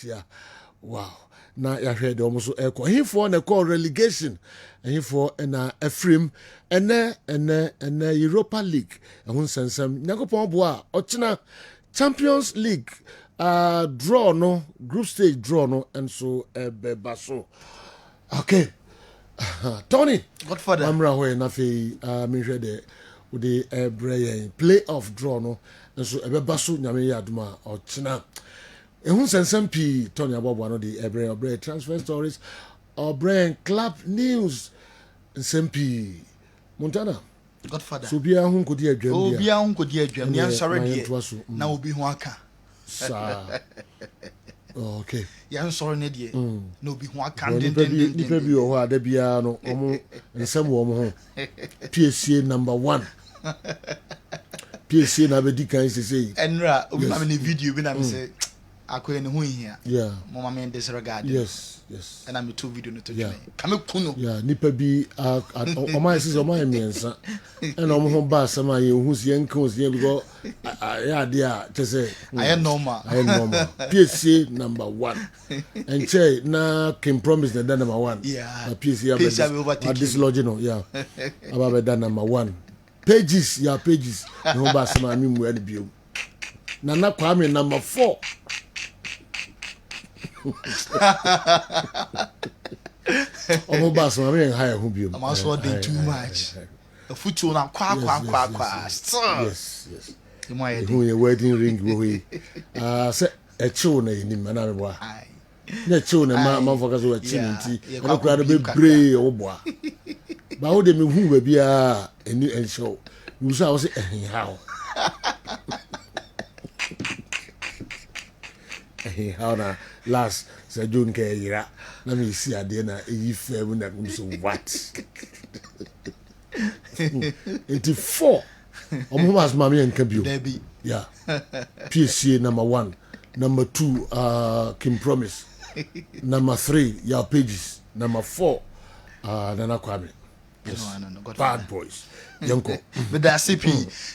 Yeah. Wow. Now you heard almost echo. He for the call relegation. And he for an Ephraim and Europa League. And one sense some Nakopon Bois Ochina Champions League draw no group stage draw no and so baso. Okay. Tony. Godfather. Amra ho na fe me hwede with the brain playoff draw no and so baso nyame yaduma ochina. Ehun sensem pi Tony Abobo no the Ebre transfer stories or brain club news nsem Montana Godfather so bia hun kodi adwam dia bia hun kodi adwam ni ansore die na obi ho aka sa okay ya ansore ne die na obi ho aka den bi o ho ada bia no omo nsem wo mo ho PSA number 1 PSA na be di kan say enra obi ma me video bi na me say akoye ne ho hia yeah mama me disregard yes and I'm two video no to me kame kuno yeah nipa bi o ma sis o ma miensa and o mo ho ba sama ye hu sie nkan sie because ya dia te say I normal PSA number 1 and say na Kim Promise the number 1 yeah PSA dislodge no yeah about the number 1 pages no ba sama mi mu ani bio na Kwame number 4 Omo bass ma me high hu biom. I'm also doing too much. A football na kwa. Yes. You a wedding ring go we. Say e chill na ni ma na me boa. Na chill na ma focus we chill nti. Omo kra be brave o boa. Ba wo de me hu ba bia eni en show. You say I was how. How na last say June ke yira na me see ade na eyi fam na so what 84 omo mas mama en kabio yeah PSA number 1 number 2 Kim Promise number 3 your pages number 4 Nana Kwame bad boys Yanko with that CP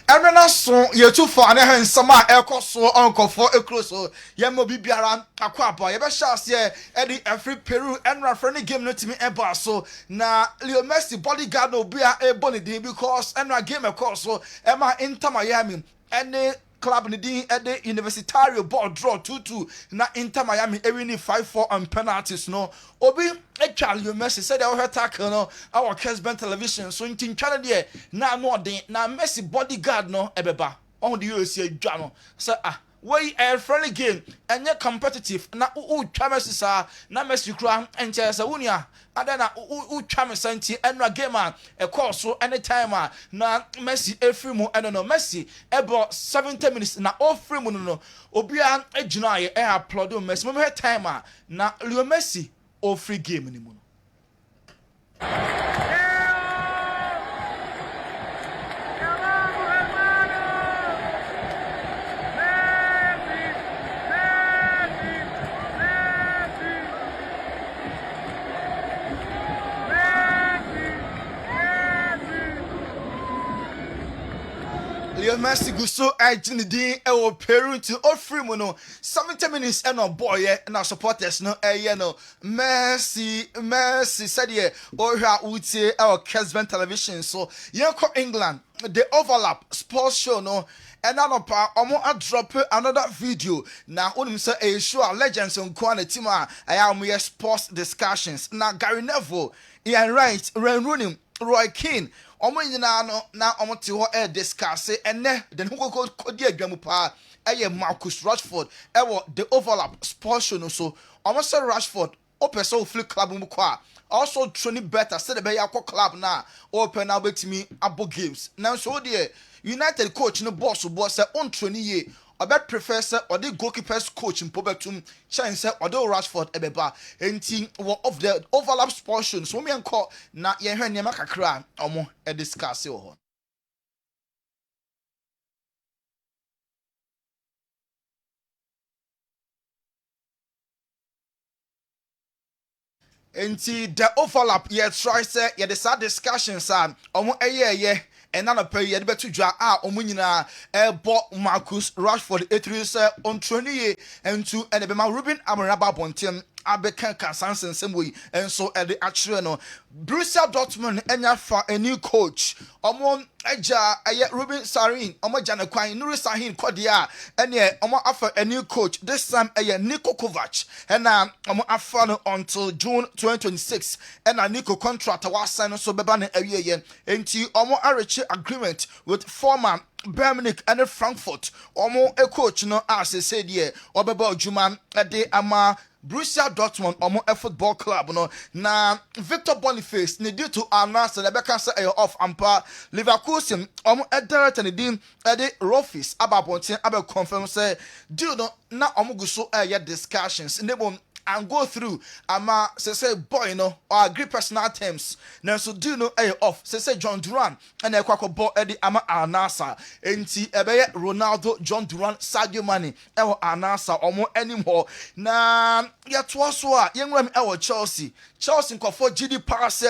and na so ye too far na hensam a ekoso onkofo ekroso ye mo bibiara akwaba ye be chance ye edi every Peru and referee game no timi eba so na Leo Messi bodyguard no bia e bonidi because and game ekoso e ma Inter Miami and club ni din at the Universitario ball draw 2-2 na Inter Miami winning 5-4 on penalties no obi Leo Messi said our tackle no our Kessben television so in channel there na no den na Messi bodyguard no ebeba on the USA dwa no say we a friendly game and yet competitive na twa Messi sa na Messi kura enche sa wunia adana twa Messi anti enra game a course so anytime na Messi every mu no Messi about 70 minutes na all free mu no obia agina ye applaud Messi mo time na Leo Messi all free game ni mu no Leo Messi gusto agini din e wo Peru to ofri mu no 70 minutes e no boy na supporters no no Messi said ye o hwa utie e o Kessben television so yenko England the overlap sports show no and now omo a drop another video na onim say e show legends nko na team a sports discussions na Gary Neville Ian Wright Ren Rooney Roy Keane omo nyina no na omo te ho discuss ene den ho kodi adwamu pa Marcus Rashford the overlap sports show no so omo say Rashford opeso flip club mu kwa also training better say the be yakọ club na open na betimi abo games na so there United coach no boss say on training ye obet professor or the goalkeepers coach in Pobetum chance or the Rashford ebeba enti of the overlap portion so me enko na ye hwe niam kakra omo e discuss ho enti the overlap ye try say ye the sad discussions omo and none of pay yet better draw out Omunina, bought Marcus Rashford, 8 on 20 and 2 and a Ruben Amaraba Bontim. Abeka Kasansen same way and so at the actual no Borussia Dortmund enya for a new coach omon eja Ruben Sarin omo jana kwan Nuri Sahin kwadia ene omo offer a new coach this time Niko Kovac and omo offer no until June 2026 and Niko contract was signed so beba na awie enti omo arrange agreement with former Bayern Munich and Frankfurt omo a coach no as said here obeba juma de ama Borussia Dortmund omo football club no na Victor Boniface ne due to announce the Becca say off ampa Leverkusen omo direct ne din de Rofis ababonten abe confirm say due no na omo guso discussions ne bom and go through ama say boy no or agree personal terms now so do no off say John Duran and ekwakọ ball edi ama anasa enti ebeye Ronaldo John Duran Sadio Mane ewo anasa omo anymore na ya to so a yenwam ewo Chelsea nkofo GD pass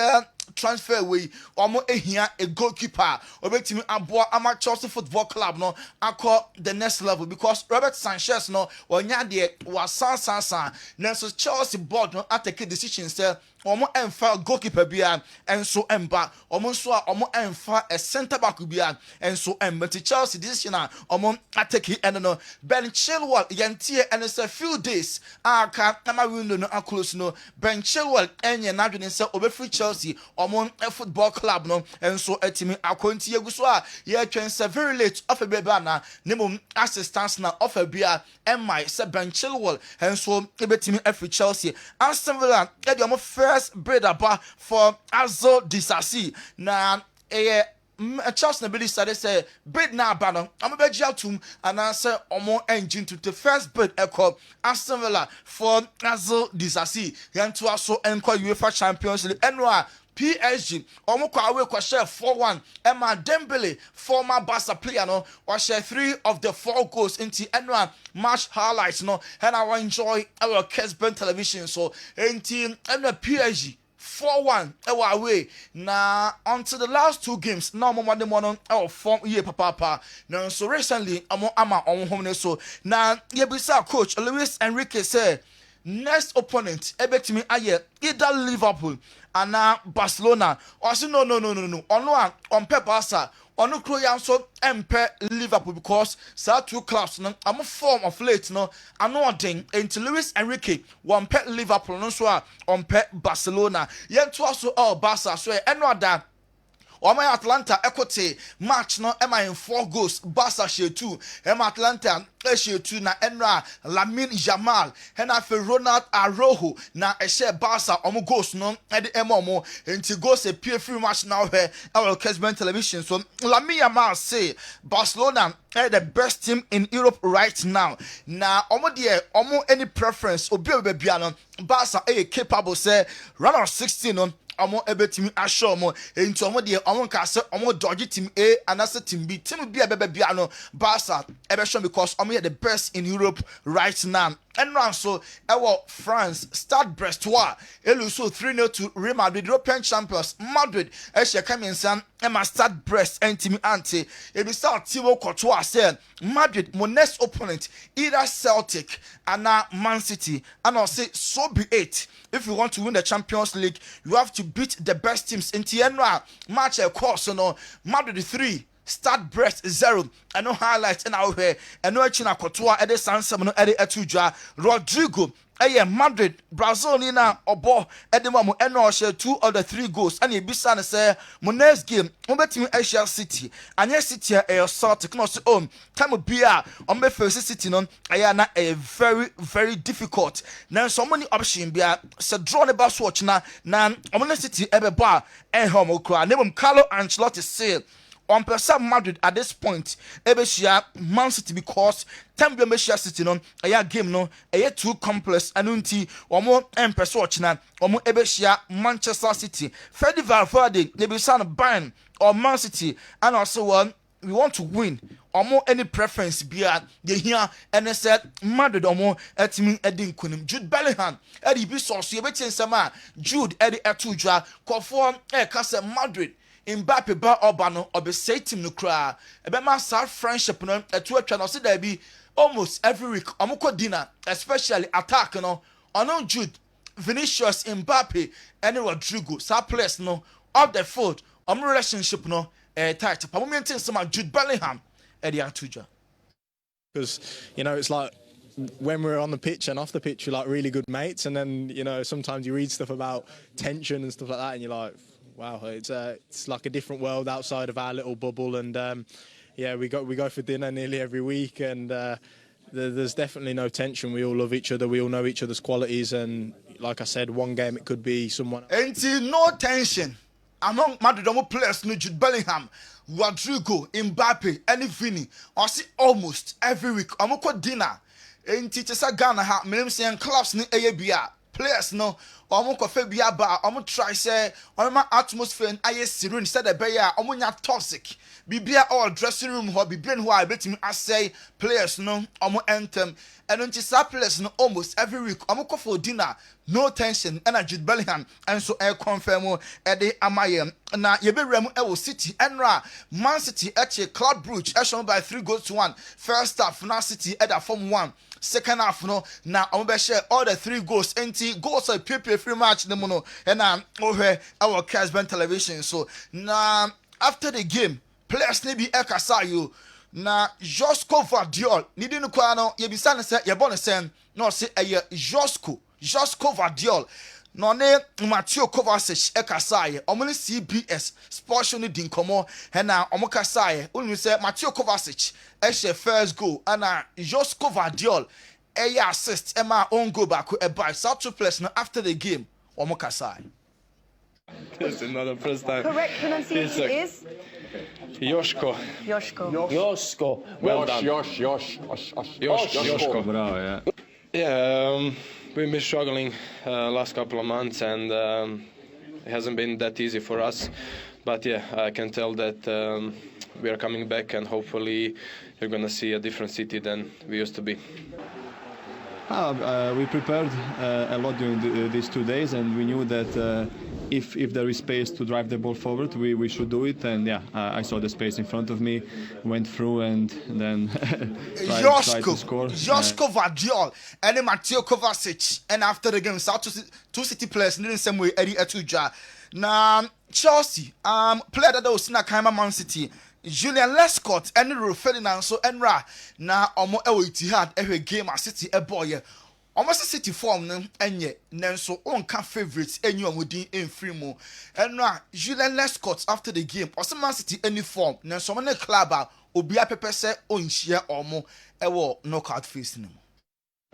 transfer way omo ehia a goalkeeper obetimi aboa ama Chelsea Football Club no akọ the next level because Robert Sanchez no onya de was san na so Chelsea board no take decision say omo emfa goalkeeper bia enso emba omo so a omo emfa a center back bia enso emba Chelsea decision a omo atake eno no Ben Chilwell yentie and it's a few days aka ama window no close no Ben Chilwell enye na dwene say obefree Chelsea omo football club no enso etimi akonti eguso a ye twen say very late of a baby na nemo assistance na of a bia emai say Ben Chilwell enso ebetimi free Chelsea Aston Villa e dey omo first bread about for Azo Disasi na Chelsea Billy started say bid na bano I'm be jatum and answer omo engine to the first bid echo Aston Villa for Azo Disasi yanto aso enko UEFA Champions League enwa PSG omo kwa we kwa share 4-1 Emma Dembele former Barca player no or share 3 of the 4 goals into enwa match highlights no and I enjoy our Kessben television so enti enwa PSG 4-1 away na until the last 2 games now mo de mono form ye papa now so recently ama on home so na ye bisa coach Luis Enrique say next opponent ebetimi aye either Liverpool and Barcelona or say no ono on Barca ono kro yan so empe Liverpool because sa 2 clubs no am form of late no ano den enti Luis Enrique one pet Liverpool no so on pet Barcelona yen to also Barca so eno ada Oma Atlanta Equity match no ema in 4 goals Barca share 2 ema Atlanta share 2 na Enra Lamine Yamal hena fe Ronald Araujo na share Barca omo goals no ede ema omo enti goals a pure free match now here our Kessben television so Lamine Yamal say Barcelona are the best team in Europe right now na omo de omo any preference obi bia no Barca capable say round of 16 no omo ebetimi asho omo enti omo de omo ka se omo dodge team A and as team B team B bia no Barca ebe show because omo the best in Europe right now and now so France Stade Brestois eluso 3-0 to Real Madrid European champions Madrid she coming san Emma Stade Brest and team anti e be start Thibaut Courtois say Madrid my next opponent either Celtic and Man City and I'll say so be it if you want to win the Champions League you have to beat the best teams in Tienra match course no Madrid 3 Start Brest 0 and no highlights in our hair and no China Courtois at the Sansam no at the Etuja Rodrigo Madrid Brazil ni na obo edema mo eno share 2 of the 3 goals and ebisa na say mo next game mo betimi Asia City anya City e Celtic no so time bia on be face City no aya na very difficult now so many option bia se draw ne ba so na omo City ebe ba e home okra ne bom Carlo Ancelotti say on percent Madrid at this point ebeshia Man City because Tambia Meshia City no aya game no aya too complex anunti omo empese ochina omo ebeshia Manchester City Freddy Valverde nebisan Bayern or Man City and also one we want to win omo any preference bia dey here and said Madrid omo etimi edin kunim Jude Bellingham edi bi so so ebetien sama Jude edi etudwa kofo kase Madrid Mbappe ba oba no obesay team no kra ebe ma sa friendship no etu atwa no se da bi almost every week omukọ dinner especially attack no ono Jude Vinicius Mbappe and Rodrigo sa players no off the field relationship no tight pa maintain some Jude Bellingham e dey atuja because it's like when we're on the pitch and off the pitch, we're like really good mates, and then sometimes you read stuff about tension and stuff like that, and you're like, wow, it's like a different world outside of our little bubble. And we go for dinner nearly every week, and there's definitely no tension. We all love each other, we all know each other's qualities, and like I said, one game it could be someone. Ain't no tension among Madrid players, no Jude Bellingham, Rodrigo, Mbappe, and Vini. I see almost every week. I'm going dinner. In teachers are Ghana, I'm saying clubs ni ABA players no. I'm going be about. I'm try say on my atmosphere and I serene instead of beya. I'm toxic. Be all dressing room or be brain who I bet me I say players no. I'm anthem and on teachers players no almost every week. I'm going for dinner. No tension. And Jude Bellingham and so I confirm Eddie Amayem. Na yebe remu ewo City enra Man City eche Club Brugge shown by 3-1 first half now City at form 1 second half no na omo share all the 3 goals enti goals are PP free match no no and over our Kessben television so na after the game players ne bi ekasa yo na Josko Vardiol ni di no kwa no ye bisa ne se ye bon sen no se eye Josko Vardiol no ne Mateo Kovacic ekasaye omoni CBS sports no din komo na omokasaye unu se Mateo Kovacic ehye first goal ana Josko Vardiol assist ema on goal back e by South two players no after the game omokasaye. This is not the first time. Correct pronunciation is Josko. Well done. Josko. Bravo, yeah. Yeah, we've been struggling last couple of months, and it hasn't been that easy for us. But yeah, I can tell that we are coming back, and hopefully you're going to see a different City than we used to be. We prepared a lot during these 2 days, and we knew that if there is space to drive the ball forward, we should do it. And yeah, I saw the space in front of me, went through, and then tried to score. Josko Vardiol and Mateo Kovacic, and after the game, South two City players in the same way Eddie Etuja. Now Chelsea, player that was in a Kaima Man City. Julian Lescott and Ro Ferdinand so enra na omo Etihad every game at City a boy almost City form no enye nanso onka favorites enyu omodin enfiri mu enra Julian Lescott after the game Man City any form nanso na club a obi apepese onhia omo ewo knockout phase no.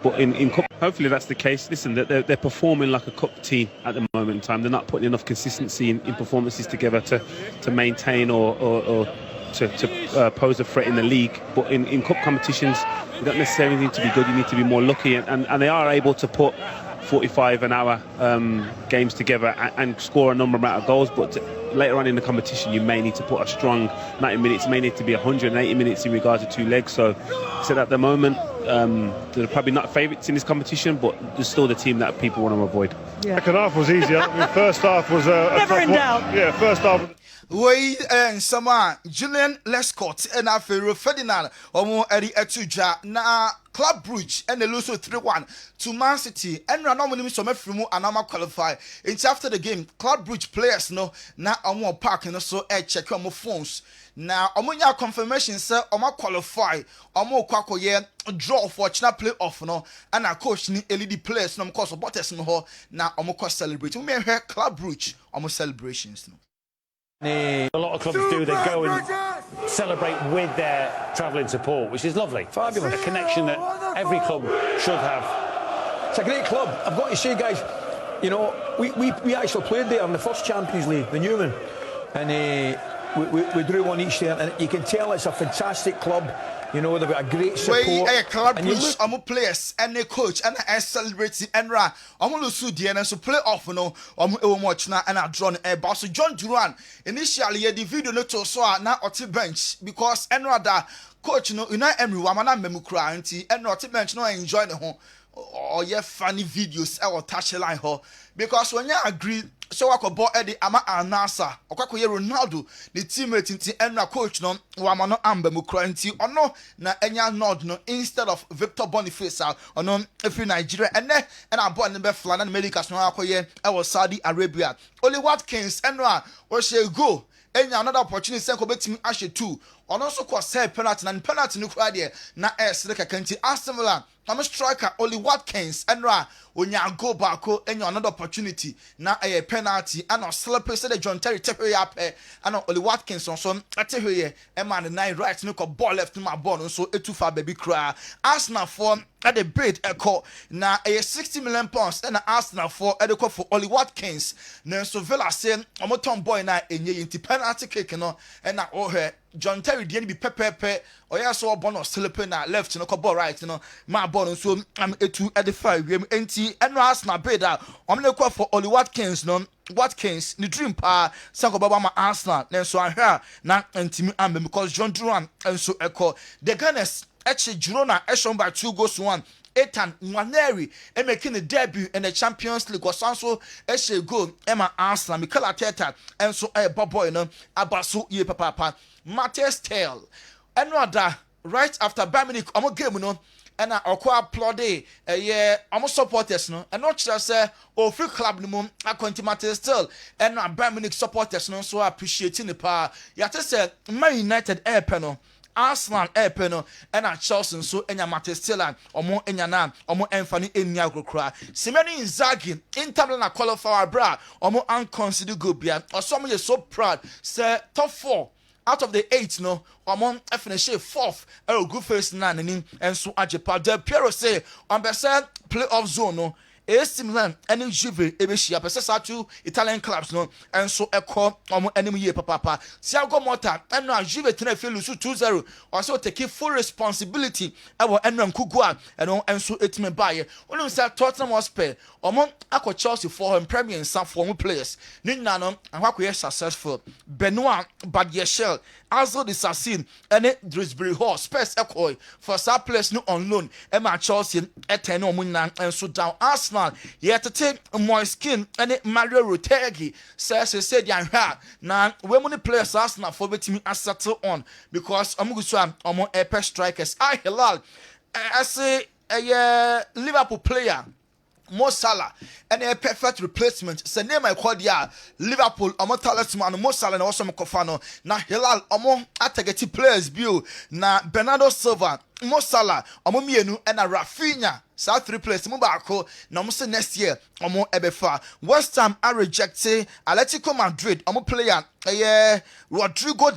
But in cup, hopefully that's the case. Listen, they're performing like a cup team at the moment in time. They're not putting enough consistency in performances together to maintain or to pose a threat in the league. But in cup competitions, you don't necessarily need to be good. You need to be more lucky, and they are able to put 45-an-hour games together and score a number amount of goals. But later on in the competition, you may need to put a strong 90 minutes. May need to be 180 minutes in regards to 2 legs. So at the moment, they're probably not favourites in this competition, but they're still the team that people want to avoid. Yeah. Second half was easier. I mean, first half was never in doubt. Yeah, first half. We and some Julian Lescott and Ro Ferdinand omo Eddie Etuja na Club Brugge and they lose 3-1 to Man City and normally some frimu and qualify. It's after the game Club Brugge players no na omo park and so check omo phones. Now omo nya confirmation say omo qualify omo kwakoye draw for China playoff no and a coach ni LED players no cause supporters no ho na omo ko celebrate. We may hear Club Brugge omo celebrations no. A lot of clubs do, they go and celebrate with their travelling support, which is lovely. Fabulous. A connection that every club should have. It's a great club. I've got to say, guys, we actually played there in the first Champions League, the Newman, and we drew one each there, and you can tell it's a fantastic club. They've got a great support. Club Brugge, I'm players and the coach and I celebrate and ra. I'm going to sue the and so play off no. I'm watch now and I drawn a boss. So John Duran initially the video not so now at the bench because Enra da coach no Unai Emery wa mana memu kura nti and not bench no enjoy the ho or yeah funny videos or touch line ho because when you agree so wakɔbɔ ɛde ama anasa ɔkɔkɔyɛ Ronaldo the teammate nti ɛna coach no wama no amba mu kura nti ɔno na ɛnya nod no instead of Victor Boniface ɔno every Nigeria ɛnɛ ɛna bɔ ne bɛ flan na Americas no akɔyɛ ɛwɔ Saudi Arabia Oli Watkins ɛno a ɔhyɛ go ɛnya another opportunity sɛ kɔbɛtumi ahyɛ 2 ɔno nso kɔ sɛ penalty na penalty no kura deɛ na ɛsere kɛkɛ nti Arsenal I'm striker Oli Watkins ɛno onya go baako enya another opportunity na a penalty and or slip say the John Terry tepe ya pe and Oli Watkins so atehe ye e man the 9 right no ball left my ball so etu fa baby cry Arsenal for at the bid echo na a 60 million pounds and Arsenal for edeco for Oli Watkins na so Villa say omoton boy na enye nti penalty kick no and na John Terry didn't be pepe or ya so bono slipping na left no ball right no my ball so I'm etu at the 5 enti and Arsenal bid that I'm going to for Oli Watkins no Watkins the dream pa sanko baba ma Arsenal then so I hear na ntimi ambe because John Duran and so echo the Gunners actually Girona eshon by 2-1 Ethan Nwaneri making the debut in the Champions League was also a goal Emma Arsenal Mikel Arteta and so a boy no abaso ye papa Matthias Tel and rather right after Bayern Munich omo game no and I applaud almost supporters no and not just say free club no mum Matthias Tel and Bayern Munich supporters no so appreciating the power yet say Man United air panel Arsenal Epeno and Chelsea so enya Matestela omo enya na omo emfani enya grokra Simeni Inzaghi Inter na qualify bra omo unconsidered go bia oso ye so proud say top 4 out of the 8 no omo finish 4th e go first 9 and so ajepa Del Piero say on be say playoff zone no AC Milan and Juve ebeshia pese sa two Italian clubs no and so ekọ omo enim ye papa Thiago Motta and no Juve tena fe lusu 2-0 also take full responsibility e enu nkugua and so etime baye onu say Tottenham Hotspur omo akọ Chelsea for him Premier and some former players ni nyina no akwakoye successful Benoit Badiashile also the Sassin and Drisbury Hall Spurs ekoi for some players no on loan e ma Chelsea eten no nyina and so down Arsenal yet to take Moiskin and Mario Rotegi says he said now when many players Arsenal for betting me settle on because Omuguswa omo epic strikers I Hilal I say a Liverpool player Mo Salah and a perfect replacement. Say name I call ya Liverpool omo talisman Mo Salah na also mkofano na Hilal omo atageti players bio na Bernardo Silva Mo Salah omo mienu and a Rafinha South 3 players mu baako na omo say next year omo ebefa West Ham are rejected Atletico Madrid omo player Rodrigo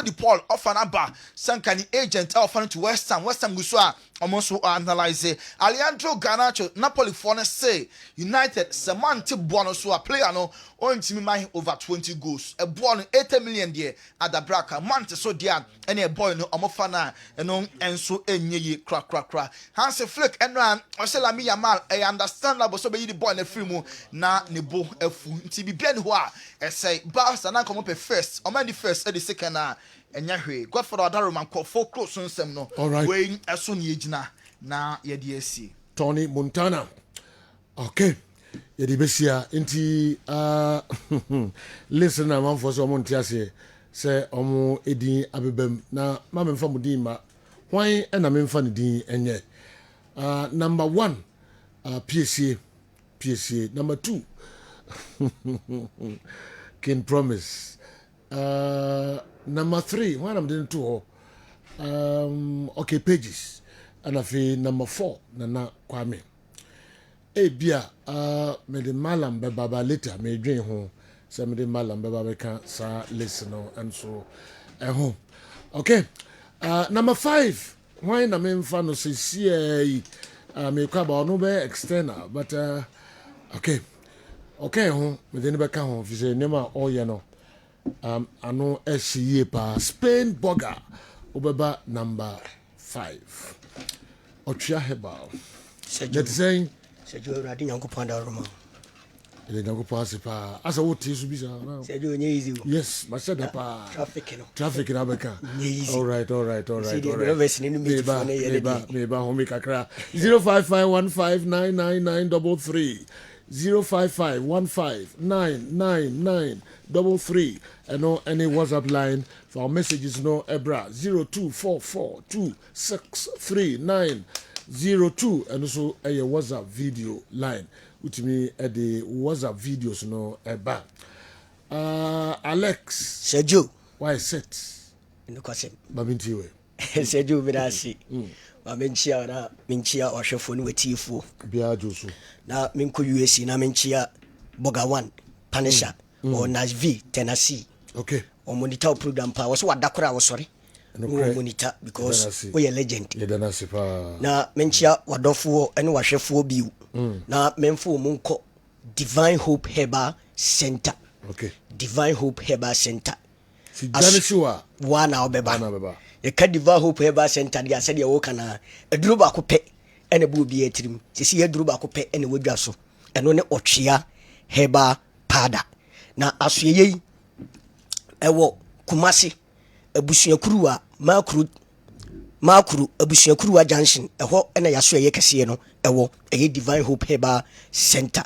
De Paul offer number Sankani agent offer to West Ham Gusua almost analyze Alejandro Garnacho Napoli for say United Semanti Buono so a player no on team mine over 20 goals a born 80 million there at the bracket Mante so dear and a boy no omofana and so enye crack Hansi Flick and ran or say Lamine Yamal I understand that so be the boy in the free mo na nebo efu nti bibia ni ho a say Barca na come up first or man the first and the second and Yahweh, God for other man called for close on some no. All right. Weighing as soon yejina na yediesi. Tony Montana. Okay. Yedibesia inti listen na man for so montiase say omo edin abebem na ma memfa mudin ma. Why na memfa ne din enye. Number 1 PSA. Number 2 King Promise. Number 3, one of them 2 okay pages and afi number 4 Nana Kwame bia me de malam baba later me dwen ho se me de malam baba beka sa listen and so home okay number 5 why na me mfa no se see me kwa ba no be external but okay ho me de ne beka ho fi se nema all ye no ano SCA pa Spain Burger obeba number 5 Otria Hebal let's say Sergio Radin Yanko Panda Roma Ele nyango pass pa. Asa wo ti su bisa na. Say do nye easy. Yes, ma said pa. Traffic na beka. Easy. All right. Me ba homi kakra. 0551599933. 0551599933. And no any WhatsApp line for our messages no ebra 0244263902 and also a WhatsApp video line which me at the WhatsApp videos no eba. Alex Sergio why set no kwasem babintiwe Sergio bidasi mamenchia na menchia ohwefo ni wetifo bia josu na menko USC na menchia Boga 1 Punisher or Nashville Tennessee. Okay. O monitor program pa was what dakora was sorry. No monitor because we a legend. Na menchia wadofo ene wahwefo biu. Na memfo munko Divine Hope Herbal Center. Okay. Divine Hope Herbal Center. Si Janishua wana obeba. E ka Divine Hope Herbal Center dia said ya woka na eduru ba ko pe ene bu bi etirim. Sisi eduru ba ko pe ene wadwa so. Eno ne otwea Herbal Powder. Na asoye ewo Kumasi abusuakuruwa makuru abusuakuruwa junction eho ena yaso ye kese no ewo eye Divine Hope Herbal Center.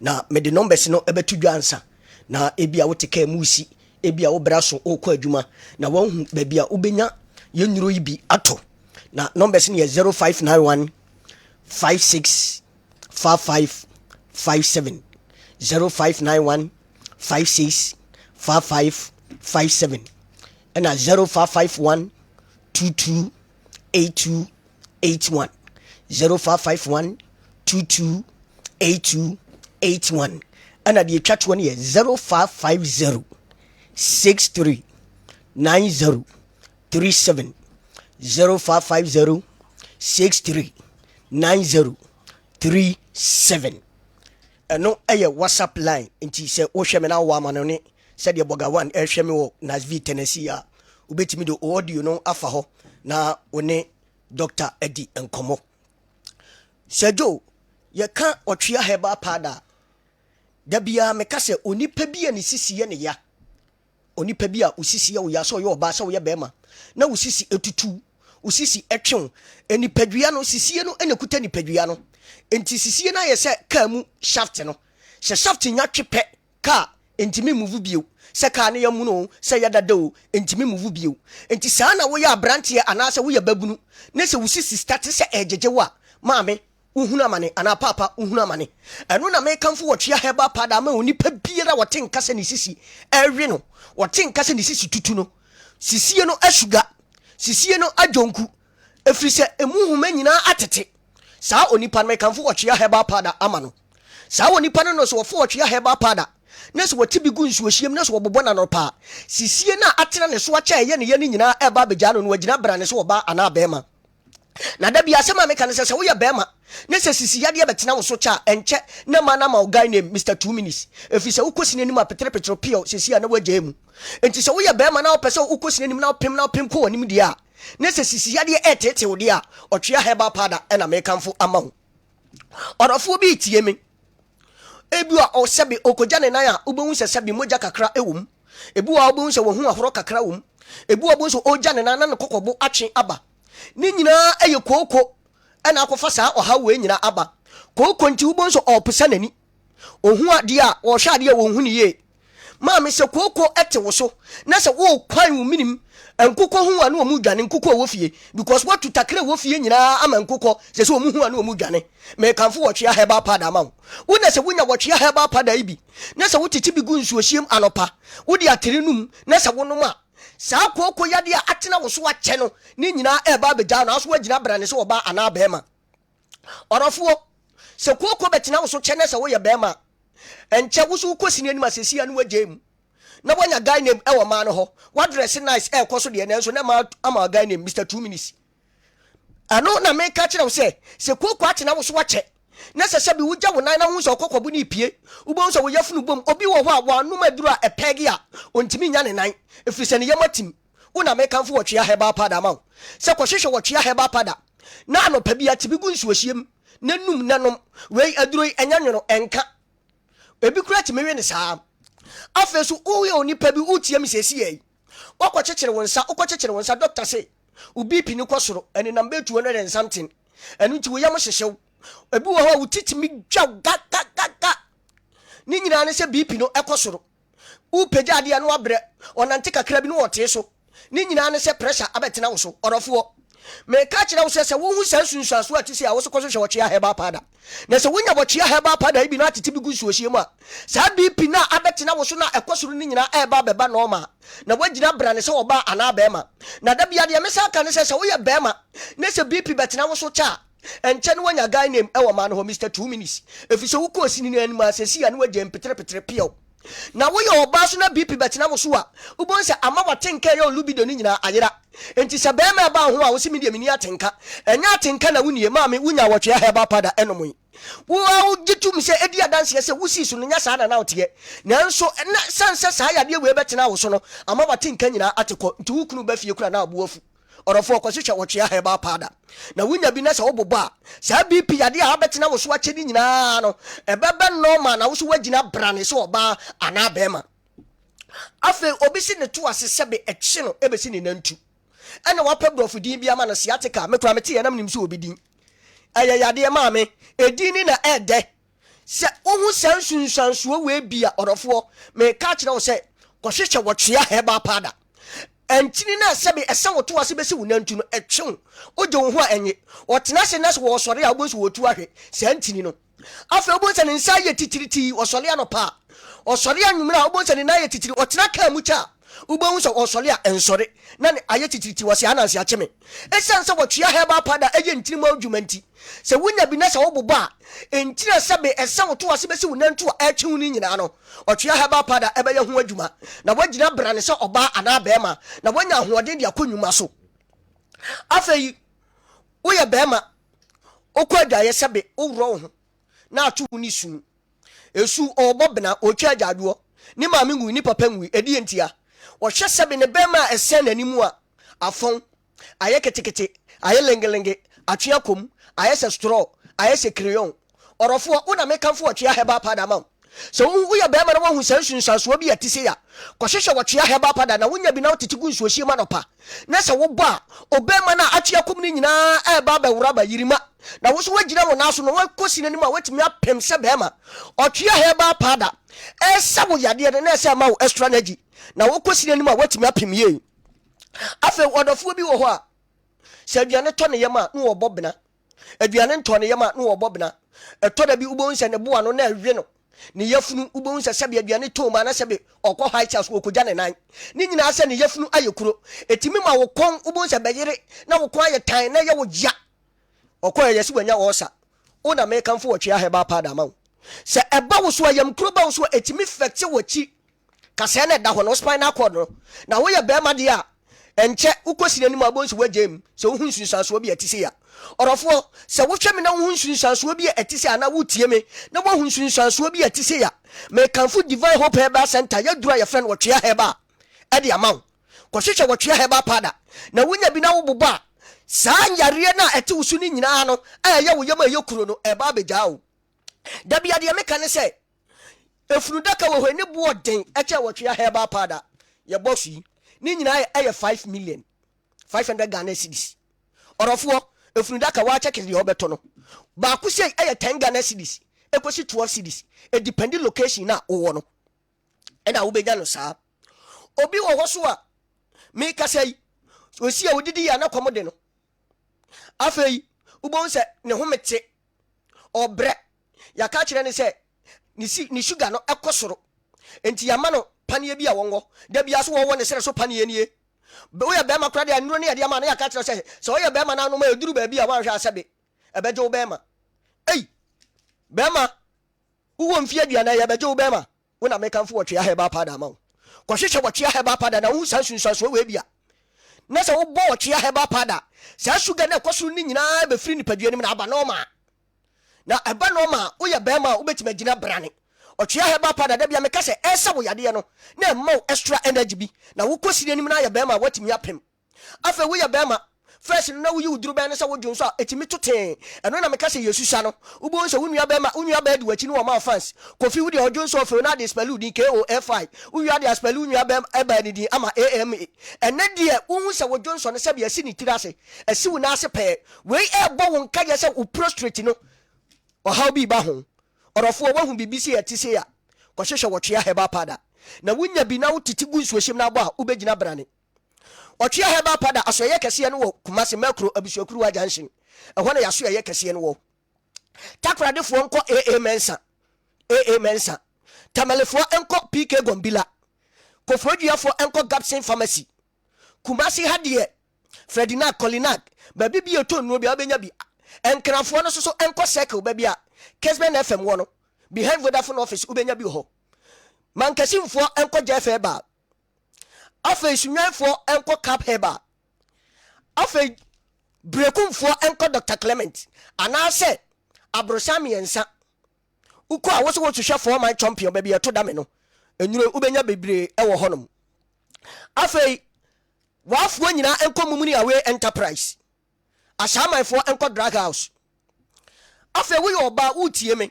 Na me the numbers no ebetu dwansa na ebia woteka musi ebia wo braso okọ adwuma na won babia ubenya yenuro yi bi ato na numbers ni 0591 56 55 57 0591 56 55 57 and 0551 22 82 81 0551 22 82 81 and the chat one here 0550 63 90 37 0550 63 90 37 no eye WhatsApp line nti se wo hwe me na wa ma no ne se de Boga 1 e hwe me wo Nashville Tennessee a ubetimi do audio no afa ho na one Dr. Eddie Nkomo Sergio ye ka otwea Herbal Powder da bia me ka se onipa bia ne sisiye ne ya onipa bia usisiye wo ya so ye oba so ye bema na usisi etutu usisi etwen enipadua no sisiye no ene kuta nipadua no enti sisiye na ye se ka mu shaft no se shaft nya twepe ka entimi move bio se ka ne yamu no se ya dadao entimi move bio enti saa na wo ya brantie anase wo ya babunu ne se usisi start se ejeje wa maame uhunu amane ana papa uhunu amane eno na me kamfo wotwea Herbal Powder ma onipa biera wote nkase ne sisi ewe no wote nkase ne sisi tutu no sisiye no asuga sisiye no ajonku efiri se emuhuma nyina atete saa onipa no me kamfo wotwea Herbal Powder ama no saa onipa no so wofo wotwea Herbal Powder na so wotibi gu nsuo hiem na so wobobo na no pa sisiye na atena ne so acha ye ne ye nyina eba beja no wagina bra ne so woba ana bema na da bia sema me kan se wo ye bema ne se sisi yade betena wo so cha enche na mana ma guy name Mr 2 minutes efi se ukosi nanim apetre petro pio sisi ya na waje mu enti se wo ye bema na opese ukosi nanim na opem ko wanim dia ne se sisi yade etete wo dia otwea Herbal Powder na me kanfo ama ho orofo bi tie me ebua o sebe okoja ne nan a ubehun se sebe moja kakra ewum ebua ubehun se wo hu ahoro kakra wum ebua ubehun se oja ne nan na kokobo atwe aba ni nyina eye kooko ana akofa saa oha we nyina aba kooko nti ubehun se opesa nani ohu ade a wo hwa ade a wo hu ni ye ma me se kooko ete wo so na se wo kwan wo minim enkukọ hu anu omu dwane nkukọ wo fie because what to takre wo fie nyina ama nkukọ se se omu hu anu omu dwane me kanfo wotwea Herbal Powder ma wo na se wonya wotwea Herbal Powder ibi na se wotiti bi gu nsuo hiem anopa wo di atere num na se wonom a saa kokọ yade a atena wo so ache no ni nyina eba beja no aso agina bra ne se oba ana bema orofo se kokọ betena wo so che na se wo ye bema enche wo so kosi ni asesi anu agem na wanya guy name ewo man ho what dress nice e koso de na so na ma ama guy name Mr 2 minutes ano na me ka kire wo se kokọ atena wo so wache na se bi wugya wo nan na hu so kokobu ni pie ubo so wo yafunu bom obi wo ho a wo anu maduru a epegi a ontimi nya ne nan efiri se ne yamatim una me kanfo wotwea Herbal Powder ma se kohwehwe wotwea Herbal Powder na anopa bi atibi gu nsuo hiem na num nanom wei aduro enya nwono enka ebi kura ti mewe ne saa afa so uye onipa bi utie mi sesi yi okọ chechire wonsa okọ chechire wonsa doctor say ubipi ni kwosoro eni number 200 and something enu ti wo yam hyehyew ebi wo ho utiti mi dwa ga ni nyina ne se bp no ekosoro upeja ade anu abre onante kakra bi no wote so ni nyina ne se pressure abetena wo so orofo me ka kire wo se wo hu sansunsuaso atisi a wo so koso hwe wo chia heba pada na se wonya wo chia heba pada ibi no atiti bi gusu ohie mu a sa bp na abetena wo so na ekosoro ni nyina eba beba no ma na wagina brane se oba ana bema na da bia de me sa ka ne se wo ye bema ne se bp betena wo so cha enche no wanya guy name e wo ma no ho Mr 2 minutes efise wo ko sini ni anima asesi ya no waje mpetre pio na wo ye oba so na bp betena wo so a ubon se ama watenka ye olubido ni nyina ayera enti se bema e ba ho a wo se media mini atenka enya atenka na wunie ma me wunya wotwe heba pada enomo wo gitum se edi adanse se wusi so nya sa na ote nanso na sanse sa ya de we betena wo so no ama watenka nyina ateko nti wukunu ba fie kura na abuafu orofo kwasihwa wotwe heba pada na wunya bi na se obobo a sa bp yade a betena wo so akyedi nyina no ebebe no ma na wo so wagina brane se oba ana bema afi obi si ne to asesebe ekye no ebesi ne nantu ena wapɛbrɔfo din bia ma no siatica mekura mete yanam nim so obi din ayayade ma me edin ni na ɛdɛ sɛ ohu sansunsansuo we bia ɔrɔfo me ka kyerɛ wo sɛ kɔhwehwɛ wɔtwea heba pada entini na sɛbe ɛsɛ wo to ase besi wo nantu no ɛtwe oje wo ho a enye ɔtena se na so wo sɔre a obosu wo tu ahwe sɛ ntini no afa obonsa ne nsa yɛ titiriti ɔsɔre anɔpa ɔsɔre anwumra obonsa ne na yɛ titiri ɔtena ka mu cha ubon so osole a ensore na aye titiriti wose ananse acheme esan se wotwea heba pada eye ntirima adwumanti se wunya bi na se wobobo a entira sebe esa woto ase besi wonantu a atwe ni nyina no otwea heba pada ebeye ho adwuma na wagina brane se oba ana bema na wanya ahoɔden de akonnwuma so afei wo ye bema okwadwa ye sebe owro ho na atu ni su esu obobena otwa agyaduo ni maame ngu ni papa ngu edi entia wo hwe sebe ne bema esen nanimu a afon aye ketekete aye lengelenge atwea kom aye se straw aye se crayon orofo una mekanfo otwea heba pada ma so wo ye bema na wo hu sansunsanso bi atise ya kɔhwehwɛ wɔtwea heba pada na wonya bi na wotetigu nsuohie ma nopa na se wo bɔ a obema na atwea kom ni nyina eba ba wura ba yirima na wo so wagina wo naso no wakosi nanim a watimi apem se bema otwea heba pada esa wo yade na esa ma wo extra energy na wokosi nanim a watimi apem ye afa odofo bi wo ho a se aduane to ne yema no wo bobena aduane to ne yema no wo bobena eto da bi ubon se ne boa no na awie no ne yafunu ubon se sebe aduane to ma na sebe okɔ high chance okogya ne nan ni nyina se ne yafunu ayekuro etimi ma wo kon ubon se beyere na wo kon aye tan na ye wo gya okɔ ye se wanya wo sa ona me kanfo wo twea heba pada ma se eba wo so ayam kuro ba wo so etimi fekte wo chi kase na da ho no spinal cord no na wo ye be ma de a enche ukosi nanim abonsi wagem se wo hunsunsanso bi atise ya orofo se wo hweme na wo hunsunsanso bi atise ana wo tie me na wo hunsunsanso bi atise ya me kanfo divine hope heba center ya dura ya friend wo twea heba e de amaw ko hwehwe wo twea heba pada na wonya bi na wo boba saa nyare na ete wo su ni nyina no ya wo yama yekuro no e ba begyawo da bia de me kan se efunu daka wo hwene bo den eche wo twea heba pada ye bosu ni nyina aye 5 million 500 Ghana cedis orofo efunu daka wa check the obeto no ba ku sei aye 10 Ghana cedis ekosi 12 cedis e depending location na wo no e da wo benya no saa obi wo hoso a me ka sei osi a wodidi ya na komode no afei ubon se ne homete obre ya ka kire ne se ni sugar no ekosoro enti ya ma no panie bi a wongo da bia so wo ne sere so panie nie be wo ya be ma kra de anuro ne ya de ma na ya ka kire se so wo ya be ma na no ma eduru ba bi a wan hwe asebe ebeje wo be ma be ma wo mfie aduana ya beje wo be ma wo na me kanfo wo twea heba pada ma ko hwehwe wo twea heba pada na wo sansunsanso we bia na se wo bo wo twea heba pada sa sugar na koso ni nyina be firi ni padua ni na aba normal na eba normal wo ya be ma wo betima gina brane otwea heba pada da bia meka se esa wo yade no na emma extra energy bi na wo kosi anim na ya be ma watimi apem afa wo ya be ma first na wo yi uduru ben say wo dwon so etimi to ten eno na meka say yesusa no wo bo so wunua be di wachi no ma fans kofi wo de odwon so fe na de spell din KOFI wo wi de spell wunua be eba ni din ama AMA ene de wo say wo dwon so no se be asi ni tirase asi wo na ase pe we e bo won ka ye say wo prostrate no o how bi ba ho orofo wo hu bibisi e tise ya ko hwehwe wo twea heba pada na wunya bi na wo titi gu nsuohyem na abo a wo begina brane Ochia heba pada asoye kese no wo Kumasi Makro abisuakuru ajanshin ehwo na yasoye kese no wo takradefo nko AA Mensa tamalefo enko PK Gombila kofroduafo enko Gapsin Pharmacy Kumasi hadie Fredina Colinak babi bi eto no bia obenya bi enkrafo no so enko circle babi a Kessben FM wo no behind Vodafone office ubenya bi ho mankasimfo enko jefe ba afei sunyanfo enko cap heba afei brekumfo enko Dr Clement anase abrosami ensa uko a woso wohwehwe for my champion baby eto dame no enwure ubenya bebre ewo honom afei wafo nyina enko mumuni awe enterprise ashamanfo enko drag house afei wo yoba utie me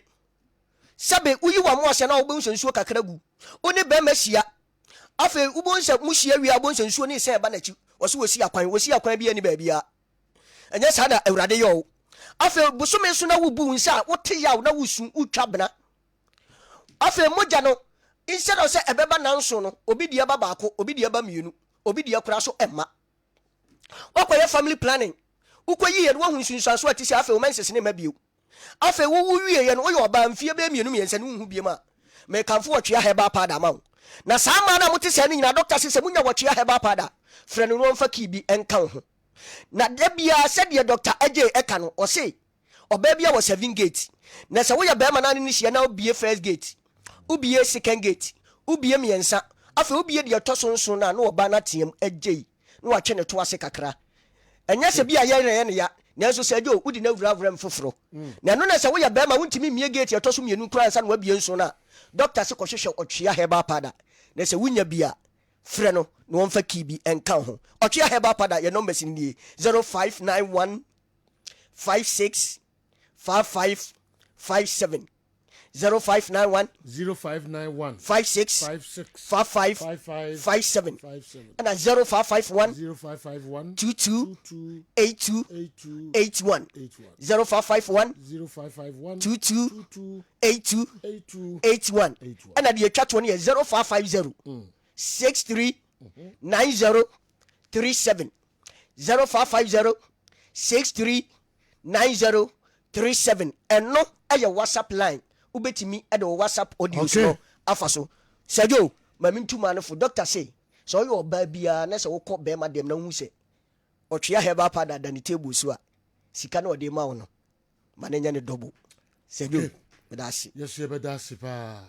sabe uyi wa mo ase na wo be nsuo kakragu oni be masia afe ubonse muhia wi abonse nsuo ni se ba na chi wosi akwan bi ani ba bia enye sada awurade yo afe busome so na wubu nsa wote yaw na wusu utwa bena afe moja no instead of say ebeba nanso no obi dia ba baako obi dia ba mienu obi dia kura so emma wakoye family planning ukoyi ye no hu nsunsu so atisi afe o menses ne mabio afe wo wie ye no wo yo ba mfie be mienu miensa ne hu biema me kanfo wotwe heba pada ma na sama na muti se nyina doctor se munya wotwe heba pada frɛ no mfa kibi enka ho na da bia se de doctor AJ eka no o se oba bia wo 7 gate na se wo ya be ma na ni hie na obie first gate obie second gate obie miensa afa obie de toso na oba na tiem AJ na wa twe ne to ase kakra enya se bia ye ne ya nanso se AJ udi na wuravura mfoforo na no na se wo ya be ma wuntimi mie gate ye toso mienu kura nsa na wabie nso na doctor se kohwehwe otwea heba pada na se wunya bia frɛ no na wɔmfa kibi enka ho otwea heba pada ye numbers ni 0591 56 55 57 0591 56 55 57 and 0551 22 82 81 0551 22 82 81 and the chat one is 0550 63 90 37 0550 63 90 37 and no aya WhatsApp line ubetimi e de WhatsApp audio so afaso Sergio mamintuma no for doctor say so you oba bia na se wo kɔ be ma dem na hu se otwea heba pada da ni table so a sika na ode ma wo no manenya ne double Sergio bedasi yes ye bedasi pa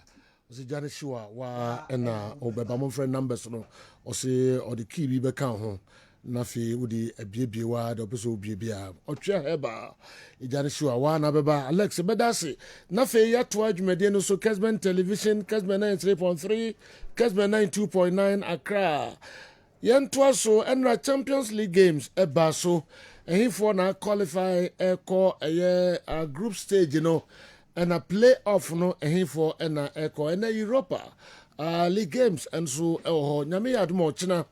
osi jane shiwa wa na obeba mo friend numbers no osi odi key bi be kan ho na fi udi ebiebie wa da opeso obiebia otwea heba ijane shiwa wa na beba Alex bedasi na fi ya to adwumade no so Kessben television Kessben 93.3 Kessben 92.9 Accra yentoa so enra Champions League games eba so ehifo na qualify eko eye group stage no and a playoff no ehifo na eko na Europa league games and so nyame yadmo china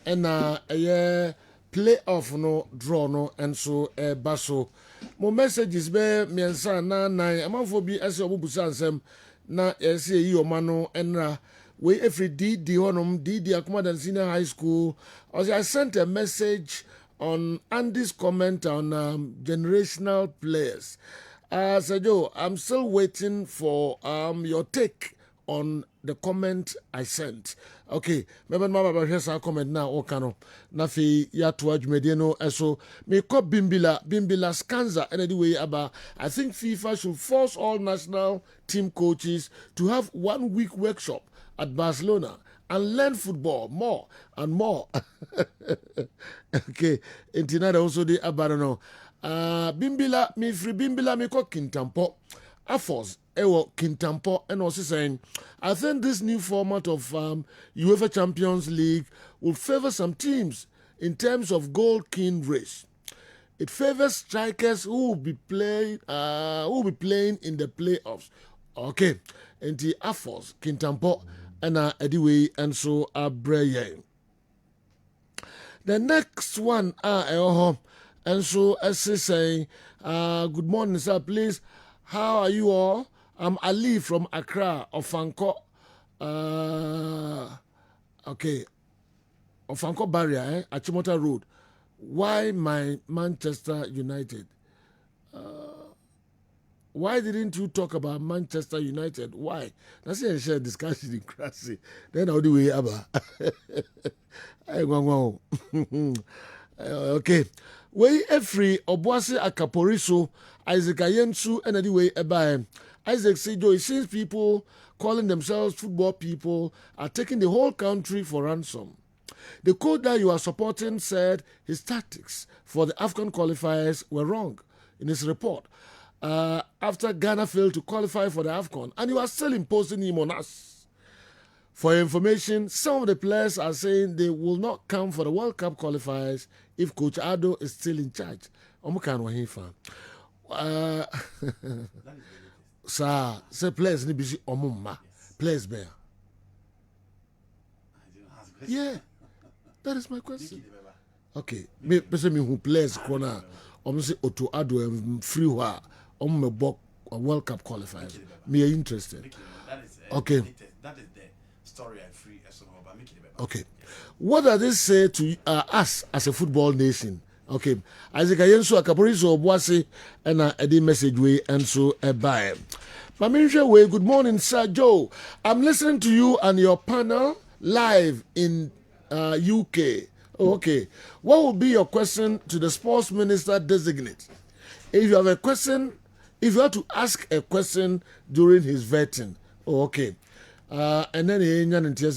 na eye playoff no draw no and so baso mo messages be miensa na nan amanfo bi ase obubusa nsem na ese yi omano enra we every DD honum DD Akumadan Senior High School. I sent a message on Andy's comment on generational players. Sergio, I'm still waiting for your take on the comment I sent. Okay, maybe mama here's our comment now. Okano nafi ya tuaj mediano eso me ko bimbila scanza anyway aba. I think FIFA should force all national team coaches to have 1 week workshop at Barcelona and learn football more and more. Okay, intinada also the abarano. Bimbila mi free bimbila mi ko kintampo. Afos ewo kintampo and also saying, I think this new format of UEFA Champions League will favor some teams in terms of goal king race. It favors strikers who will be playing in the playoffs. Okay, and the Afos Kintampo and Ediway and so Abreye. The next one and so as saying, good morning, sir. Please, how are you all? I'm Ali from Accra, Ofanko. Okay, Ofanko Barrier, Achimota Road. Why my Manchester United? Why didn't you talk about Manchester United? Why? That's a share discussion in Krasi. Then I'll do it, Abba. Okay. Way every Obuasi Akaporiso, Isaac Ayensu, and anyway, Ebae. Isaac Sejo, it seems people calling themselves football people are taking the whole country for ransom. The coach that you are supporting said his tactics for the AFCON qualifiers were wrong in his report. After Ghana failed to qualify for the AFCON, and you are still imposing him on us. For your information, some of the players are saying they will not come for the World Cup qualifiers if Coach Ado is still in charge. Sir, say players need busy omumma. Players bear. Yeah, that is my question. Okay, me person me who plays corner. Say Otto Ado free wa me book a World Cup qualifiers. Me are interested. Okay. That is the story I free as well. Okay. What does this say to us as a football nation? Okay. Isaac Ayensu Akaporiso Obuasi and a message way and so a bye. Maminsha way, good morning, Sir Joe. I'm listening to you and your panel live in UK. Okay. What will be your question to the sports minister designate? If you have a question, if you have to ask a question during his vetting. Okay. And then he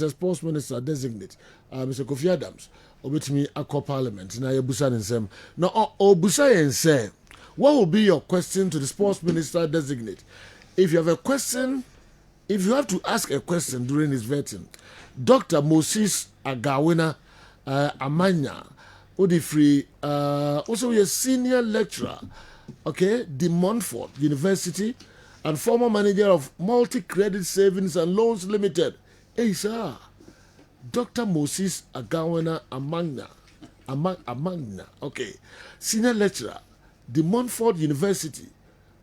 sports minister designate, Mr. Kofi Adams, obit me a parliament. Now you busa and say, no, busa and say, what will be your question to the sports minister designate? If you have a question, if you have to ask a question during his vetting, Dr. Moses Agawina Amanya, Odifri, also a senior lecturer, okay, De Montfort University, and former manager of Multi-Credit Savings and Loans Limited. Hey, sir, Dr. Moses Agawina Amanya, okay, senior lecturer, De Montfort University.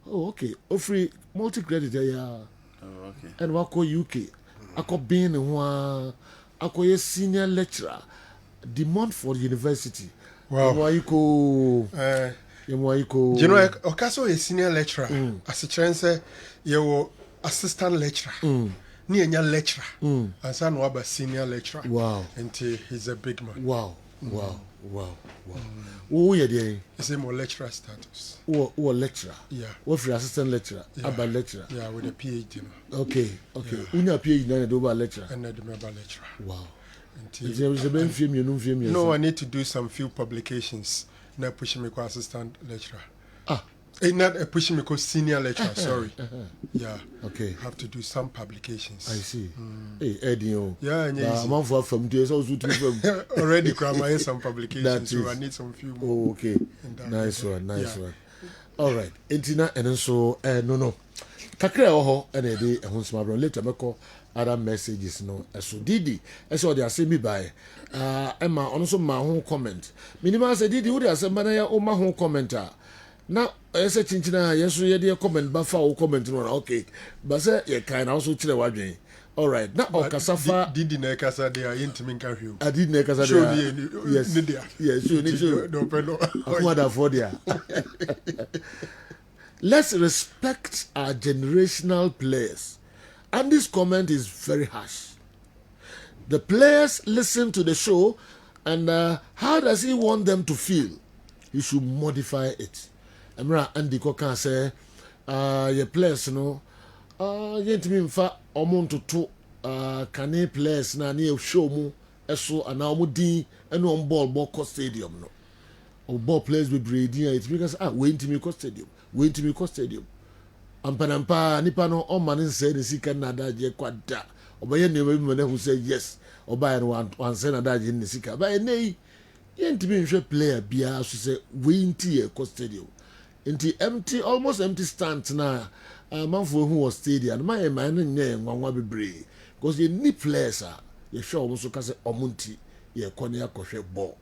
Oh, okay, Ofri Multi-Credit, yeah. Oh, okay. And wako UK. Ako being one, ako ye senior lecturer, De Montfort University. Wow. Mwaiko. You know, Okaso is senior lecturer. As a chance, you assistant lecturer. Near lecturer. And son was a senior lecturer. Wow. And he's a big man. Wow. Who are you? It's a more lecturer status. Who lecturer? Yeah. What for assistant lecturer? Yeah. About lecturer? Yeah, with a PhD. Okay. Yeah. When you PhD, then you do lecturer. And I do lecturer. Wow. No, I need to do some few publications. Not pushing me as assistant lecturer. Not pushing me as senior lecturer. Sorry. Yeah. Okay. Have to do some publications. I see. Hey, Eddie. Yeah, and I'm from days also from already cramming some publications, so I need some few more. Oh, okay. Nice one. All right. Entina and so no. Kakra oho and a day and small later meko other messages no so Didi so they are saying me by Emma also my home comment. Minima say Didi would have somebody o my home commenter. Now I say chinchina yes we dey comment ba fa comment no okay. But say you can also chire wadwen. All right. Now Okasafa Didi na kasa dey intimi nka hwe. I did na kasa dey. Yes. Yes, sure. No pelo. What for there? Let's respect our generational players. And this comment is very harsh. The players listen to the show, and how does he want them to feel? He should modify it. Emra Andy Kokan say, your players, you know, you fa omuntu to kane players na near show mu eso anamu din and on ball stadium no. Or ball players with breeding it because wait to me stadium. Wait to me stadium. Ampanampa nipa no on man say the sika na daje kwada. Obaye ne we who say yes. Obaye no one say na daje ni sika. Ba nei yɛntimi nhwɛ player biara so sɛ weinti yɛ kɔ stadium nti empty almost empty stand na amanfoɔ hu wɔ stadium ma yɛ man no nyɛ nwanwa bebree because yɛ ni players a yɛhwɛ ɔmo so ka sɛ ɔmo nti yɛ kɔ ne akɔhwɛ ball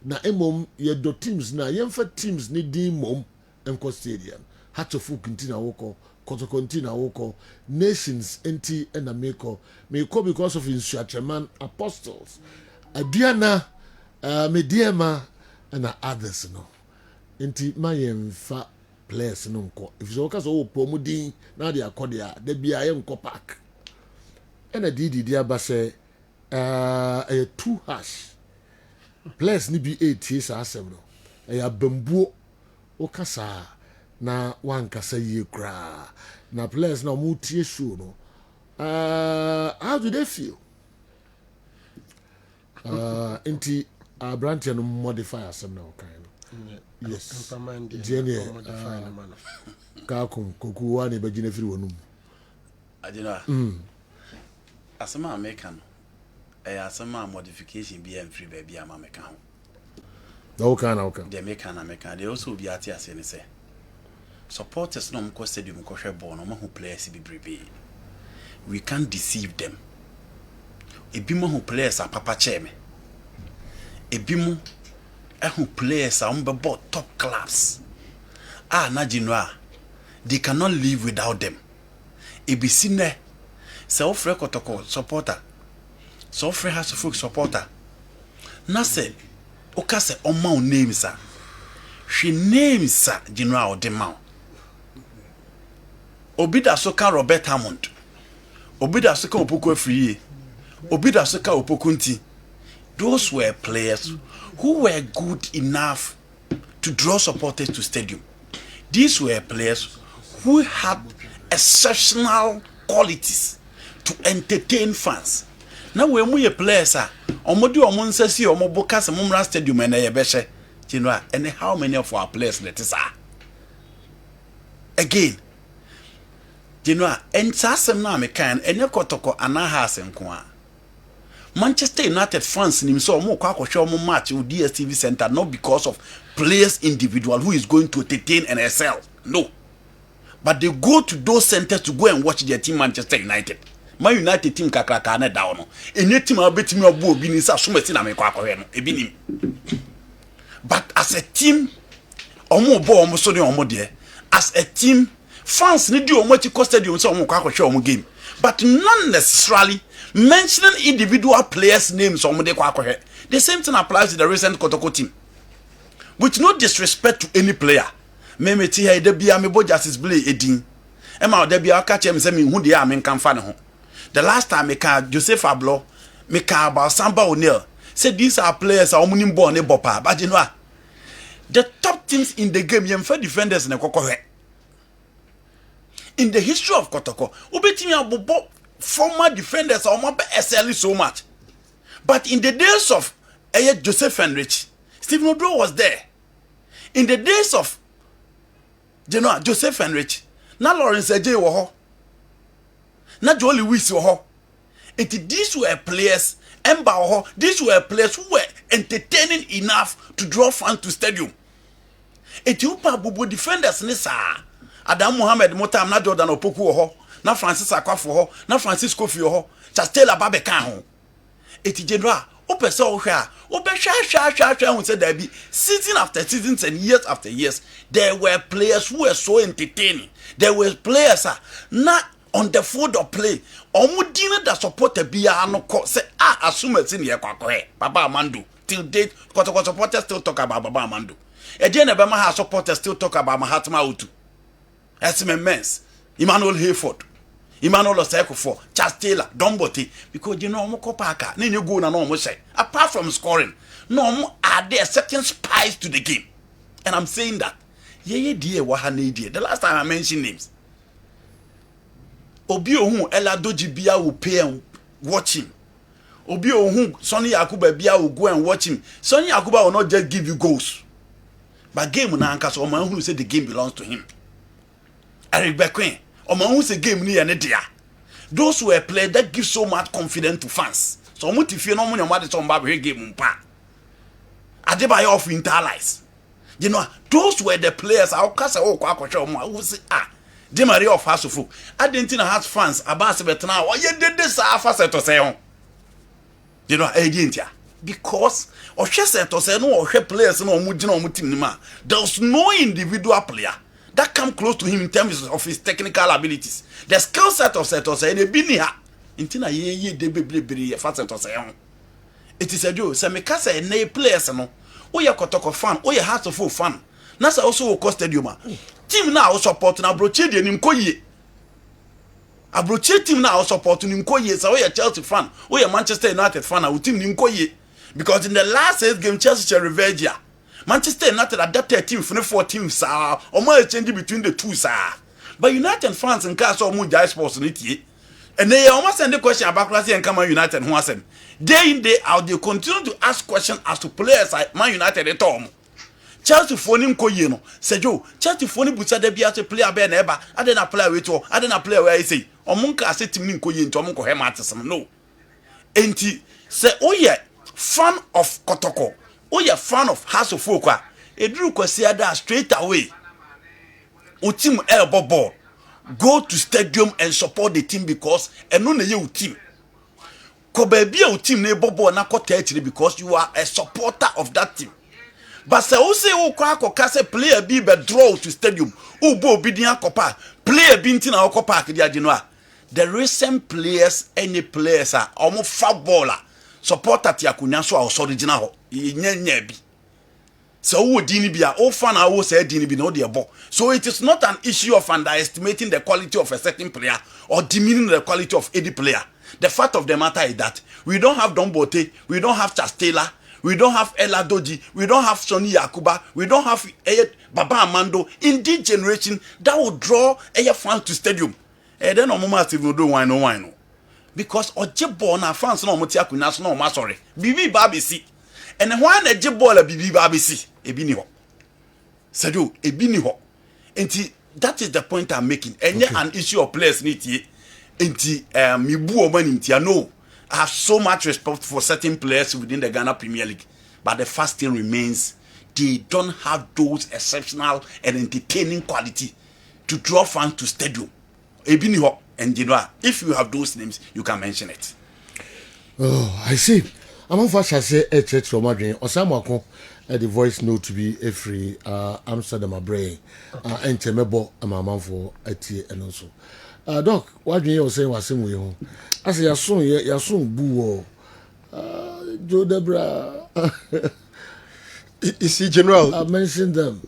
na emom yɛdɔ teams na yɛmfa teams ne din mom ɛnkɔ stadium hatofuk nti na wokɔ kɔtɔkɔ nti na wokɔ nations nti ɛna mekɔ because of nsuatreman apostles aduana mediema ɛna others no nti ma yɛmfa players no nkɔ efisɛ woka sɛ wɔpɔ mu din na de akɔ de a da bia yɛnkɔ park ɛna didi aba sɛ ɛyɛ too harsh players ni bi etie saa asɛm no ɛyɛ abambuo woka saa na wankasa yie koraa na players na ɔmo tie show no how do they feel nti aberanteɛ no modify asɛm na ɔkan no yes deɛ neɛ kaakom kokuwa ne bɛgyina firi wɔ no mu agyina asɛm a meka no ɛyɛ asɛm a modification bi ɛmfiri baabi a ma meka ho na woka deɛ meka na meka deɛ ɔsɛ obi ate ase ne sɛ supporters no mkɔ stadium kɔhwɛ ball no mahu players bebrebe we can't deceive them ebi mo hu players a papa kyɛ me ebi mo ɛhu players a mbɛbɔ top clubs na jinwa they cannot live without them ebi sinɛ sɛ ofre kotoko supporter so ofre has folk supporter na sɛ oka sɛ ɔma names a hwe names a jinwa ɔde ma obi da so ka Robert Hammond obi da so ka Opoku Afriye obi da so ka Opoku Nti. Those were players who were good enough to draw supporters to stadium. These were players who had exceptional qualities to entertain fans. Now when we players are omodi omonse si omoboka se mumra stadium na yebehye chinwa and how many of our players that is again chinwa ensasem na me kan enye kotoko anaha asenko a Manchester United fans nim so omo kwa kwhwe omo match with DStv Center not because of players individual who is going to entertain and excel, no, but they go to those centers to go and watch their team Manchester United. My United team kakraka na down no any team abetimi obo obi ni sa somati na me kwa kwhwe no ebi nim, but as a team omo bo omo so ne omo de as a team fans ni di omo ti stadium so omo kwa kwhwe omo game, but not necessarily mentioning individual players' names on the same thing applies to the recent Kotoko team. With no disrespect to any player. Meme ti ha de bia me bo justice play edin. E ma de bia ka chem se me hu de a me kan fa ne ho. The last time me ka Joseph Ablo, me ka about Samba O'Neil. Say these are players a omunim ball ne bopa. But you know the top teams in the game yemfa defenders ne kokore. In the history of Kotoko, obetimi abobo former defenders are more excel so much. But in the days of Joseph Henrich, Stephen Odro was there. In the days of Joseph Henrich, na Lawrence Ejay woho, na Jolie Wiss woho. These were players, Emba woho, these were players who were entertaining enough to draw fans to stadium. Upa bubu defenders ni sa Adam Mohammed Motam na Jordan Opoku woho. Na Francis Akwafo ho na Francis Kofi ho Chastela Babeka ho eti general opese o hwe a obehwa hu say there be season after seasons and years after years there were players who were so entertaining, there were players na on the field of play omudine da supporter bia no ko say assume tin ye kwakwe Baba Amando till date Kotoko supporters still talk about Baba Amando e dey na be ma supporters still talk about Mahatma Utu Esme Mens Emmanuel Hayford, Emmanuel Oseko, Charles Taylor, Dombote, because you know Moko Parker, then you go and almost say, apart from scoring, no are there certain spice to the game. And I'm saying that. Yeah, dear, Wahane dear. The last time I mentioned names. Obio who Ella Doji Bia will pay and watch him. Obio who Sonny Akuba Bia will go and watch him. Sonny Akuba will not just give you goals. But game Nanka, so man who said the game belongs to him. Eric Bequin. Who say game near Nedia. Those who played that give so much confidence to fans. So much if you know when your mother some baby game umpa. Adebayo of Interlies. You know, those were the players. I'll cast a whole quack who say, Di Maria of Hasufu. Argentina has fans about Sebetana. Why you did this? To say, you know, Argentina. Because or she said to say no or players no team. There was no individual player that come close to him in terms of his technical abilities. The skill set of Seto say they be near. Intina ye de be fast to say. It is a do. Say me kasa e players no. Oya Kotoko fan, oya Hearts of Oak fan. Nasa also Oko Stadium. Team now support na Abroche de Nimkoye. Abroche team now support Nimkoye. So oya Chelsea fan, oya Manchester United fan, our team Nimkoye. Because in the last 8 game Chelsea revenge ya. Manchester United adapted team for 4 teams sir. Omo change between the two sir. But United fans and cast all Moon Jai Sports niti. And they almost send the question about Classy and come on United who was day in, day out, they continue to ask questions as to players like Man United at home. Chelsea phone him koyeno. Sejo, Chelsea phone him busa de be as a player be neba. I didn't play with you. I didn't play where I say. Omunka say team nim koyen to omunko hematism. No. Enti say oh yeah, fan of Kotoko. Oh yeah, fan of House of Folk. Edru kwesi ada straight away. O team elbow ball. Go to stadium and support the team because eno na ye team. Ko baby o team na bobo na ko tell because you are a supporter of that team. But say o say o kwa ko say player be draw to stadium. O bo obedient kopa. Player be nti na o kopa ke dia no a. The recent players any players are omo footballer supporter ti akunya so a o original ho. Nyanya bi. So who dini bia o fan a say dini bi no de ebo. So it is not an issue of underestimating the quality of a certain player or demeaning the quality of any player. The fact of the matter is that we don't have Don Bote, we don't have Chastela, we don't have Ella Doji, we don't have Sonny Yakuba, we don't have Baba Amando in this generation that will draw a fans to stadium. And then no matter if you do wine. Because Ojebo na fans no motia kunas no ma sorry. Bibi Babisi. And when a Jebola Bibi Babisi, ebini ho. Sedu, ebini ho. And that is the point I'm making. And an issue of players need to no, I have so much respect for certain players within the Ghana Premier League, but the first thing remains they don't have those exceptional and entertaining quality to draw fans to stadium. And you know, if you have those names, you can mention it. Oh, I see. I'm on fast. I say a church from Madrid. Osamako, the voice note to be a free Amsterdam brain. And Temebo, and my mom for a tea and also. Doc, what do you say was same way home? I say, your son, boo, Joe Debra. You see, General, I mentioned them.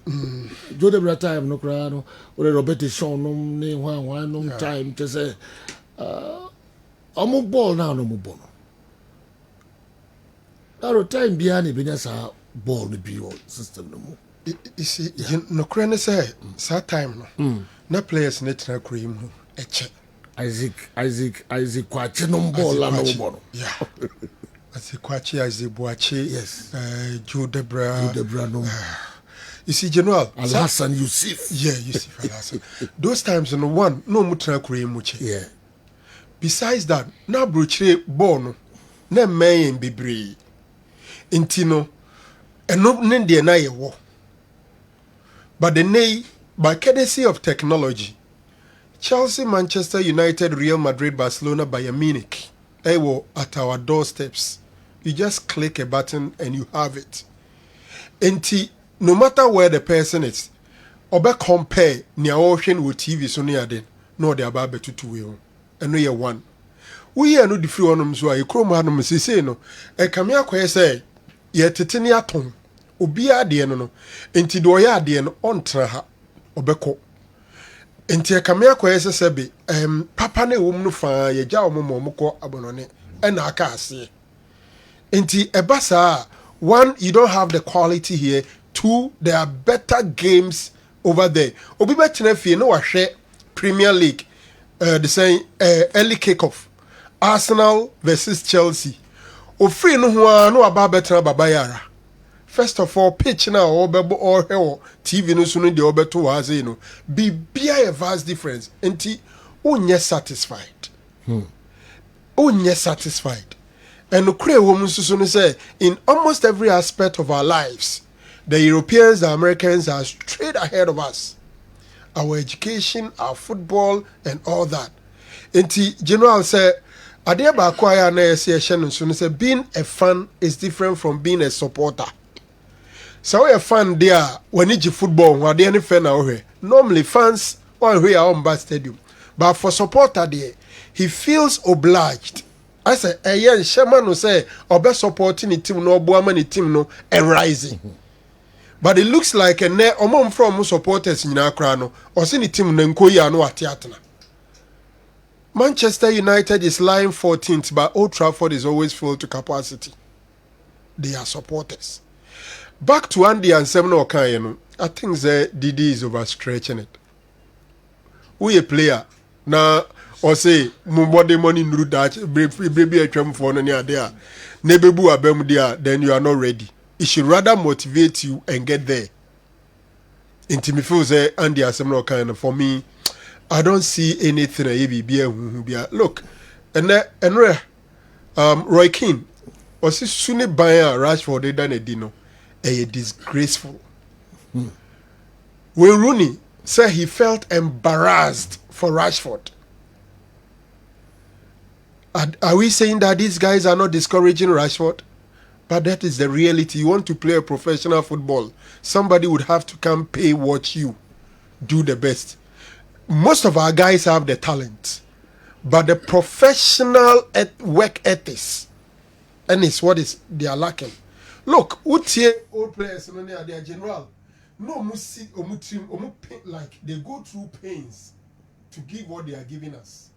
Joe Debra time, no crano, or Roberto Sean, no time to say, I'm a ball now, no more. That time behind the Benessa ball, the BO system no more. You see, no crane say, sad time, no players net na cream. Isaac, Kwachi no ball, no ball. Yeah. Isaac Kwachi, Isaac Boachi, yes. Joe Debra, no. You see, General, Al Hassan Yusuf. Yeah, Yusuf Al Hassan. Those times, no one, no mutra cream much. Yeah. Besides that, now broche born, no man be brave. Intino, and no Nendia na ye war. But the nay, by courtesy of technology, Chelsea, Manchester United, Real Madrid, Barcelona, Bayern Munich, they were at our doorsteps. You just click a button and you have it. And no matter where the person is, obe compare near ocean with TV so near then, no they are about to two and no year one. We are no the free on them so I chrome hanum say no. A camia quay say, ye titania tongue, obia no, enti doya no on traha, obeko. Enti a camia quay sebe, papa ne womno fa ye jaw momo abonone, and I can't see. Enti ebasa, one, you don't have the quality here. Two, there are better games over there. Obi betinefie no wa share Premier League. The same early kickoff. Arsenal versus Chelsea. Ofri no ho no aba betra babayara. First of all, pitch now obebo or hell TV no sunu de obeto wa say no. Bibia a vast difference. Enti onye satisfied. Onye satisfied. And say in almost every aspect of our lives, the Europeans, the Americans are straight ahead of us. Our education, our football, and all that. Nti General say, Adia Bakwaya na say being a fan is different from being a supporter. So a fan there when you football, what any fan away. Normally fans are here on bad stadium, but for supporter there, he feels obliged. I say, young Sherman will say, or best supporting the team, no Boaman team, no, and rising. But it looks like a ne among from supporters in Akrano, or seen the team Nenkoya no Atiatana. Manchester United is lying 14th, but Old Trafford is always full to capacity. They are supporters. Back to Andy and Semno Okayeno, I think the Didi is overstretching it. We a player now. Or say, Mumbode money nru that baby a tram for near there. Nebebu abem there, then you are not ready. It should rather motivate you and get there. Intimifo say Andy Asemno kind of for me, I don't see anything look, and Roy Keane was soon buy Rashford than a dino. A disgraceful. When Rooney said he felt embarrassed for Rashford. Are we saying that these guys are not discouraging Rashford? But that is the reality. You want to play a professional football, somebody would have to come pay what you do the best. Most of our guys have the talent, but the professional work ethics, and it's what is they are lacking. Look, old players, they are general. No, like they go through pains to give what they are giving us.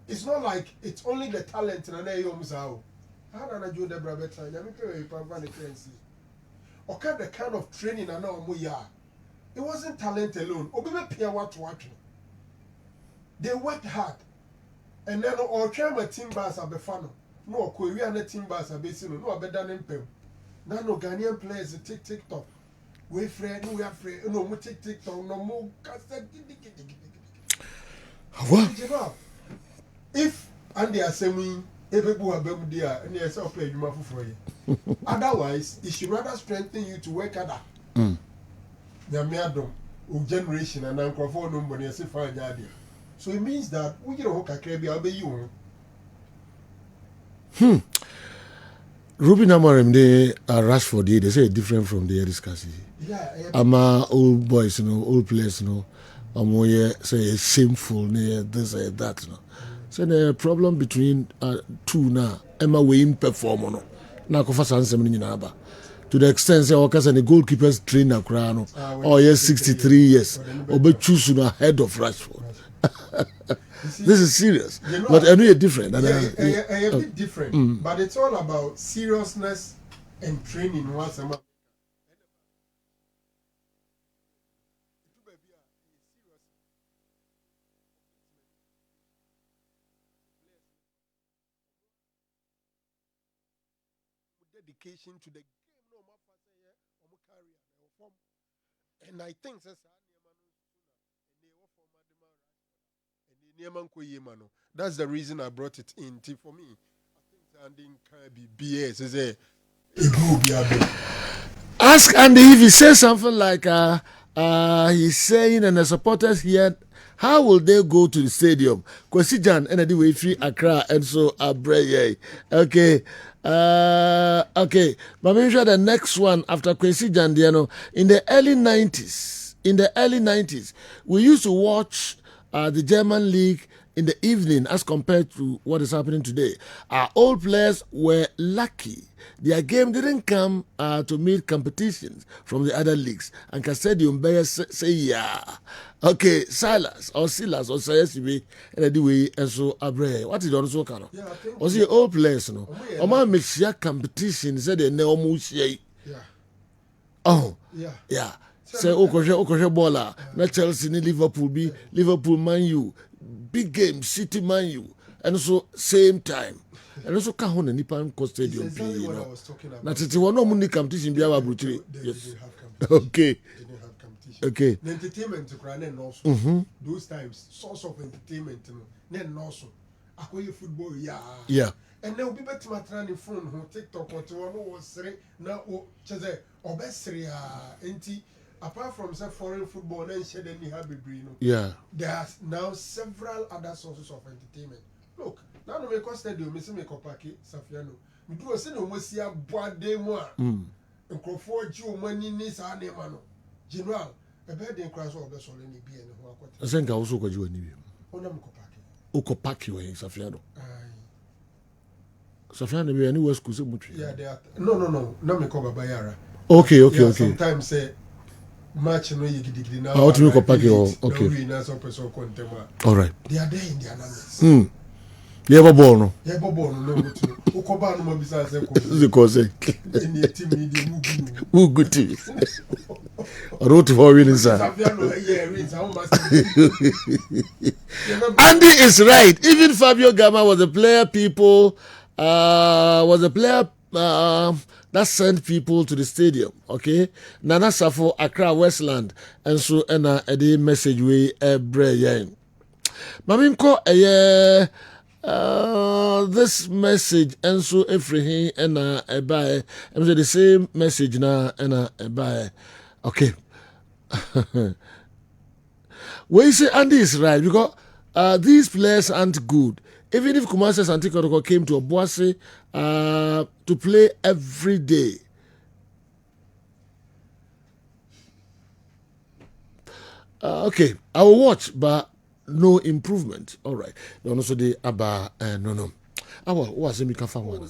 It's not like it's only the talent and I how I do the brother time. Okay, the kind of training I know it wasn't talent alone. They worked hard. And then all my team bars are befano. No, Korean team bars are based no better than Pem. Now no Ghanaian players take TikTok. We afraid, no, we afraid, no, we take TikTok, no more. What? If Andy Asemi, Ebebu Abem dear, and yes, I'll play you for you. Otherwise, it should rather strengthen you to work harder. The Miadom, generation, and Uncle for nobody as if I had. So it means that we get a hook, I'll be you. Ruben Amorim, they are Rashford, they say different from the discussion. Yeah, I'm old boys, old players, I'm more say shameful, this and that, So the problem between two now, Emma Wayne perform now to the extent say the goalkeepers trainer crown or yes 63 years or be choosing ahead of Rashford. This is serious, but anyway different. A bit different, but it's all about seriousness and training once a month. Dedication to the game, no career, and I think that's the reason I brought it in. For me, I think Andy can be BS. Ask Andy if he says something like he's saying, and the supporters here, how will they go to the stadium? Kwesijan and the way free Accra and so Abreye. Okay. Okay. But I'm sure the next one after Kwesijan, in the early 90s, we used to watch the German league in the evening as compared to what is happening today. Our old players were lucky. Their game didn't come to meet competitions from the other leagues. And Kessben say, yeah. Okay, Silas or Sayesibi, and the way and so Abre. What is also kind of? Was the old players, no? Oma mixture competition said they know much. Oh, yeah. Say Okoshe Bola, not Chelsea, ni Liverpool, Man U, big game, City, Man U, and so same time. And also Kahon and Nippon Stadium. Exactly what I was talking about. That's it. No money competition. Yes. Okay. Okay. The entertainment to cry and also those times source of entertainment then also akoye football yeah and then we bet my trying phone on TikTok or to one was three now chese obesri enti apart from some foreign football and shed any happy yeah there are now several other sources of entertainment. Look, now no make us stadium me make opaki Safiano me do say no mo sia boade mo a nkrofo ji o mani ni sa na ma no general e be de nkra so obeso le ni bi e ho akwata senga wo so kwaji wani bi ona mo kopaki o kopaki we Safiano Safiano be any west school mutri yeah they are no na me ko baba yara okay yeah, sometimes say match no yigidi na what me kopaki okay we na so person kontema all right they are there in their numbers yeah ball no no mutu ukoba no mabisa se ko because any team media mu good wrote for winning sir Andy is right. Even Fabio Gama was a player that sent people to the stadium. Okay, Nana Safo Accra Westland and so a message we Brian Maminko this message and so everything and a buy and the same message na and a buy. Okay. When you say Andy is right because these players aren't good. Even if Kumasi Santikotoko came to Obuasi to play every day. Okay, I will watch, but no improvement. All right. No, so the Abba, no. What's the Mika one?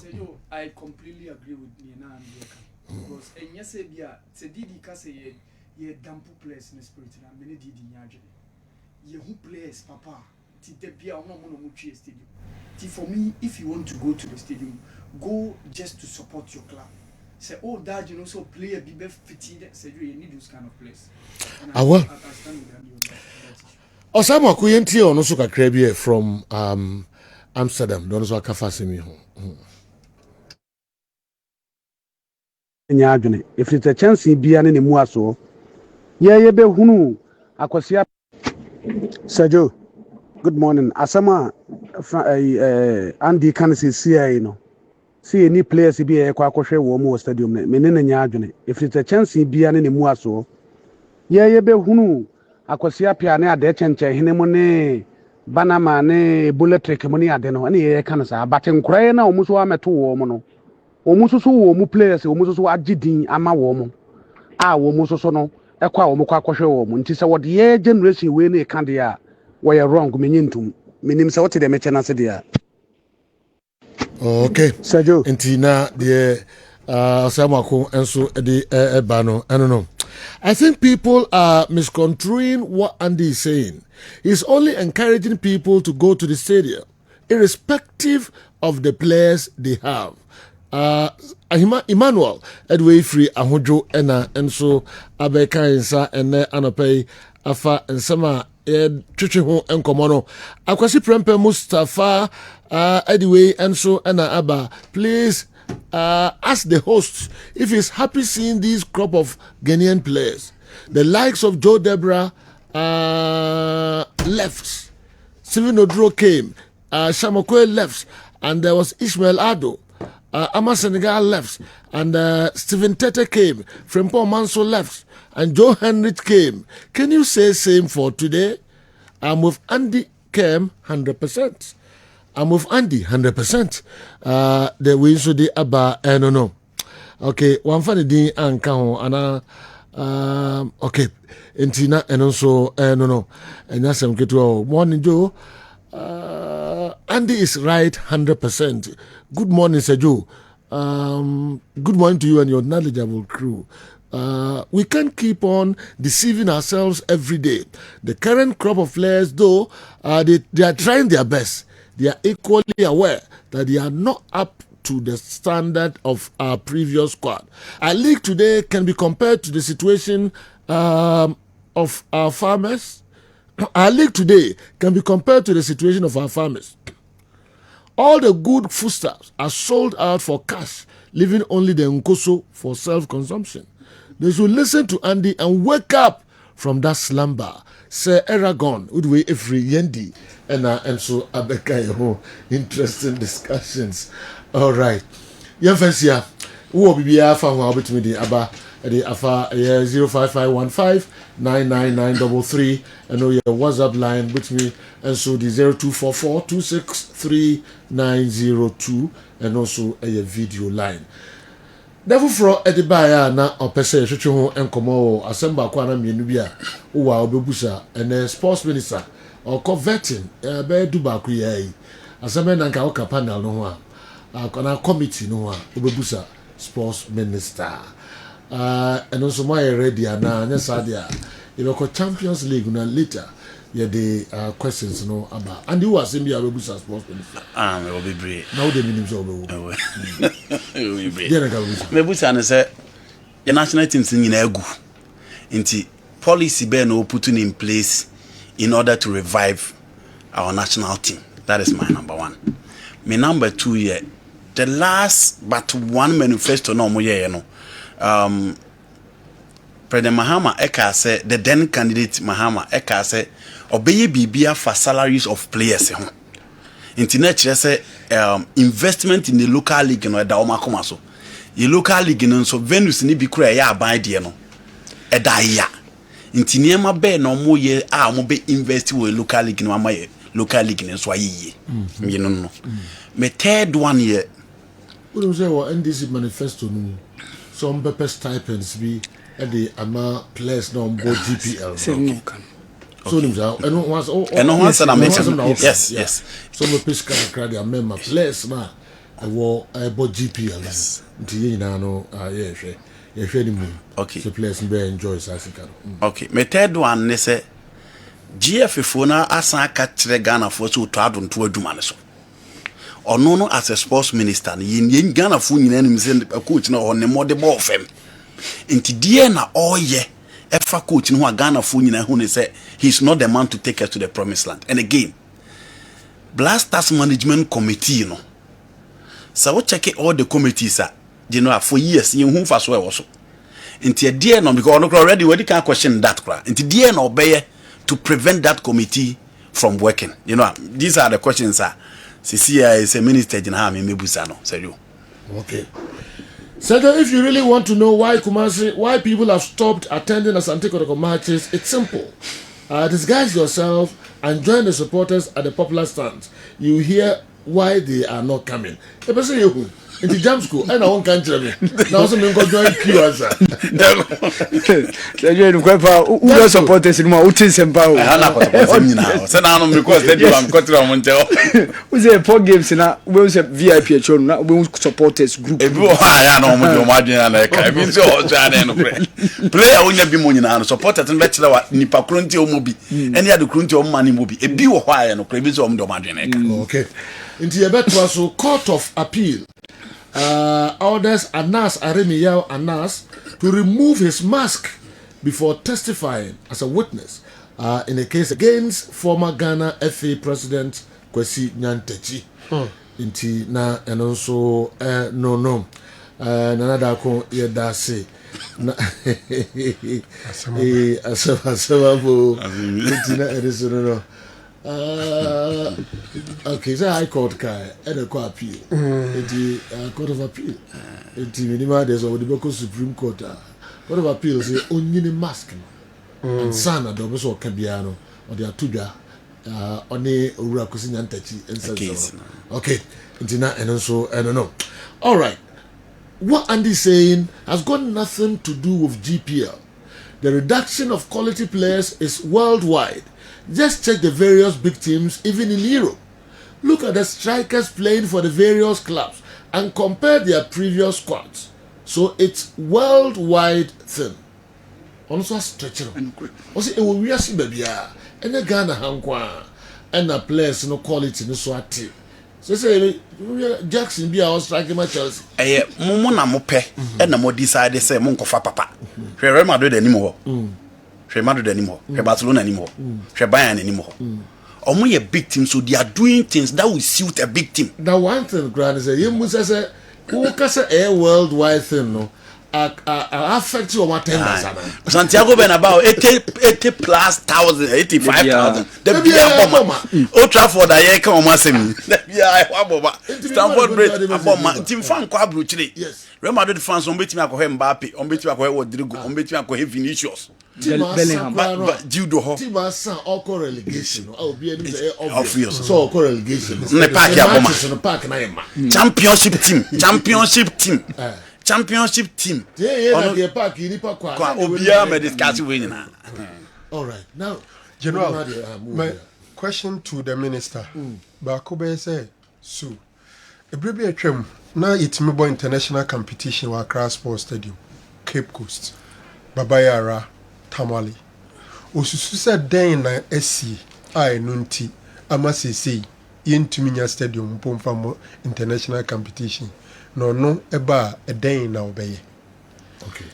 I completely agree with Nina and Yeka. Because, and yes, it's a Didi Kase, ye dampu players in the spirit, and many Didi Yajani. Ye who players, Papa, Titepia, no Monomuchi Stadium. For me, if you want to go to the stadium, go just to support your club. Say, oh, Dad, you know, so play a bit fitted, say, you need those kind of players. I will. Osama Kuyenti on also Kakrebie from Amsterdam. Don't also Kafasimi. If it's a chance, be an anymore so. Yeah, be hunu. Akosia Sergio. Good morning. Asama Andy can see no. See any players be a kwakoshe wo stadium. Menene nyadwene. If it's a chance, be an anymore so. Yeah, be hunu. Akosia piane ade chenche hinemo ne banama ne bullet trick money ade no ene ye kan sa but nkrai na omuso ameto wo mo no omuso so wo mu players omuso so agidin ama wo mo a wo muso so no ekwa wo mo kwa kwhwe wo mo nti se wo de generation we na kan de a wo ye wrong menyintum menim se wo te de meche na se de a okay Sergio ntina de Samako enso de ebano no. I think people are misconstruing what Andy is saying. He's only encouraging people to go to the stadium, irrespective of the players they have. Emmanuel Edway Free Ahojo Ena Enso Abeka Insa Ene Anope Afa Nsama Chichi Ho Enkomono Akwasi Prempe Mustafa Edway Enso Ena Aba. Please ask the host if he's happy seeing these crop of Ghanaian players. The likes of Joe Debra left, Steven Odro came, Shamakwe left, and there was Ishmael Ado. Ama Senegal left, and Stephen Tete came. Frimpong Manso left, and Joe Henrich came. Can you say same for today? I'm with Andy Kem 100%. I'm with Andy 100%. The way so the Abba no. Okay, one funny thing anka ana okay. Entina and also no. And that's some get to morning Joe. Andy is right 100%. Good morning, Sir Joe. Good morning to you and your knowledgeable crew. We can't keep on deceiving ourselves every day. The current crop of players, though, they are trying their best. They are equally aware that they are not up to the standard of our previous squad. Our league today can be compared to the situation of our farmers. Our league today can be compared to the situation of our farmers. All the good foodstuffs are sold out for cash, leaving only the nkoso for self-consumption. They should listen to Andy and wake up from that slumber. Sir Aragon, Udwe Efri Yendi, and so abeka ho interesting discussions. All right. Yemfesia wo bibia fa ho obetumi di aba the afa 05515999933 and your WhatsApp line with me and so the 0244263902 and also a video line. Never for Edibaya na opese hwetwe ho enkomo asemba kwa na mienu bia wo wa obebusa and sports minister or vetting be du ba ku yai aseme na nka wo ka panel no ho a na committee no ho a obebusa sports minister and also my ready na nya sadia you know Champions League na later the questions no about and you was in the obebusa sports minister me will be brave now the meaning so obewu me busa na say the national team sin nyina agu nti policy be no put in place in order to revive our national team. That is my number one. My number two here, the last but one manifesto no mo ye no. President Mahama Eka say the then candidate Mahama Eka say obeye bibia for salaries of players ho. Internet say investment in the local league no da o makoma so. The local league no so venues ni bi kura ya aban de no. Eda ya. Inti niema be no mo ye a mo be invest with local league no ama ye local league no so aye you know me third one ye we say what NDC manifesto no some pepper stipends be at the ama players no on board GPL so nim say and once yes so me pick card the member players na I wo board GPL nti ye nyina no okay. So players be enjoy Sasika. Okay. My third one ne say GF na asan ka kire Ghana for so to adon to aduma ne so. Ono no as a sports minister yen Ghana fo nyina nim say coach na on mo de ball fam. Nti die na oye efa coach no Ghana fo nyina hu ne say he's not the man to take us to the promised land. And again, Blasters management committee no. So we check all the committees you know for years you who fast well also into dear no because already we can question that into dear no obey to prevent that committee from working, you know. These are the questions Cecilia is a minister in Ham in Mebusano said you okay. So if you really want to know why people have stopped attending Asante Kotoko matches, it's simple. Disguise yourself and join the supporters at the popular stands. You hear why they are not coming. In the jam school, and I won't country me. Now, some go join queue answer. You're going for who supporters in my Utis and Power. I now. So now I'm because they do. I'm got to Montel. We say 4 games in a we say VIP children. We supporters group. I know what you're imagining. I mean, so player only be money now. Supporters and bachelor nipa krunti omobi. Any other krunti o money mobi. E bi wo hwa no kra bi so om do imagining. Okay. Into your bet was Court of Appeal. Orders Anas Aremiyao Anas to remove his mask before testifying as a witness in a case against former Ghana FA President Kwesi Nyantakyi. Inti na and also no nanada ko yeda say na asaba bo inti na edition no. Okay, so I court kai and a court appeal. The Court of Appeal. The minimum days of the Supreme Court. Court of Appeal say only the mask and sana do so Kabiano or the Atuga only Urakusin Nyantakyi and so. Okay, and also I don't know. All right, what Andy's saying has got nothing to do with GPL. The reduction of quality players is worldwide. Just check the various big teams, even in Europe. Look at the strikers playing for the various clubs and compare their previous squads. So it's worldwide thing. Also stretching. Also, it will be a baby. And the Ghana Hankwa and the players no quality no so active. So say Jackson be our striker my Chelsea. Momo na mo pe e na mo decide say mo nkofa papa. Real Madrid anymore. Real Madrid anymore. Real Barcelona anymore. Real Bayern anymore. Omo ye big team, so they are doing things that will suit a big team. Now one thing, Grand is you must say who can say a worldwide thing no. affect you what Santiago Bernabeu 80 plus 85,000. The beer bomber. Old Trafford I come on semi. The beer Stamford Bridge aboma. Team fan kwa bruchile. Yes. Real Madrid fans on betimi akọ Mbappe, on betimi akọ Rodrigo, on betimi akọ Vinicius. Bellingham. But Judo ho. Team asa all relegation. I will be obvious. So all relegation. Ne park ya bomba. No park na yema. Championship team. Championship team. Yeah, the park you nipa kwa. Obia me discuss we nyina. All right. Now, General, my question to the minister. Bakobe say, so, a baby atwam na itimi boy international competition wa Accra Sports Stadium, Cape Coast, Babayara, Tamale. Osusu say den na SC I nunti amasese yentumi nya stadium pomfa international competition. No, eba a day now be. Okay.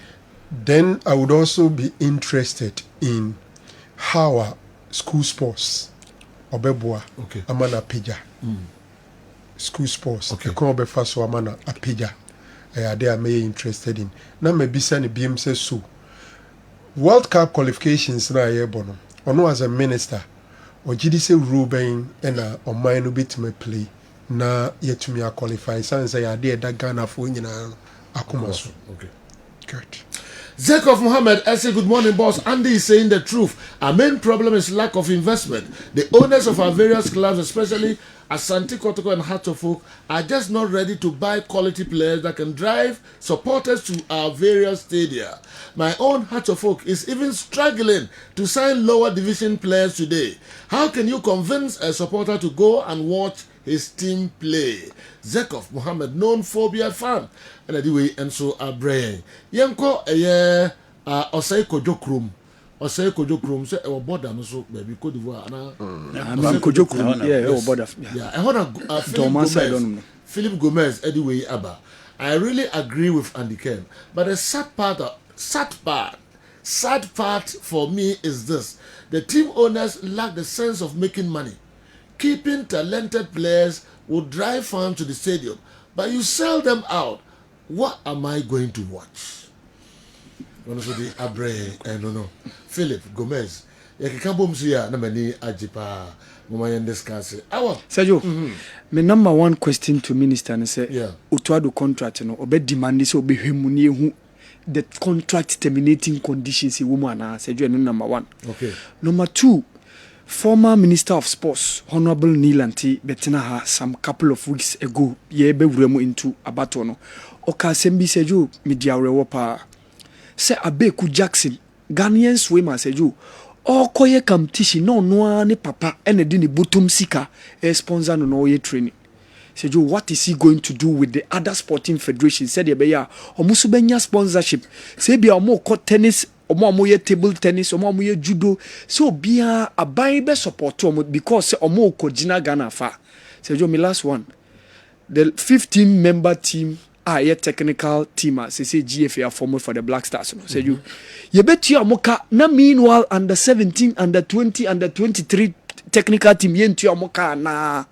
Then I would also be interested in how our school sports obebua amana peja. School sports. Okay. Come obe faso amana apeja. They are may interested in. Na me bisa ni BM says so. World Cup qualifications na yebono. Ono as a minister, or GDC Ruben and a mine bit me play. Na yetumi qualify sans say ade da Ghana for nyina akomaso. Okay. Good. Zekov Mohammed, I say good morning, boss. Andy is saying the truth. Our main problem is lack of investment. The owners of our various clubs, especially Asante Kotoko and Hearts of Oak, are just not ready to buy quality players that can drive supporters to our various stadia. My own Hearts of Oak is even struggling to sign lower division players today. How can you convince a supporter to go and watch his team play? Zekov Mohammed, known phobia fan. And anyway, and so our brain. Yanko Osei Kojokrum. Osei Kojokrum say our border no so maybe Cote d'Ivoire na Kojokrum. Yeah, our border. Yeah, I want Philip Gomez anyway Abba. I really agree with Andy Ken, but the sad part for me is this: the team owners lack the sense of making money. Keeping talented players will drive fans to the stadium, but you sell them out. What am I going to watch? No. Philip Gomez. Sergio, my number one question to minister and say, Utuado contract, obe demand so be him the contract terminating conditions in woman. Sergio, number one. Okay. Number two. Former Minister of Sports, Honorable Nilanti Betinaha, some couple of weeks ago, ye be into Abatono. Oka Sembi Seju, Media Rewopa. Se Abeku Jackson, Ghanaian swimmer Seju. O koye competition, no ni papa, ene dini butum sika, sponsor no ye training. Seju, what is he going to do with the other sporting federations? Said Yebeya, Omusubenya sponsorship. Sebi Omo court tennis. Omo ye table tennis, omo ye judo. So bia a Bible support because omo kojina Ghana fa. So my last one. The 15-member team are a technical team as say GFA are formed for the Black Stars. So you bet you amoka na meanwhile under 17, under 20, under 23 technical team yentu amoka na.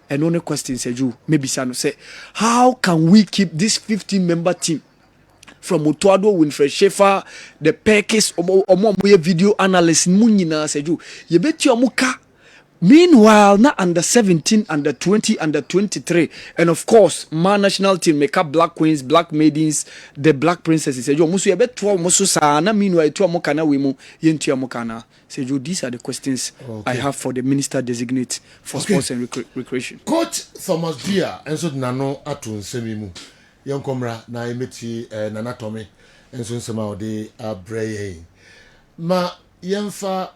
And only question say you maybe say how can we keep this 15-member team from Otuado, Winfred Schaefer, the Perkins, omo video analyst, Munina Seju. You bet you amuka. Meanwhile, na under 17, under 20, under 23, and of course, my national team make up Black Queens, Black Maidens, the Black Princesses. Seju, musu you bet 12 musu sana. Meanwhile, 12 mokana wimu yentu amokana. Seju, these are the questions I have for the minister designate for sports and recreation. Coach Thomas Dia, and so nano atun semimu. Young Comra, na emeti nanatomy, and so somehow they are braying. Ma yemfa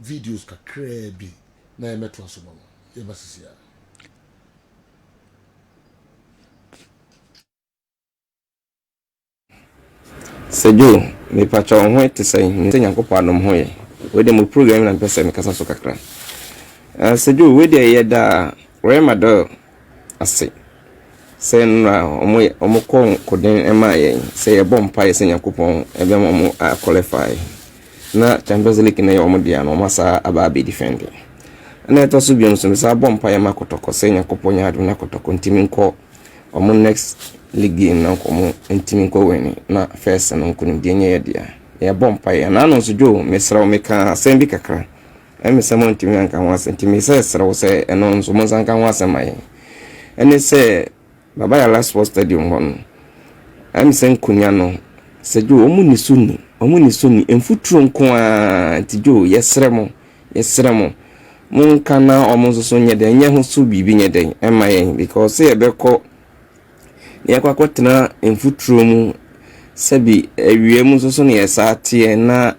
videos ka krebi na emetwa so mama. Yemasisia. Sejo, me pacha onwe te say, nte nyankopo anom hoye. We de mo program na pesa me kasa so kakra. Sejo, we de yeda Remador ase. Sen omukon koden emaye say a bomb pie sen yakupon ebe mo qualify na Champions League na yo dia no masa ababe defend na to so biom so sa bomb pie makotoko sen yakupon ya do na kotoko ntimi nko omo next league na komo ntimi ko weni na first no ko ndi enye dia ya bompa ya na no so jo mesra o meka asem bi kakra emesamo ntimi anka ho asem ntimi se sra wo se eno nso mo sanka ho asem aye ene se baba ya last sports stadium hon emsen kunya no se jo omu ni suni emfuturo nko a tijo yesremo mun kana omu so nye de nye ho so bibi nye de emaye because se ebeko ne yakwakotena emfuturo mu sabi ewiem so ne yesate na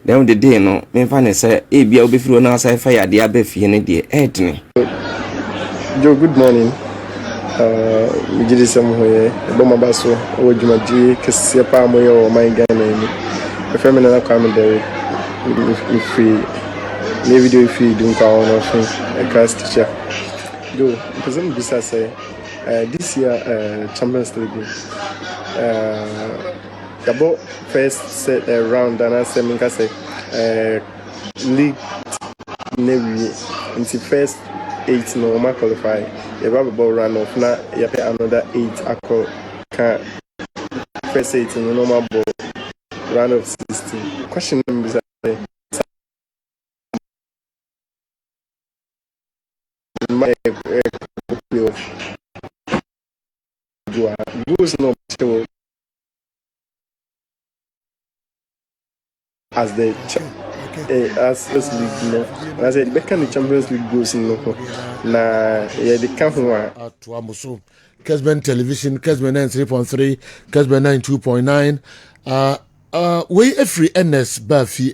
dem de dey no me fa ne se e bia obefiro na sai fa ya de abefie ne de edne. Joe, good morning. We did some way, Bomabaso, or Jumaji, Kesspa, or my Ghana. A feminine coming there if we maybe if we don't call on a class teacher. Joe, President Bisa say this year Champions League. About first set round, and I say, league Navy into first 8 no qualify. You have a ball run off now. You pay another 8 across. First 8 no normal ball run of 16. Question number is my goes no as the as this league, no. And I said, the Champions League goes in no. Na yeah, the camp one. Kessben Television, Kessben 93.3, Kessben 92.9. We every NS Buffy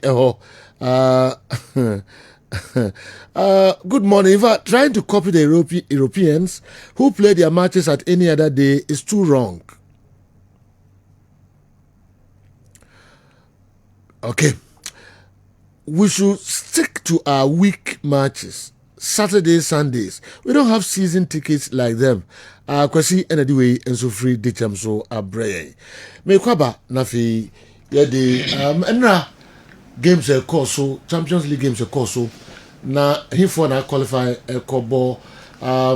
good morning. If I trying to copy the Europeans who play their matches at any other day is too wrong. Okay. We should stick to our week matches, Saturdays, Sundays. We don't have season tickets like them. Kwasi anyway and so free dicham so abre. Me kwaba na fi ye de enra games e course so Champions League games e course so na hifo na qualify e kobo a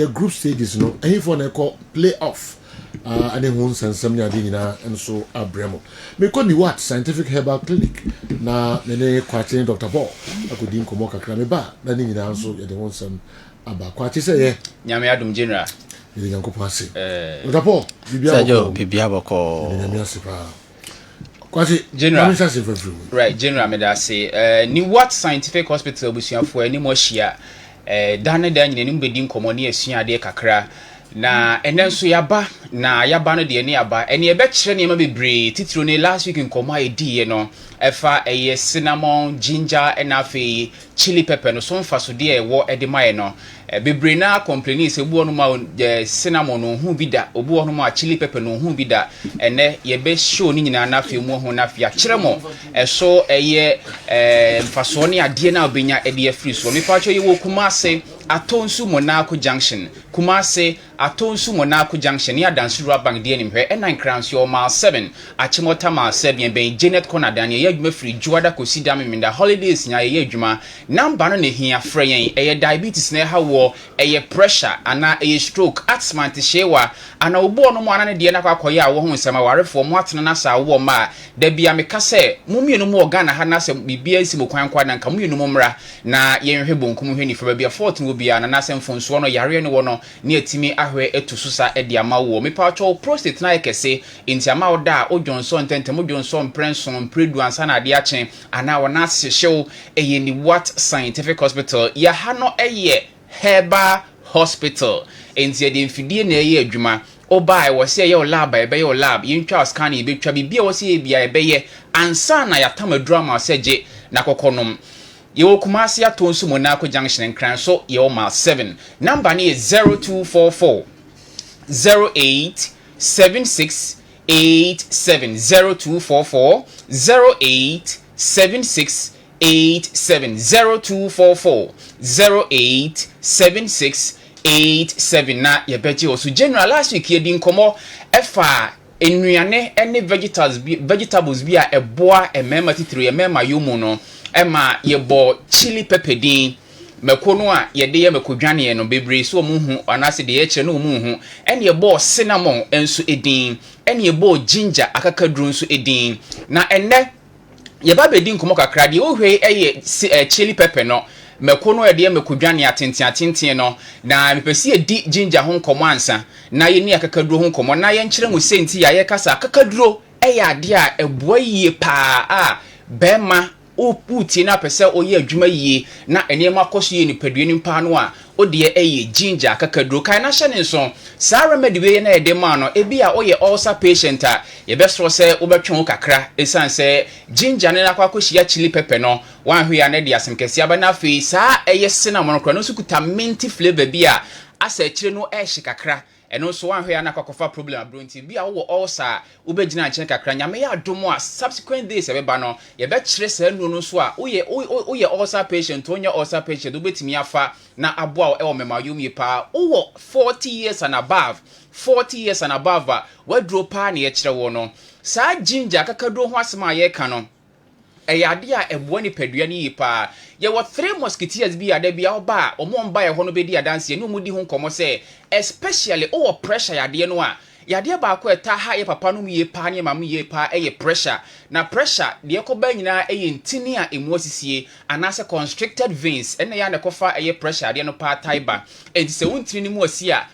group stages no hifo na call playoff. And then once and some yadina and so abremo. Me call the what scientific herbal clinic na mene kwatine Dr. Paul. I could din komo kakra me ba na ni nyina so ye de won some aba kwati say ye nyame adum general ye nyankopon ase Dr. Paul bibia boko nyame ase pa kwati general right general me da say ni what scientific hospital busuafo ani mo hia dane da nyina ni mbedi komo ne asua de kakra na enenso yaba na yaba no de ne yaba ene ebe kire ne ma bebre titiro ne last week nkoma edie no efa eye cinnamon ginger and afi chili pepper no so mfa so de ewo edemaye no bebre na complain se buo no ma cinnamon no hu bi da obuo no ma chili pepper no hu bi da ene ye be show ni nyina na afi mu ho na afi akire mo so eye mfa so ne ade na obenya ede free so me pa cho ye wo Kumase Atonsu Monaco Junction Kumase Atonsu Monaco Junction ya dansu bank de ni hwe ena crowns yo mile 7 achimota mile 7 ben Janet Corner dan ye adwuma free juada kosi dam minda holidays nya ye adwuma number no ne hia frɛ yen eye diabetes na ha wo eye pressure ana eye stroke asthma shewa ana obo no mo ana ne de na kwakoye a wo hu nsema warefo mo atena na sa wo ma da bia me ka se mo mienu mo Ghana ha na se bibia isi mo kwan kwa na nka mo mienu mo mra na ye nhwe bonkum hwe ni fa bia 14 wo bia na na se mfonso no yare ne wo no ne atimi ahwe etususa edi ama wo me pa cho prostate na yekese enti ama wo da o Johnson tentem o Johnson prenson predu ansa na ade achen ana wo na hyew eye ni what scientific hospital ya ha no eye Herbal Hospital enti de mfidie na eye adwuma obai wo se ye lab ebe ye lab yintwa scan ebe twa bibia wo se bia ebe ye ansa na yatama drama seje na kokonom Yo Kumasi Atonsu Monaco Junction and Cranso, yo mile 7. Number ni is 0244 08 76 87 0244 08 76 87 0244 08 76 87 na ye beji osu general last week ye din komo efa enuane ene vegetables bi a eboa emema titiri emema yomu no Emma yebo chili pepper din meko no a ye de ye meko dwane no bebre so mu hu anase de ye kire no mu hu ene ye bo cinnamon enso edin ene ye bo ginger akakaduru enso edin na enne ye ba bedi nkomo kakra de o hwe eye chili pepper no meko no ye de meko dwane atenten no na mepesi ye di ginger ho nkomo ansa na ye ni akakaduru ho nkomo na ye nkire mu senti ya ye kasa akakaduru eye ade a eboa yie pa a bema uti na pese oye adwuma yie na enema koso ye ni padue ni mpa no a ode eye ginger akakaduro kan na hye ne nso sa remedy we na ede ma no ebi a oye ulcer patient a ye be so se obetwe kakra esan se ginger ne na kwakohia chili pepper no wan hwe ya na de asem kese aba na afi sa eye cinnamon kra no sukuta minty flavor bi a asa kire no ehye kakra eno so wan hwe na kwakofa problem abronti bi a wo ulcer ubegina nche kakra nyame ya adomo a subsequent days ebeba no ye be kire sa nu no so a uye ulcer patient onya ulcer patient ubetimi afa na aboa e wo memayum ye pa wo 40 years and above 40 years and above wadro pa na ye kire wo no sa ginger kakado ho asema ye ka no ade a ebo ni padua ni yipa ye wo 3 musketeers bi ade bia oba omomba ye ho no bedi adanse ni omudi ho nkomo se especially pressure yade no a yade ba ko eta ha ye papa no mu yipa ne mamu yipa eye pressure na pressure de ekoba nyina eye ntini a emu asisie anase constricted veins ene ya ne kofa eye pressure de no pa taiba enti se wontini ni mu asi a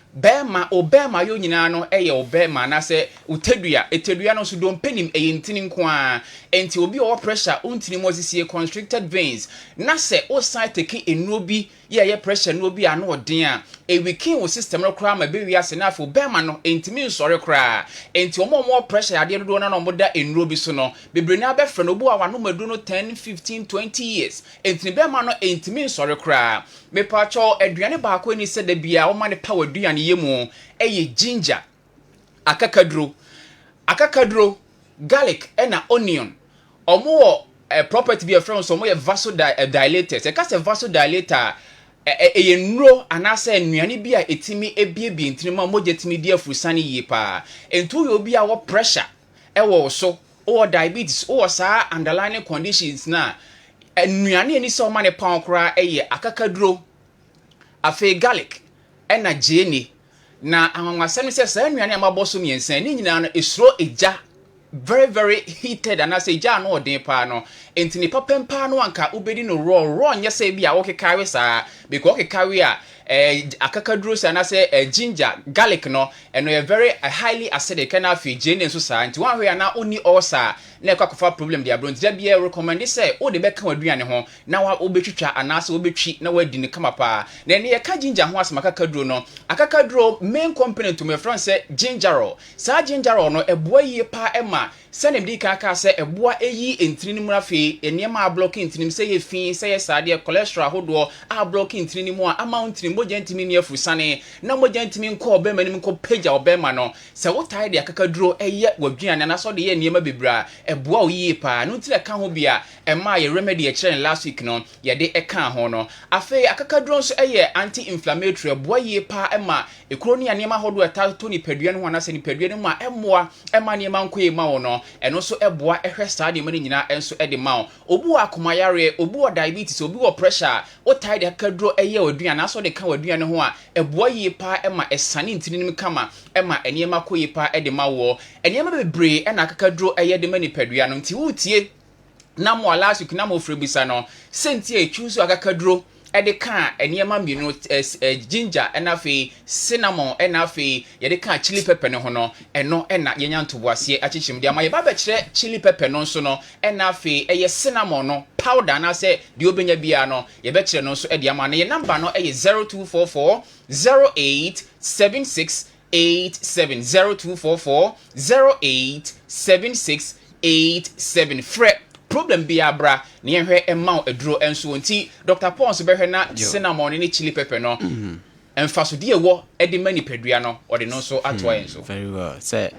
obema yo nyina no eye obema na se etedua no so do mpenim eye ntini nko a enti obi o pressure untini mo sisie constricted veins na se o site take enuobi ye pressure no obi ano odin a ewiki wo system no kra ma be wi ase na afo obema no entimi nsore kra enti omo pressure ade do na no moda enuobi so no bebre na be frɛ no obu a wano madu no 10 15 20 years enti bema no entimi nsore kra me pacho aduane ba ko ni se da bia o ma ne power aduane yemu eye ginger akakaduro garlic ena onion omo property be from so mo ye vasodilator se ka se vasodilator eye nro anase anuane bi a etimi ebie ntinima moje timi di afusane yi pa entu yo bi a wo pressure wo so or diabetes or sa underlying conditions na anuane ni se o ma ne pound kra eye akakaduro afi garlic ena jeni na anwanwasem se sa anuane amaboso miensan ni nyina no esuro eja very very heated and I say ja no odin pa no entini papempa no anka ubedi no raw nya say bia wo kekare sa because kekare a akakaduro sa na say ginger garlic no and no very highly acidic na fi jeni nso sa nti wan hwe na oni ulcer na kwakofa problem dia bro nti da bia recommend say o de beka waduane ho na wa obetwitwa anase obetwi na wadi ne kama pa na ne ka ginger ho asema akakaduro no akakaduro main component to my friend say gingerol sa gingerol no eboa yie pa ema sanem di kaka say eboa eyi entrini mu afi eniema a blocking entrini say ye fin say sade cholesterol hodo a blocking entrini mu a amount ni moja entimi ne afusane na moja entimi nko obema ni nko pagea obema no se wo tie de akakaduro eye waduane na so de ye eniema bebra eboa oyi pa no ntire ka ho bia ema ye remedy e kire last week no ye de e ka ho no afi akakaduro so eye anti inflammatory eboa yi pa ema ekuro ni eniema hodo eta to ni padua no ana se ni padua no ma emoa ema niema nko e ma wo no eno so eboa ehwe stade mani nyina enso ede ma obu akomayare obu diabetes obu pressure o tie de akakaduro eye oduane na so de ka waduane ho a eboa yi pa ema esane ntininim kama ema eniema ko yi pa ede ma wo eniema bebre ena akakaduro eye de mani padua no nti wutie na mo last week na mo frebisa no senti e chusu akakaduro ede ka eniema mienu ginger ena fe cinnamon ena fe yede ka chili pepper ne ho no eno ena yenya ntoboase achichim dia ma ye ba be kire chili pepper no nso no ena fe eye cinnamon no powder na se di obenya bia no ye be kire no nso ede ama na ye number no eye 0244 0876 870244 087687 fre problem bi abra ne yehwe emma eduro enso nti Dr. Pons behwe na cinnamon ne chili pepper no emfaso de ewo ede mani padua no ode no so atoa enso very well say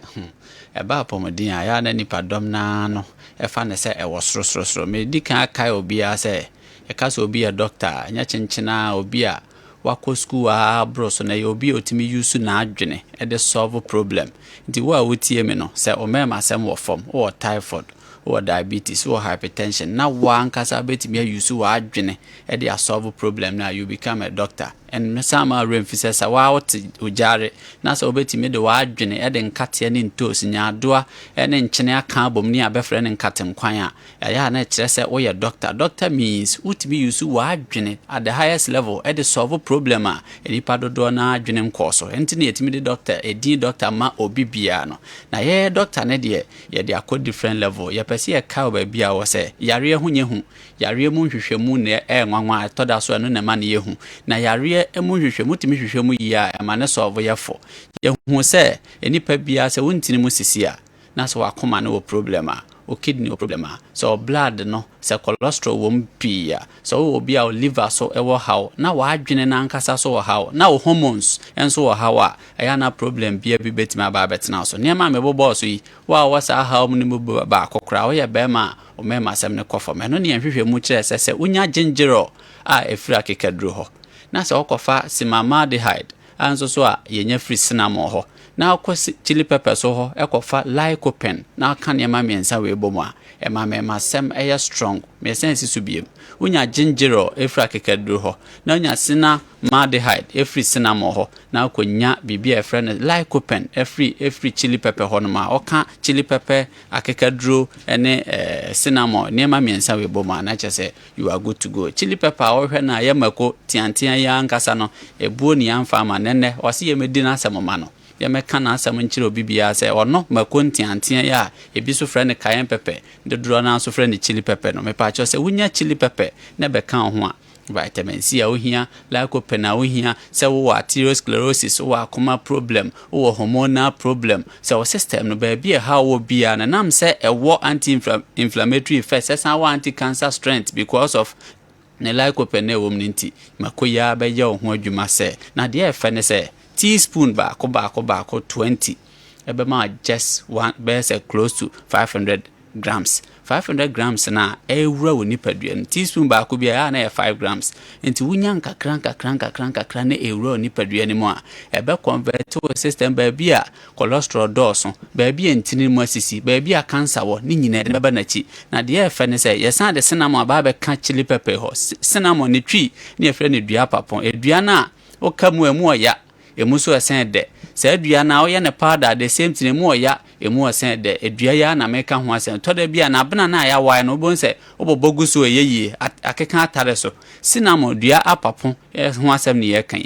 eba pomodin aya na nipa dom na no efa ne se ewo sro me di kan kai obi a se e ka so obi a doctor nya chenchena obi a wako school a bro so na obi otimi use na adwene e de solve problem nti wo a wotie me no se o mema asem wo form o typhoid or diabetes or hypertension. Now one kasa betimi use wa adwene e dey solve problem now you become a doctor. And some are emphasize wa what ujare na so betimi de wa adwene e de nkate ne ntos nya doa e ne nkyene aka bom ne abefre ne nkate nkwan a ya na kire se wo ye doctor. Doctor means utimi use wa adwene at the highest level e de solve problem a enipa dodo na adwene nkoso enti ne yetimi de doctor e di doctor ma obi bia no na ye doctor ne de ye de akọ different level ye pese ye ka ba bia wo se yare hunye hu yare mu hwehwemu ne nwanwa toda so no na ma ne ye hu na yare emu hwehwemu timi hwehwemu yi a ma ne solve ye fo ye hu se enipa bia se wontini mu sisia na so akoma ne wo problem a o kidney problem so blood no se cholesterol wom pia so obi a liver so ewo how na wa adwene na nkasa so wo how na wo hormones enso wo how a ya na problem bia bi betima ba betina so ne ma mebobo so yi wa wasa how mu ne ba akokra wo ye be ma o mema sem ne kofo me no ne hwehwe mu kire se unya gingero a efira kekadru ho na se okofa simamaldehyd anso so a yenya free cinnamon ho na akwasi chili pepper so ho ekofa lycopene na aka ne ma mensa we bomu a e ma mema sem eya strong me sense so biem unya gingero efra kekadru ho na unya cinnamaldehyde efri cinnamon ho na akonya bibia efra ne lycopene efri chili pepper ho no ma oka chili pepper akekadru ene cinnamon ne ma mensa we bomu na chese you are good to go. Chili pepper o hwe na ya mako tiantian ya nkasa no ebuo ni amfa ma nene wase ye medi na asemoma no ye meka na asem nchire obi bia se ono mako tiantian ya ebi so frɛ ne cayenne pepper de dro na so frɛ ne chili pepper no me pa cho se wunya chili pepper na be kan ho a vitamin C a ohia lycopene a ohia se wo arteriosclerosis wo akoma problem wo hormonal problem se wo system no ba bia ha wo bia na nam se ewo anti-inflammatory effects se san wo anti-cancer strength because of ne lycopene wo mninti makoya ba ye ho adwuma se na de e fe ne se teaspoon ba ko 20 ebe ma just one be say close to 500 grams 500 grams na ewura woni padua teaspoon ba ko bia na 5 grams enti wunya nkakran na ewura woni padua ni mo a ebe convert to system ba bia cholesterol dose ba bia ntini mu asisi ba bia cancer wo ni nyina de ba na chi na de efe ne say yesan de cinnamon ba be ka chili pepper ho cinnamon ni twi ni efre ne dua papon edua na o kamu emu oya emu so esen de se dua na oya ne powder the same thing emu oya emu esen de edua ya na meka ho asen to da bia na bena na ya wai no bon se obobogu so eyeye akeka atare so cinnamon dua apapon ho asem ne ye kan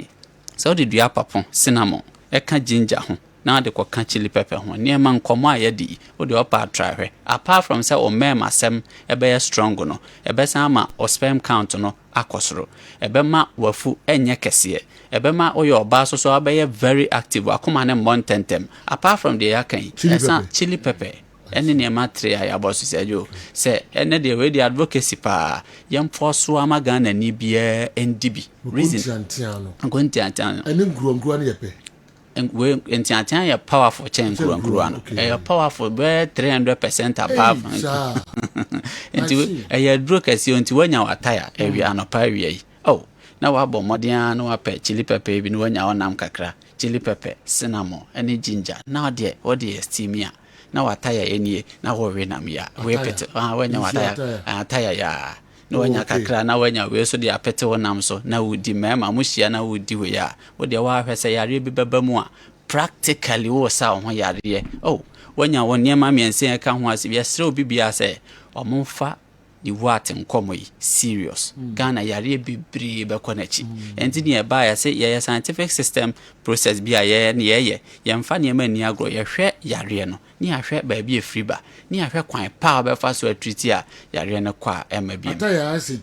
so de dua apapon cinnamon e ka ginger ho na de kwa chili pepper ho ne ma nkomo ayedi o de opa try apart from say o mema asem e be strong no e be san ma o sperm count no akosoro ebe ma wafu enye kese ebe ma oyo oba so abaye very active akoma ne montentem apart from the yakan chili pepper ene ne matre ya boss sejo se ene de we the advocacy pa yam forso amagana ni bia ndibi reason ngontiantano ene ngruangru ne yepe we entiantian ya powerful chain kruan no powerful be 300% above enti ya dro kasi enti wanya wataya ewia no pa ewia yi na wabo modian no wape chili pepper bi no wanya onam kakra chili pepper cinnamon ene ginger na ode steamia na wataya enie na wo we nam ya we pete wanya wataya ataya ya no wanya kakra na wanya we so de apete wonam so na wudi mema muhia na wudi we ya wo de wa hwese yare bi beba mu a practically wo sa ho yare wanya wonne ma miense ka ho ase bi asre obi bia se omfa ni what nkomo yi serious Ghana yare bibri be konachi enti ne ba ya se ye scientific system process bi a ye ne ye mfa ne ma ni agro ye hwe yare no ni ahwe ba bi efri ba ni ahwe kwan pa be fa so treaty a yare ne kwa ema bi ataya ase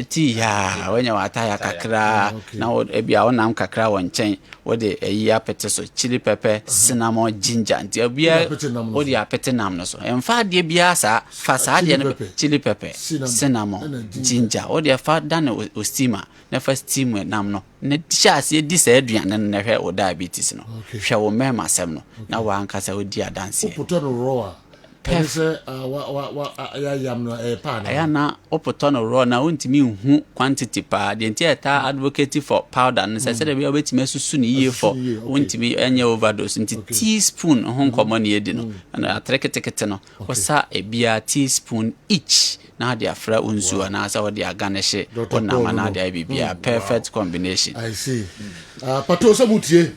ti ya wanya wataya kakra na ebia wonam kakra wonchen wode eyi apete so chili pepper cinnamon ginger nti ebia wode apete nam no so mfa de bia sa fa sa de ne chili pepper cinnamon ginger wode fa dan o steamer na fa steam nam no ne chase di sa aduane ne hwe o diabetes no hwe wo mema sem no na wa anka sa odi adanse puto no raw na opoto no raw na wontimi hu quantity pa de ntia ta advocate for powder no say dey be obetimi asusu ni ye for wontimi enye overdose nti teaspoon ho nkomo na yedi no na atreketekete no wosa ebia teaspoon each na de afra unzu na asa wode aganishe onama na de bibia perfect combination. I see. Pato sabutie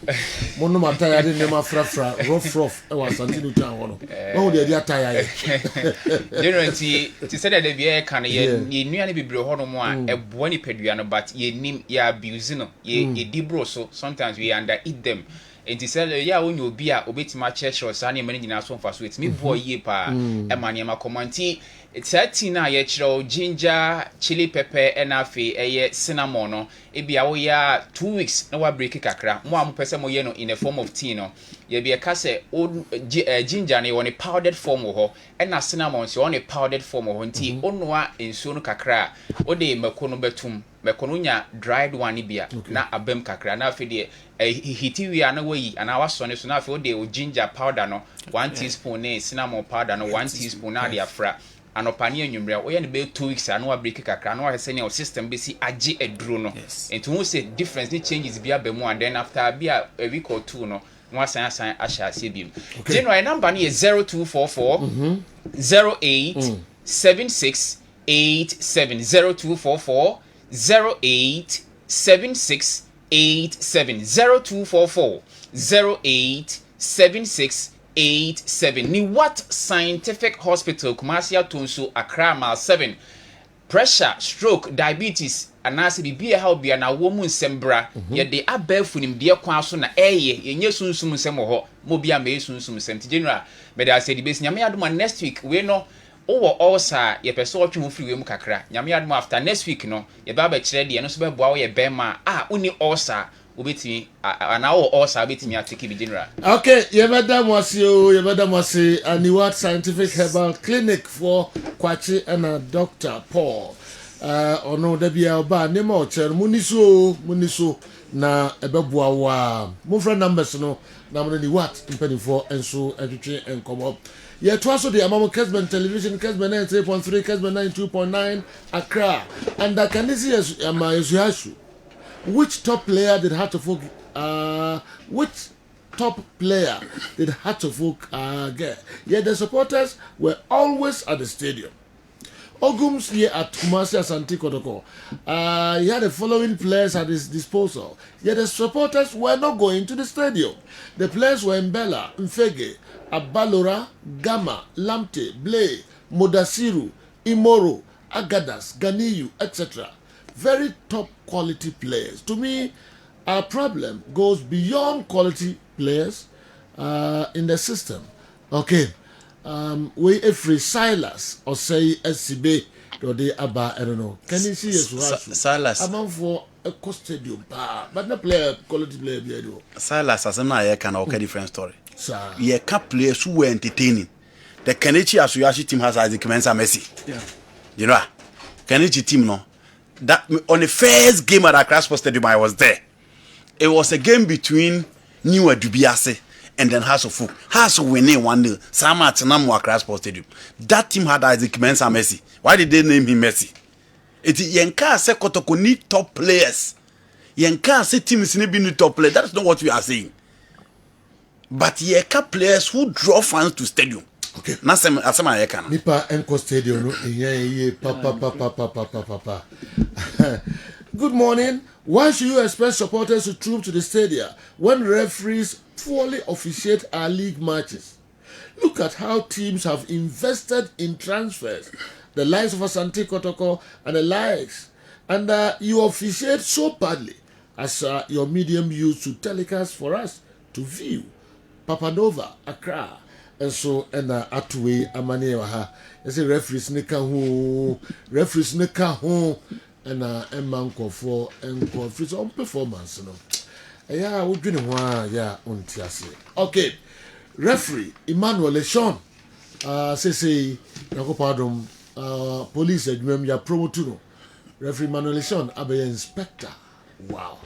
mono mataya de nema frafra rough e wa santino tan wono wo de dia taya generally ti said that be kan ye nuane bibre ho no mo a eboa ni padua no but ye nim ya abuse no ye dibro so sometimes we under eat them. And he said, yeah, when you be a obetima church or sunny many in our son for sweet me boy ye pa a maniama commanti. It's 13 yetro ginger, chili pepper, and a cinnamon. It be a 2 weeks, no break kakra. One person moyeno in the form of tea no. Ye be a casse old ginger on a powdered form of her, and a cinnamon so on a powdered form of tea. Onwa in sono kakra, o de mekono betum. Mekonunya dried one ibia na abem kakra na afede hiti wi ana wayi ana wasone so na afede o ginger powder no 1 teaspoon na cinnamon powder no 1 teaspoon na dia fra anopane anwumre o ye ne be 2 weeks ana wa break kakra na wa hese ne o system be si age eduro no enti won say difference ni changes bia be mu and then after bia a week or two no no asan asha ase bi general number ni 0244 08 76 87 0244 087687 0244 087687 ni what scientific hospital Kumasi Atonso Accra mile 7 pressure stroke diabetes anase bibia how bia na wo mu nsembra ye de abafu nim de kwa so na yenye sunsum nsem ho mo bia me sunsum nsem ti general me da say di bes nyame adoma next week we no owo also ye person otwe ho free we mu kakra nyame adom after next week no ye ba ba kire de no so be boa we ye bema uni also obetimi ana wo also obetimi atiki bi general. Okay, ye madam wasi Aniwat Scientific Herbal Clinic for Kwachi and Dr. Paul ono da bia ba ne ma o cher muniso na ebeboa wa mo fra numbers no na mo ni what impenifo enso etwetwe enkomo ye to aso de amamo Kessben television Kessben 93.3 Kessben 92.9 Accra and that can see as which top player did Hartlepool which top player did Hartlepool get? Yeah, the supporters were always at the stadium. Ogum's here at Kumasi Asante Kotoko. He had the following players at his disposal. Yet the supporters were not going to the stadium. The players were Mbella, Mfege, Abalora, Gama, Lamte, Blay, Modasiru, Imoro, Agadas, Ganiyu, etc. Very top quality players. To me, our problem goes beyond quality players in the system. Okay. We every Silas or say SCB or they aba I don't know. Can you see Silas? I'm for a cost stadium, but not player quality player. Silas as a can okay different story. Yeah, cap players who were entertaining. The Kenichi Asuyashi team has Isaac Mensa Messi. Yeah, you know, Kenichi team no. That on the first game at Accra Sports Stadium, I was there. It was a game between New Adubiase and then House of Folk. House of winning 1-0. Sama Atenamo Accra Sports Stadium. That team had Isaac Mensa Messi. Why did they name him Messi? It is Yenka se Kotoko need top players. Yenka se team is need top players. That's not what we are saying. But Yenka players who draw fans to stadium. Okay. Nasema Yenka. Nipa Enko Stadium no. Papa. Good morning. Why should you expect supporters to troop to the stadium when referees poorly officiate our league matches? Look at how teams have invested in transfers, the likes of Asante Kotoko and the likes, and you officiate so badly as your medium used to telecast for us to view. Papanova, Accra, and so and Atue Amanewaha. I say referees nika ho. And Manko for on performance, no. Yeah, we've been on Tiasi. Okay, referee Emmanuel Lechon, say, Nakopadum, police, ya promotuno. Referee Emmanuel Lechon, Abe inspector. Wow.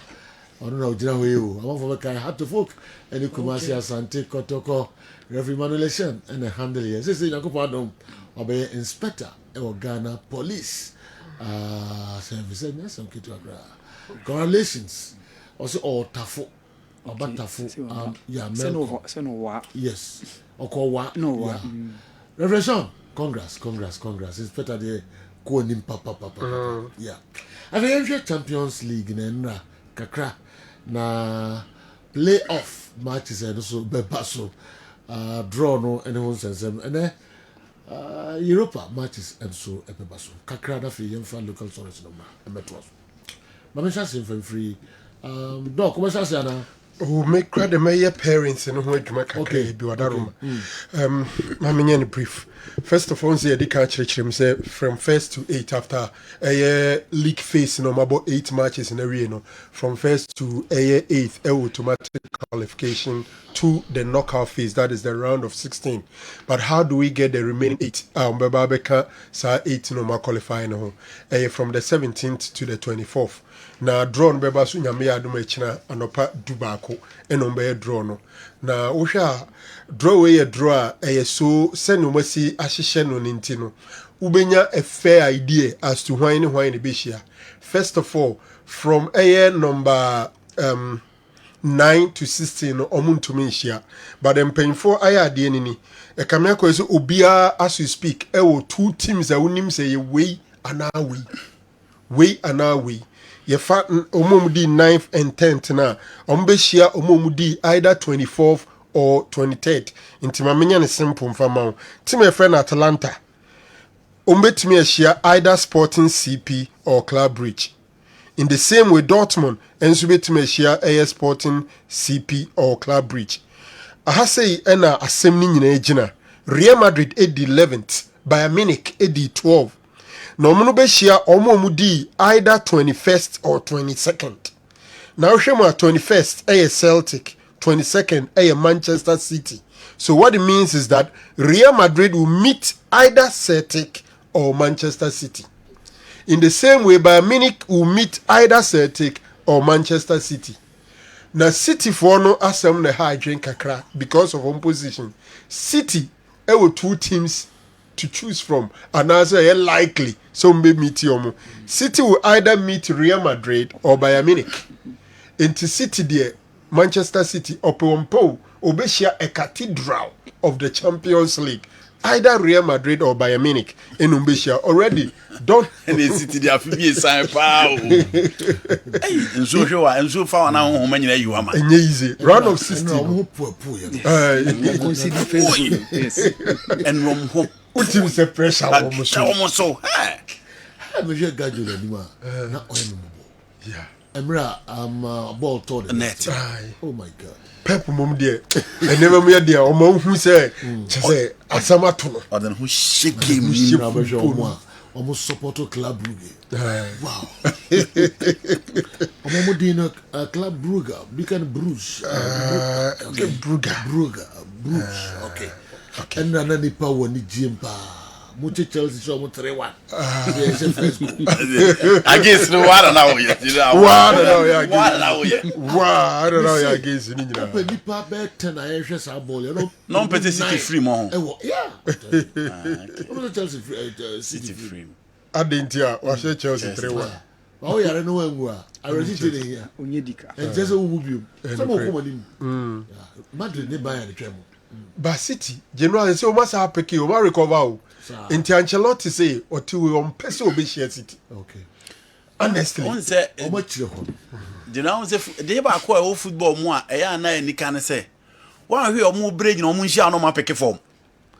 don't know, you. I want for the hat to folk, and you come Asante Kotoko, referee manulation, and a handle here. This is Yakupadom, obey inspector, or Ghana police. Service, some kid to correlations. Also, all Tafu, or Batafu, yes, or call no, Reverend, congrats. Inspector the Konim Papa. Yeah. I think Champions League in Kakra na playoff matches and also bebaso draw no anyone sense and Europa matches and so bebaso Kakra da fi yemfa local source no ma metros ma me chance in free no come chance na who make credit my parents and who to make okay be wadaroma ma me nyane brief. First of all, say say from 1st to 8th after a league phase, about 8 matches in a year, from 1st to 8th, automatic qualification to the knockout phase, that is the round of 16. But how do we get the remaining 8? Babeka sa 8 qualifying from the 17th to the 24th. Na drawn beba so nyame adom achina anopa dubako enombe draw no na wohwa draw we draw so send umasi ahyehye no nti no ubenya a fair idea as to why ne be share. First of all, from number 9 to 16 no omuntumi share, but them paying for aya de ni e kamia ko so obia as we speak wo 2 teams that wonim say we ana ye fa omomudi 9th and 10th na ombeshia omomudi either 24th or 23rd inti mamenya ne simple mfama team e friend Atlanta ombetimi ehia either Sporting CP or Club Bridge. In the same way Dortmund enso betimi ehia AS Sporting CP or Club Bridge. Aha say na asem ni nyina egina Real Madrid edi 11th, Bayern Munich edi 12th. No mono be share omomudi either 21st or 22nd. Now shema 21st Celtic, 22nd Manchester City. So what it means is that Real Madrid will meet either Celtic or Manchester City. In the same way, Bayern Munich will meet either Celtic or Manchester City. Now City for no asem the high drink kakra because of opposition. City were 2 teams to choose from, and also likely some may meet you. City will either meet Real Madrid or Bayern Munich. Into City there, Manchester City Opompo Obeshia a cathedral of the Champions League. Either Real Madrid or Bayern Munich in Umbeshia already don't any City there fi be sign power. Hey, enso hwa enso fa wana ho manyina you ama. Easy. Round of 16. And rom ho ultim se pressure almost so. I measure gadget anymore. Na oyemo. Yeah. Emra ball to the net. Oh my God. Pep mum there. I never made there. O ma hu say asama to no. Or then who shake him almost support Club Brugge. Wow. Omo dino Club Brugge, Bican Bruges. Okay, Brugge. Okay. And then the power ni Jimpa. Mucho Chelsea show mo 3-1. Against the water now yet. Wow, I don't know against ni nyina. Open the pa bet na ehwe sa ball, you know. Non petit City free mo. Yeah. Omo Chelsea City free. Adentia, wa share Chelsea 3-1. Oh yeah, no one I already did it here. Onyedika. And just who move. Some of them. Madrid ne buy the treble. But City, generally say o must have pick you, o must recover. Inti Ancelotti say or two on person will be share City. Okay. Honestly. On say how much you the now say dey ba ko e football mu a e ya na ni kan say one hwe o mu break na o mu nshia no ma pick form.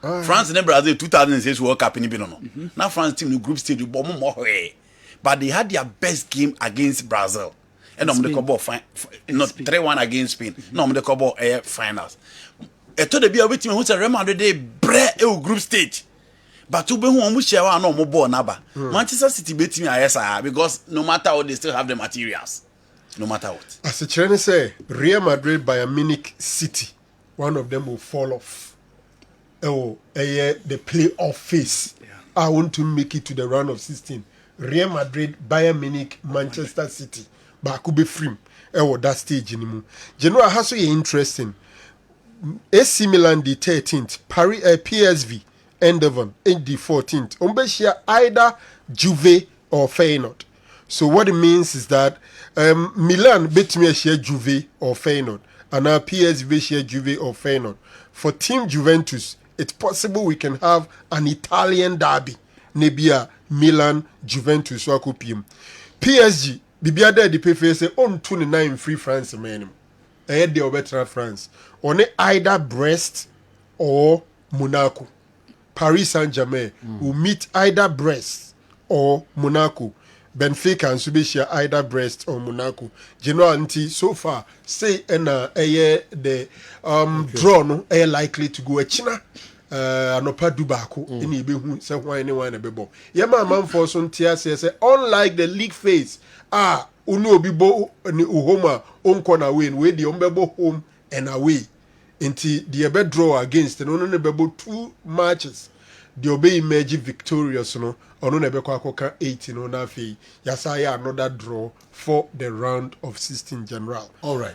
France and Brazil 2006 World Cup ni bi no. Na France team no group stage bo mo hwe. But they had their best game against Brazil. And on the couple not 3-1 against Spain. No, on the couple finals. E to the be a team who say Real Madrid dey bre e group stage. But to be who almost share one no more ball naba. Manchester City beat me because no matter what they still have the materials. No matter what. As a trainer say, Real Madrid Bayern Munich City, one of them will fall off. Oh, the playoff phase. Yeah. I want to make it to the round of 16. Real Madrid, Bayern Munich, Manchester City. baako bɛfirim ɛwɔ that stage no mu general ha so yɛ interesting AC Milan the 13th Paris PSV Eindhoven the 14th ɔmbɛhyia either Juve or Feyenoord. So what it means is that Milan betumi ahyia Juve or Feyenoord and our PSV share Juve or Feyenoord. For Team Juventus, it's possible we can have an Italian derby. Nebia Milan Juventus wakupium. PSG bibiada di PFA say on 29 free France man. Ahead the better France. On either Brest or Monaco. Paris Saint-Germain will meet either Brest or Monaco. Benfica and Subishia either Brest or Monaco. General Nti so far say the draw no likely to go a China anopa dubako any be who say why anyone a bebo. Yama man for some tia say unlike the league phase unu obibo ni uhoma onkona win we the ombebo home and away. Nti the ebe draw against no no bebo 2 matches. The obey emerge victorious no ono na ebekwa akoka 18 no na fe yasaya another draw for the round of 16 general. All right.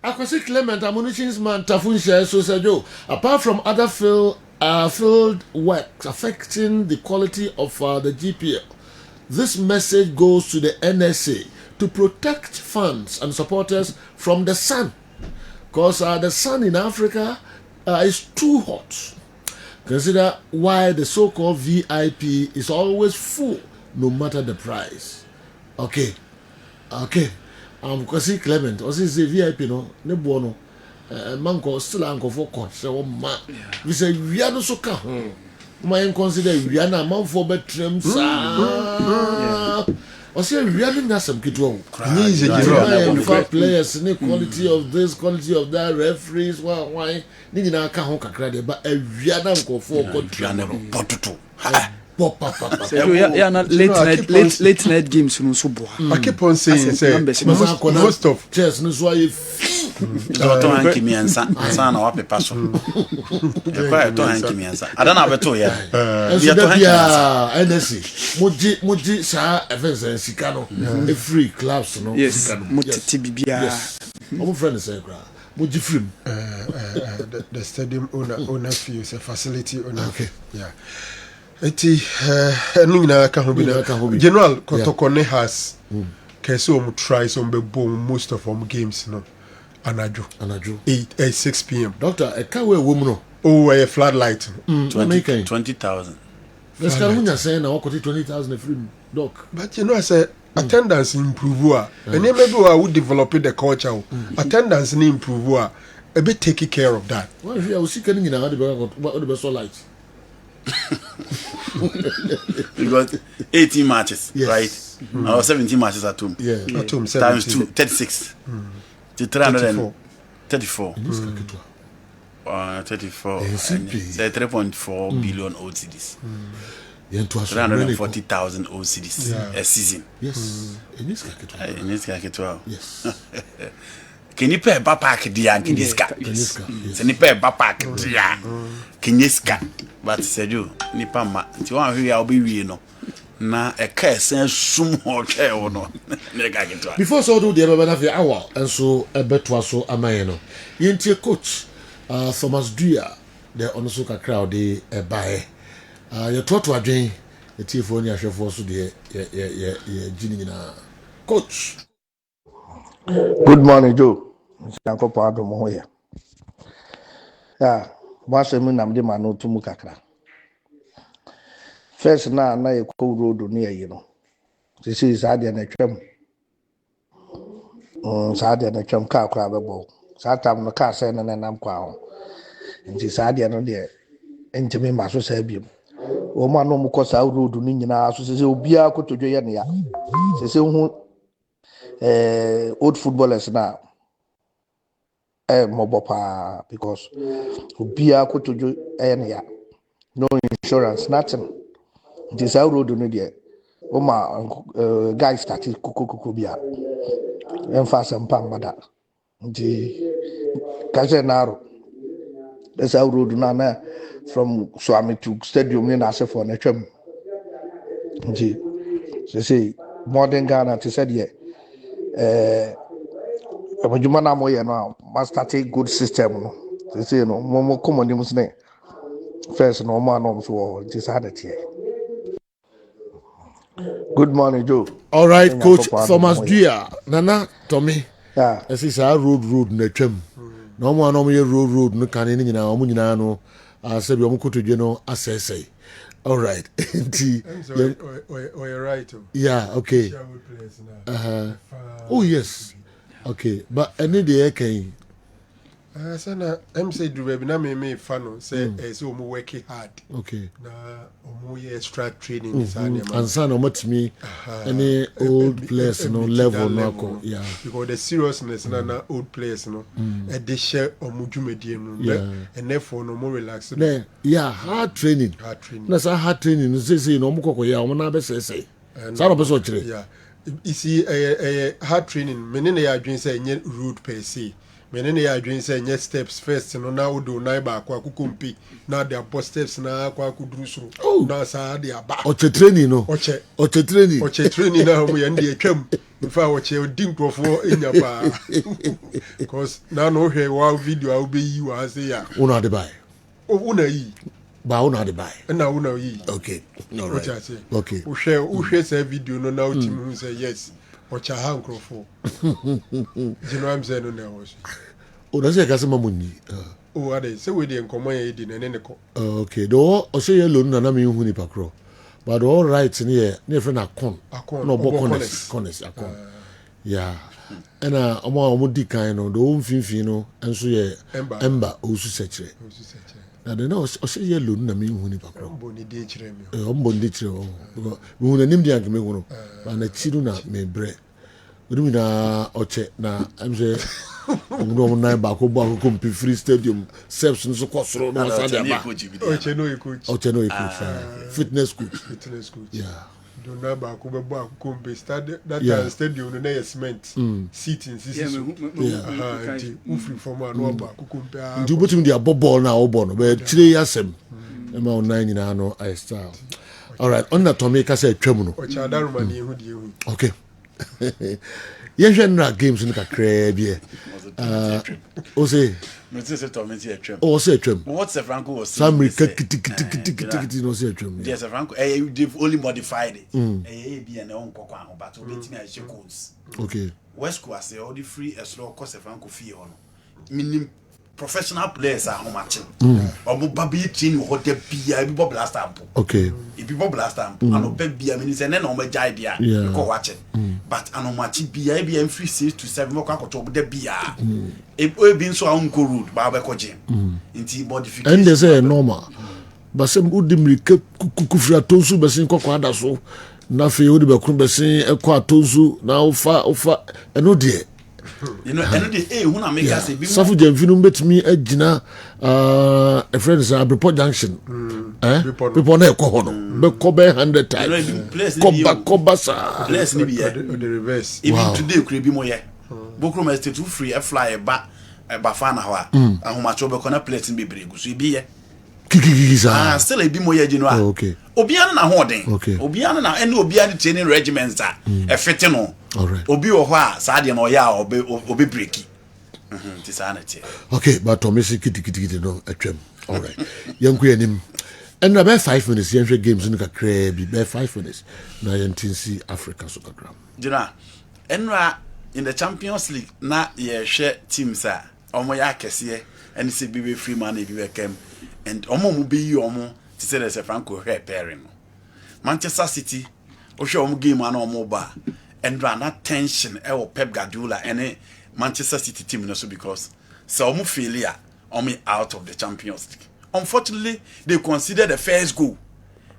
Akwasi Clement Amunitions man Tafunsha so Sergio, apart from other field works affecting the quality of the GPL, this message goes to the NSA to protect fans and supporters from the sun, because the sun in Africa is too hot. Consider why the so-called VIP is always full, no matter the price. Okay. Kwasi Clement, also say VIP no, ne bono. Manko still anko for court. So ma, we say we are no so ka. My consider we are na man for betrem sa. Also we are na some kitwo. Easy for players, any quality of this, quality of that, referees, why? Ni na ka ho kakra de ba we are na nko for court. Potutu. Late night games no so boa. I keep on saying say most of chess no so you to hanki miensa ansa na wapepa so e kwa to hanki miensa adana abeto ya ya to hanki miensa NSC moji sa events sika no free clubs no sika no motiti bibia omo friend say kra moji film the stadium owner fees a facility owner. Okay. Yeah. Eti enu nyina ka ho bi general Kotokone has kese o try some be bomb most of them games no anadwo 6 p.m. Doctor e ka we wom no a floodlight 20,000 let's can munya say na okoti 20,000 free doc, but you know I say attendance improve and maybe we would develop the culture attendance ni improve a bit take care of that. Well if you see can nyina what the best light. We got 18 matches, yes. Right? Or 17 matches at home. Yeah. At home, times 2, 36. To 334. 34. 3.4 billion OCDs. 340,000 OCDs a season. Yes. In this case, yes. Can you pay back dia Kiniska? Can you pay back dia Kiniska? But Sergio, nipa ma. Ti wan hwe ya obi wie no. Na e ka esen sum ho twa wo no. Nega getwa. Before so do the ebe na hour and so ebetwa so amaye no. Yentie coach Thomas Dua the onoso kakra de ebae. Ye toto adwen the tifo ni ahwefo so de ye gini na. Coach. Good morning, Joe. Uncle Pado Moya. Yeah, Bashamin Namdi Mano to Mukakra. First, now I call road near you. This is Sadia and a tram. Sadia and a tram car crabable. Satam the car send and I'm quow. And this Sadia no dear. Intimate Master Sabium. O man no Mukosa road to Nina, so says Obia could to Joyania. Says who old footballers now. Mobopa because Ubia could do any no insurance, nothing. This how road no dear. Oma guys started Kukubia and fast and pang the Kazenaro. That's how road nana from Swami to Stadium in Asa for Netram. They say modern Ghana to said yeah. adwuma na mo yɛ no a ma start a good system no say no mo come on nim sne first no mo anom so wɔ this had it here. Good morning, Joe. All right, Coach Thomas Dia, Nana, Tommy. Yeah. This is our road na twam. No more no more road no kan ni nyina omu nyina no say bi omu koto dwe no asese. All right. You're right. Yeah, okay. Oh yes. Okay, but any day can sana say do baby na me fan say so omu working hard. Okay. Na omu extra training insane man. And sana omatimi any old players no level no ko. Yeah. Because the seriousness na old players no e dey share omu dwumedie no. And therefore no more relax. Yeah, hard training. Hard training. Na sa hard training no say no omu kokoya omu na be say. Sa no person kire. Yeah. You see hard training menene ya adwen say nye road per se. Menene ya adwen say nye steps first no na wodo na ba akwa kukompi na the post steps na akwa kuduru suru na sa de aba oche training no oche training na mo ye ndie twam mfa oche odi nkrofo enya ba because na no hwe wa video a obeyi wa say ya una de buy una yi ba una de buy na una yi okay all right okay uhwe say video no na otimu say yes ocha ha nkrofo jino am say no na wo o da say ka se mamunyi oh ade say we dey nkomo ye di na ne ko okay do o say ye lo na me hu ni pakro but all right ni ye na friend akon no bokones akon yeah ena omo di kan no do mfimfin no enso ye emba osu sekire na de na o say ye lo na me hu ni pakro ombo ni di kire me ombo ndi kire o me hu na nim di anke me hu no ba na chiru na me bre odumi na oche na amse no na ba ko ba ko free stadium steps no so kosoro no sa de ba oche no coach fitness coach yeah do na ba ko ba ko that stadium no na cement seating free from no ba ko kompe do botum dia ball na o ball no be chire yasem e ma on nine na no I style all right on na Tommy ka say twam no oche adaruma ni hu di hu okay yes na games in kakra bia o say no say Tommy say twam o say twam what Sir Franco was Samri kiti no say twam yes Sir Franco they've only modified it bia na on kokwa ho but obetimi a she codes okay West Coast say all the free as law cost Sir Franco fee on minim professional players are home matching obo babi team ho de bia bi bo blast amp okay if people blast amp and obe bia mean say na no ma jai dia ko watch but an match bia free 6 to 7 mo kwa ko de bia e bi so an go road ba be ko gym inti modification and they say normal but some udimri kukufra tonsu besin kokko ada so na fe odi be kun besin e ko atonsu na ofa eno de you know eno de hu na make us be safu jamfinu betimi agina a friends report junction people na ko hono be ko be 100 times koba sa place ni bi the reverse even today kure bi mo ye bokro ma state free e fly ba fa na ho a ahomacho be ko na place ni bebre gu so bi ye kikikisa still e bi mo ye gino a okay obiana na hoden obiana na ene obiana training regiments a e fete no obi wo ho a sa de no ya obi breaki tisanity okay but Tommy kiti no atwam all right yanku yanim and na be 5 minutes yanhwe games no kakra bi be 5 minutes na yantinsi Africa so kakra gina enra in the Champions League na ye hwe teams a omo ya kese and say be free man e be kem and omo mu be yi omo ti say Sir Franco hwe pairing Manchester City o hwe omo game na omo ba and run that tension e wo Pep Guardiola and Manchester City team no so because so omo failure omo out of the Champions League. Unfortunately they consider the first goal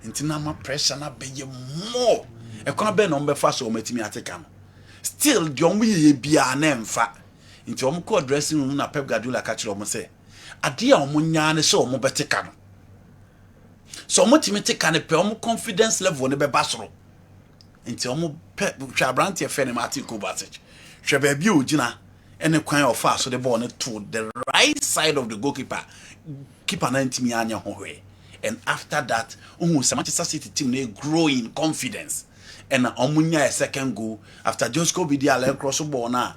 intina ma pressure na be more e kon be no be fa so omo timi ateka no still the omo ye bia na emfa inti omo ko dressing room na Pep Guardiola ka kire omo say ade a omo nya ne so omo beteka no so omo timi teka ne pe omo confidence level ne be basoro inti omo Pep twa brand ye fe ne Martin Kovacic hwe ba bi ogina ene kwan ofa so the ball ne to the right side of the goalkeeper keeper na ntimi anya ho hwe and after that Manchester City team they grow in confidence and omunya a second goal after Josko Bidiale cross ball na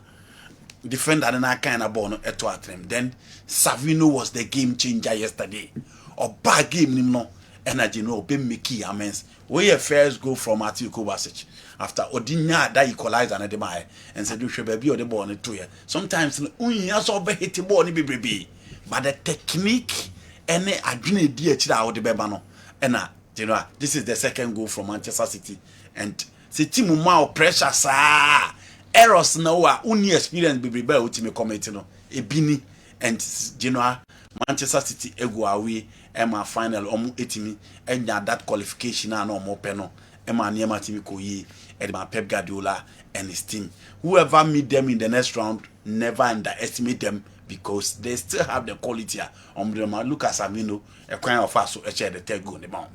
defender na kind of ball no eto atrem. Then Savino was the game changer yesterday. Or bad game no energy no be Mickey amens. We a first goal from Matthew Kovacic after Odinya that equalizer na de mai and said you should be the ball to here. Sometimes unya so be hit the ball ni be but the technique any adwene di akira wo de beba no na you know this is the second goal from Manchester City and City mu ma pressure sa errors na wa uni experience bebrebe a utimi commit no ebini and you know Manchester City ego away ema final omu etimi enya that qualification na omo pe no ema niema timi ko yi edema Pep Guardiola and his team. Whoever meet them in the next round, never underestimate them because they still have the quality. Look at Savino, a kind of us who share the third goal in the mount.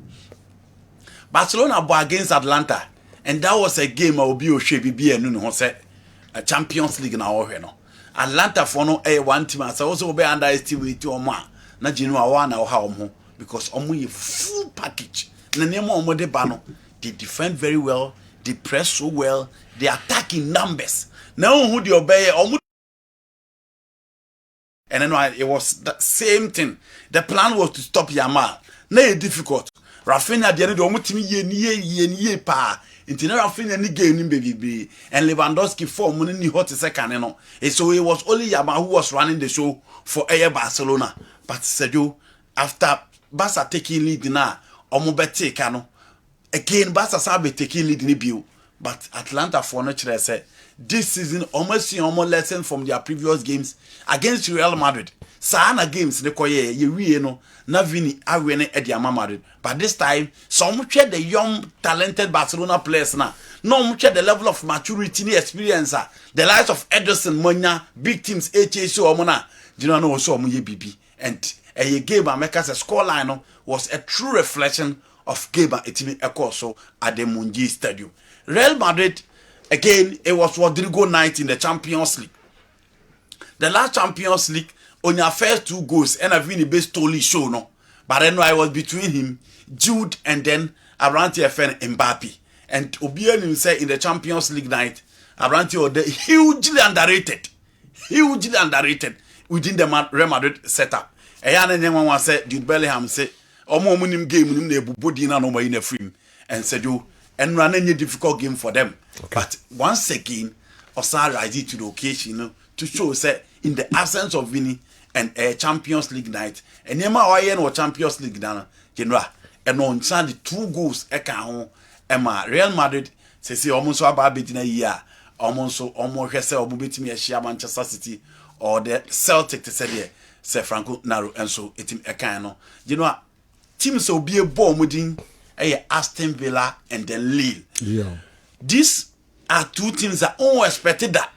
Barcelona bought against Atlanta, and that was a game of BOSHB and a Champions League now. Atlanta for no one team, as also be underestimated to Oma. Not you know one or how because Omu a full package. The name of Modebano, they defend very well. They press so well. They attack in numbers. Now who they obey? And then it was the same thing. The plan was to stop Yamal. Now it's difficult. Rafinha the end of the ye pa. Into Rafinha ni game baby. And Lewandowski 4 money ni hot second. You know. And so it was only Yamal who was running the show for Air Barcelona. But Sergio, after Barca taking lead now, Omobete Kano. Again, Barca sabe taking lead in the but Atlanta for natural said this season almost lesson from their previous games against Real Madrid. Sana games ne koye ye no na vini awene e dia Madrid. But this time some share the young talented Barcelona players na. No share the level of maturity and experience. The likes of Ederson, Monya, big teams HSO omona. Do you know so omuye bibi and a game America's scoreline was a true reflection of game etimi ekoso at the Munji Stadium. Real Madrid, again, it was Rodrigo night in the Champions League. The last Champions League, on your first 2 goals, and I've been the best totally show, no. But then I was between him, Jude, and then Aranti FN Mbappe. And Obianim said in the Champions League night, Aranti was hugely underrated within the Real Madrid setup. And then one said, Jude Bellingham said, Omo munim game nim na ebubodi na no ma ina free and said you and run any difficult game for them. Okay. But once again Osa rise to the occasion to show say in the absence of winning and a Champions League night and Nema Oyen or Champions League dana general and on the 2 goals e kan ho Emma Real Madrid say almost about beating a year almost hwese obubetimi e share Manchester City or the Celtic to say there say Franco Naro and so etim e kan no you know teams will be a bomb within Aston Villa and then Lille. Yeah. These are 2 teams that all expected that.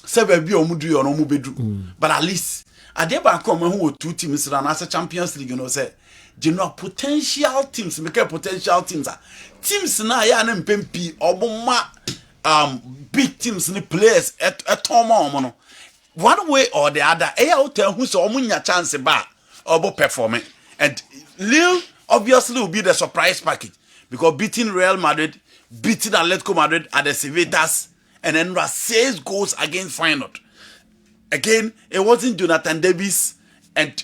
Seven be omudu or no mubedu. But at least I never come who 2 teams run as a Champions League, you know, say you know potential teams, make a potential teams. Teams na ya na mpempi oboma big teams ni players at Tom. One way or the other, out there who's omunya chance ba obo performing. And Lille obviously will be the surprise package because beating Real Madrid, beating Atletico Madrid at the Civitas, and then 6 goals against Feyenoord. Again, it wasn't Jonathan Davis and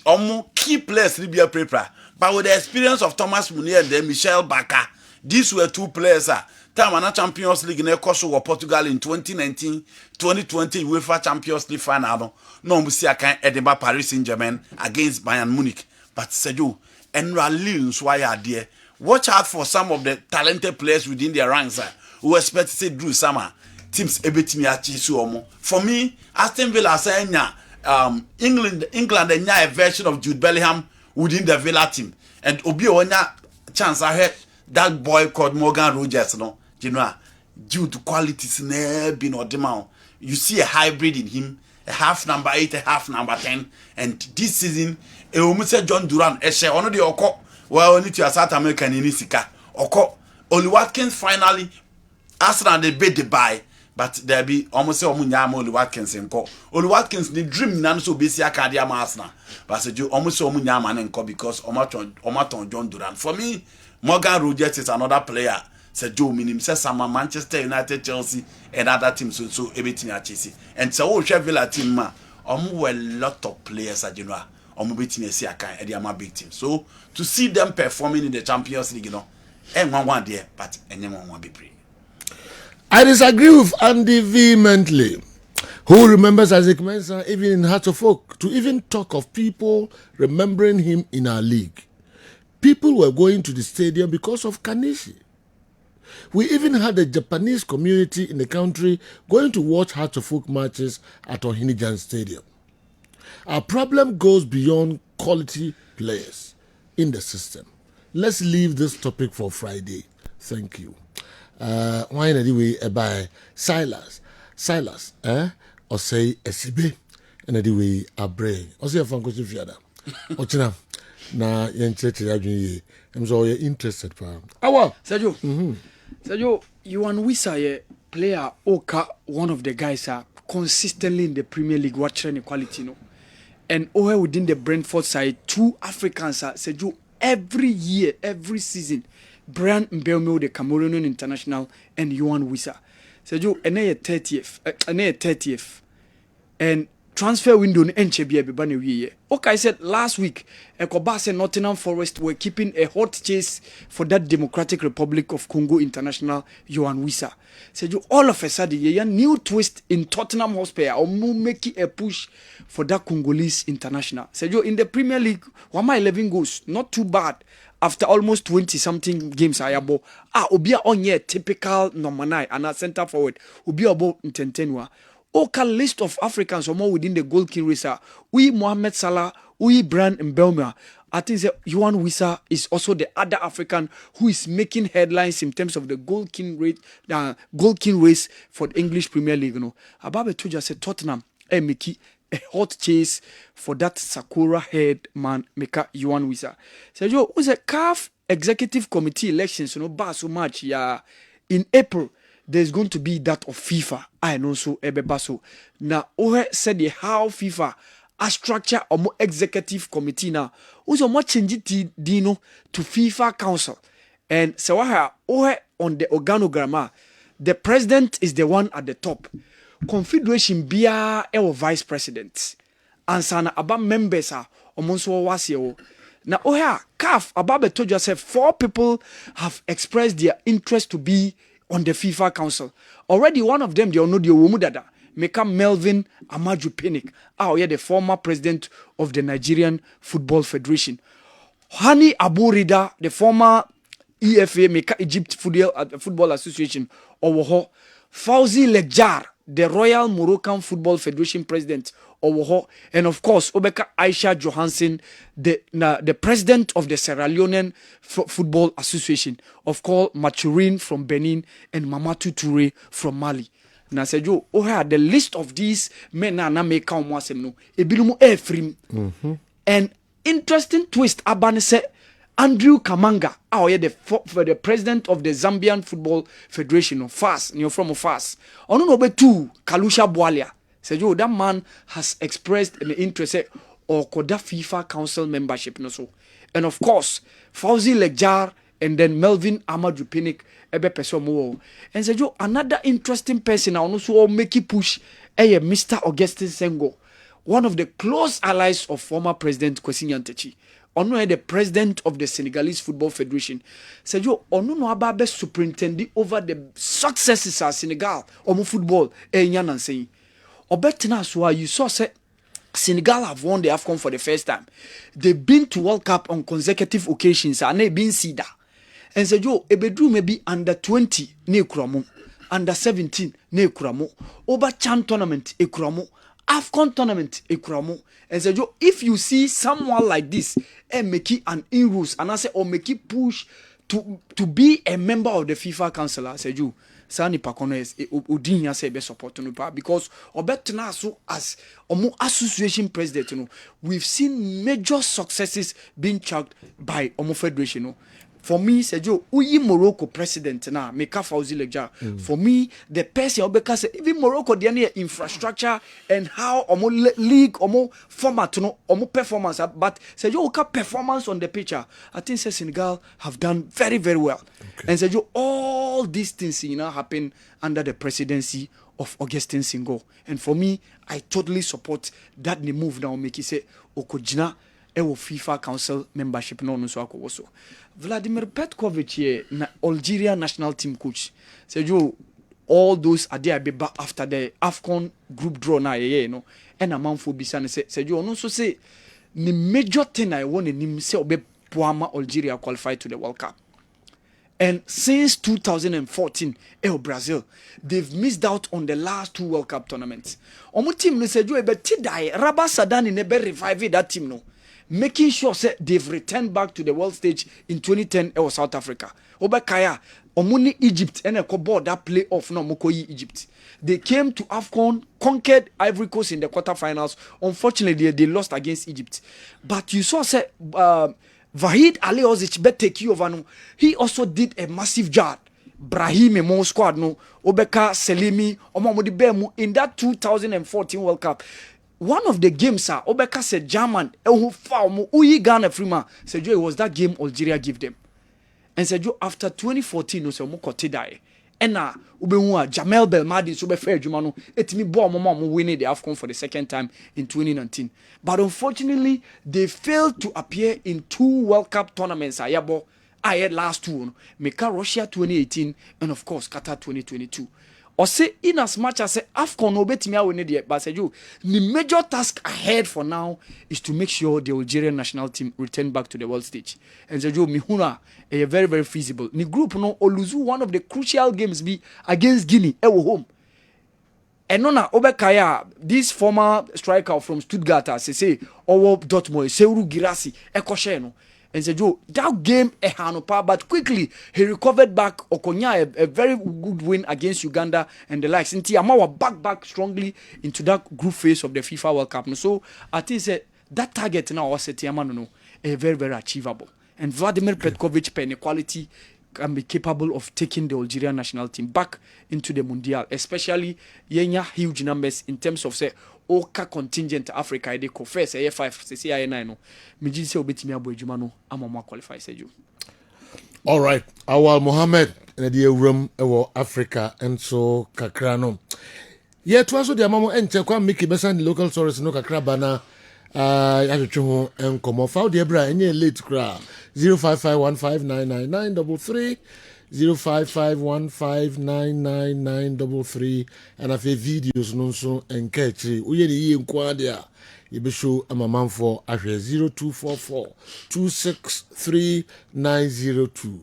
key players Libya Prepra, but with the experience of Thomas Meunier and then Michel Bacca, these were 2 players. Time Champions League in Kosovo or Portugal in 2019, 2020 UEFA Champions League final. No, we see a kind Edinburgh Paris Saint-Germain against Bayern Munich. But Sergio, and Ralil Swaya dear, watch out for some of the talented players within their ranks who expect to say Drew Sama. Teams ebetimi achi suomo. For me, Aston Villa say England and a version of Jude Bellingham within the Villa team. And Obi onya chance I heard that boy called Morgan Rogers, no. You know, Jude qualities never been or demand. You see a hybrid in him, a half number 8, a half number 10, and this season say John Duran ono de oko well only to South American in Isika oko Oli Watkins finally Arsenal they bid the buy but there be almost say omunya Oli Watkins nko Oli Watkins the dream nan so be see akadia Arsenal but say you almost say omunya man nko because omaton John Duran. For me, Morgan Rogers is another player Sir Joe minim say some Manchester United, Chelsea, and other teams so everything at Chelsea. And so Villa team ma, were a lot of players at Genoa. Beating a and they are big team. So to see them performing in the Champions League, and one there, but anyone want be free. I disagree with Andy vehemently, who remembers Isaac Mensah even in Heart of Oak, to even talk of people remembering him in our league. People were going to the stadium because of Kanishi. We even had a Japanese community in the country going to watch Heart of Oak matches at Ohinijan Stadium. Our problem goes beyond quality players in the system. Let's leave this topic for Friday. Thank you. Why anyway by Silas, or say Esibe, and anyway Abre, or say a funko fiada. Ochina, na yenchete yadwin. I'm so interested pa. Awa, Sergio. Sergio, Yohan Wissa player Oka, one of the guys are consistently in the Premier League watching the quality no. And over within the Brentford side, 2 Africans are Sergio every year, every season. Brian Mbeumo, the Cameroonian international, and Yohan Wissa. Sergio, and 30th. And transfer window in Enchebi. Okay, I said last week, Ekobas and Nottingham Forest were keeping a hot chase for that Democratic Republic of Congo international, Yohan Wissa. Sergio, all of a sudden, a new twist in Tottenham Hotspur, or making a push for that Congolese international. Sergio, in the Premier League, 11 goals, not too bad. After almost 20-something games, Ayabo, Obia onye typical number 9 and a center forward, Obia about Ntentenwa. Oka list of Africans or more within the goal king race. We Mohamed Salah, we Brian Mbeumo. I think that Yohan Wissa is also the other African who is making headlines in terms of the goal king race for the English Premier League. Ababe Tuja said Tottenham, Miki. A hot chase for that Sakura head man, Meka Yohan Wissa. Sergio, who's a CAF executive committee elections, so much, in April, there's going to be that of FIFA. I know so, Ebebaso. Now, Ohe said how FIFA a structure or more executive committee now. Also, more change it dino to FIFA Council. And so, Ohe on the organogram, the president is the one at the top. Confederation bia ewo vice president ansana aba members are omonso wase o na oha CAF aba told yourself 4 people have expressed their interest to be on the FIFA council. Already one of them they know the womudada Meka Melvin Amaju Pinnick, the former president of the Nigerian Football Federation. Hani Abu Rida, the former EFA Meka Egypt Football Association Owoho. Fauzi Lekjar, the Royal Moroccan Football Federation president, and of course, Obeka Aisha Johansson, the president of the Sierra Leonean Football Association, of course, Maturin from Benin and Mamadou Touré from Mali. Na Sergio, the list of these men na make count no ebinumu efrim. And interesting twist abane se Andrew Kamanga, the president of the Zambian Football Federation of FAS, from FAS. On number 2, Kalusha Bwalia. Sergio, that man has expressed an interest or Koda FIFA Council membership. And of course, Fauzi Lekjar and then Melvin Amadou Pinnick, Ebe Pesomo. And Sergio, another interesting person, I also make it push, Mr. Augustin Senghor, one of the close allies of former President Kwesi Nyantakyi. Ono the president of the Senegalese Football Federation. Sergio, ono no ababe superintendent over the successes of Senegal omo football. Nyanan saying. Obetina so you saw say Senegal have won the AFCON for the first time. They've been to World Cup on consecutive occasions and they've been sida. And Sergio, ebedru maybe under 20 ne kuramo, under 17 ne kuramo, over CHAN tournament e kuramo. AFCON tournament ekuramo. And so if you see someone like this make an inroads and I say or make it push to be a member of the FIFA council, I say you Sani Pakono is Odinya say be support because Obetna so as Omo association president, we've seen major successes being chucked by Omo Federation. for me Sergio uyi Morocco president na Meka Fauzi Leja for me the person obeka say even Morocco dey near infrastructure and how omo league omo format no omo performance but Sergio Oka performance on the pitcher I think Senegal have done very very well and Sergio all these things happen under the presidency of Augustin Singo and for me I totally support that the move now make it say okojina ewo FIFA Council membership no so akowoso Vladimir Petkovic here na Algeria national team coach Sergio all those are there be back after the AFCON group draw na no and a man for bisa say Sergio no so say the major thing I want him say obe poama Algeria qualify to the World Cup. And since 2014, Brazil, they've missed out on the last 2 World Cup tournaments. Omo team no Sergio ebe tidai Rabah Sadani nebe revive that team no. Making sure say they've returned back to the world stage in 2010 South Africa. Oba Kaya, Omuni Egypt and a board that playoff no Mokoyi Egypt. They came to AFCON, conquered Ivory Coast in the quarterfinals. Unfortunately, they lost against Egypt. But you saw say Vahid Ali Ozic bet take you over no. He also did a massive job. Brahim Mo squad no. Obeka Selimi Omamodi Bemu in that 2014 World Cup. One of the games, Obeka said German, Uyi Ghana Freeman, said it was that game Algeria give them. And said after 2014, no, so Moko die. And Ubewa Jamel Belmadi, so be fair, Jumano, it me bo mama winning the AFCON for the second time in 2019. But unfortunately, they failed to appear in 2 World Cup tournaments. Ayabo, I had last 2, Meka Russia 2018, and of course Qatar 2022. Or say in as much as say AFCON no bet me I need it, but say you the major task ahead for now is to make sure the Algerian national team return back to the world stage. And say you mihuna a very very feasible. Ni group no Oluzu one of the crucial games be against Guinea ewo home. And nona Obekaya this former striker from Stuttgart say Owo Dortmund Seuru Girassi ekoshe no. And said, Joe, that game but quickly he recovered back. Okonya a very good win against Uganda and the likes. And Amawa back strongly into that group phase of the FIFA World Cup. So I think that target now was set no very very achievable. And Vladimir Petkovic pen quality can be capable of taking the Algerian national team back into the Mundial, especially yenya huge numbers in terms of say Oka contingent Africa they confess A5 CCI9 no meji say obetimi abo adwuma no amama qualify Sergio. All right, Awal Mohammed in the room ewo Africa and so kakra no ye to aso de amamo enche kwa Mickey Besan the local stories no kakra bana ya twetwe ho enkomo fa de bra enye late kra 0551599933 0551599933 and afi videos no so enkachi uye ni yi nkwa de a ye be show amamanfo ahwe 0244263902.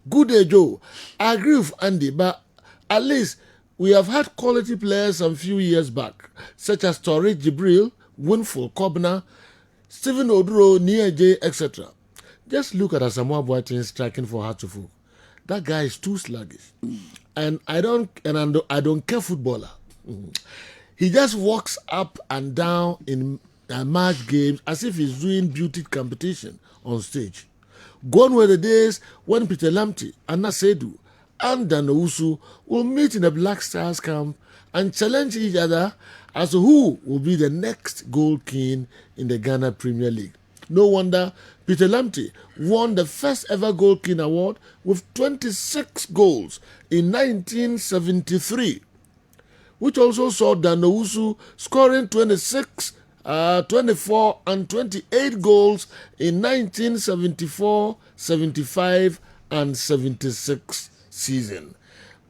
Good day Joe, I agree with Andy, but at least we have had quality players some few years back such as Tariq Jibril, Winful Kobna, Stephen Oduro, Nia J, etc. Just look at Asamoah Boateng striking for Hartlepool. That guy is too sluggish, and I don't care footballer. He just walks up and down in match games as if he's doing beauty competition on stage. Gone were the days when Peter Lamte, Anna Sedu, and Dan Owusu will meet in the Black Stars camp and challenge each other as to who will be the next goal king in the Ghana Premier League. No wonder Peter Lamte won the first ever Goal King award with 26 goals in 1973, which also saw Dan Owusu scoring 26, 24 and 28 goals in 1974, 75 and 76 season.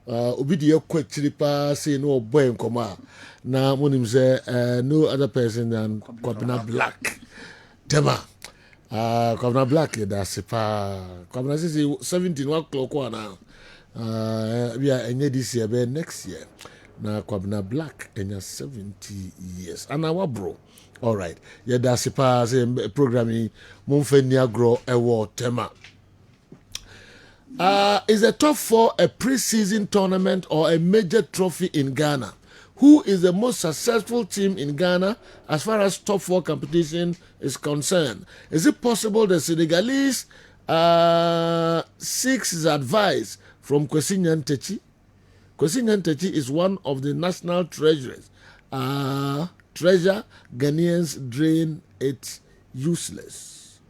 Obidiye quickly say no boy in coma. Now monim say no other person than Kwabena Black. Tema. Kwabena Black that's pa. Kwabena say 17 o'clock now. We are this year, but next year. Now Kwabena Black in 70 years. And our bro. All right. Yeah, that's pa say programming Monfenia Grow Award Tema. Is the top 4 a pre-season tournament or a major trophy in Ghana? Who is the most successful team in Ghana as far as top 4 competition is concerned? Is it possible the Senegalese seeks his advice from Kwesi Nyantakyi. Kwesi Nyantakyi is one of the national treasurers. Treasure Ghanaians drain it useless.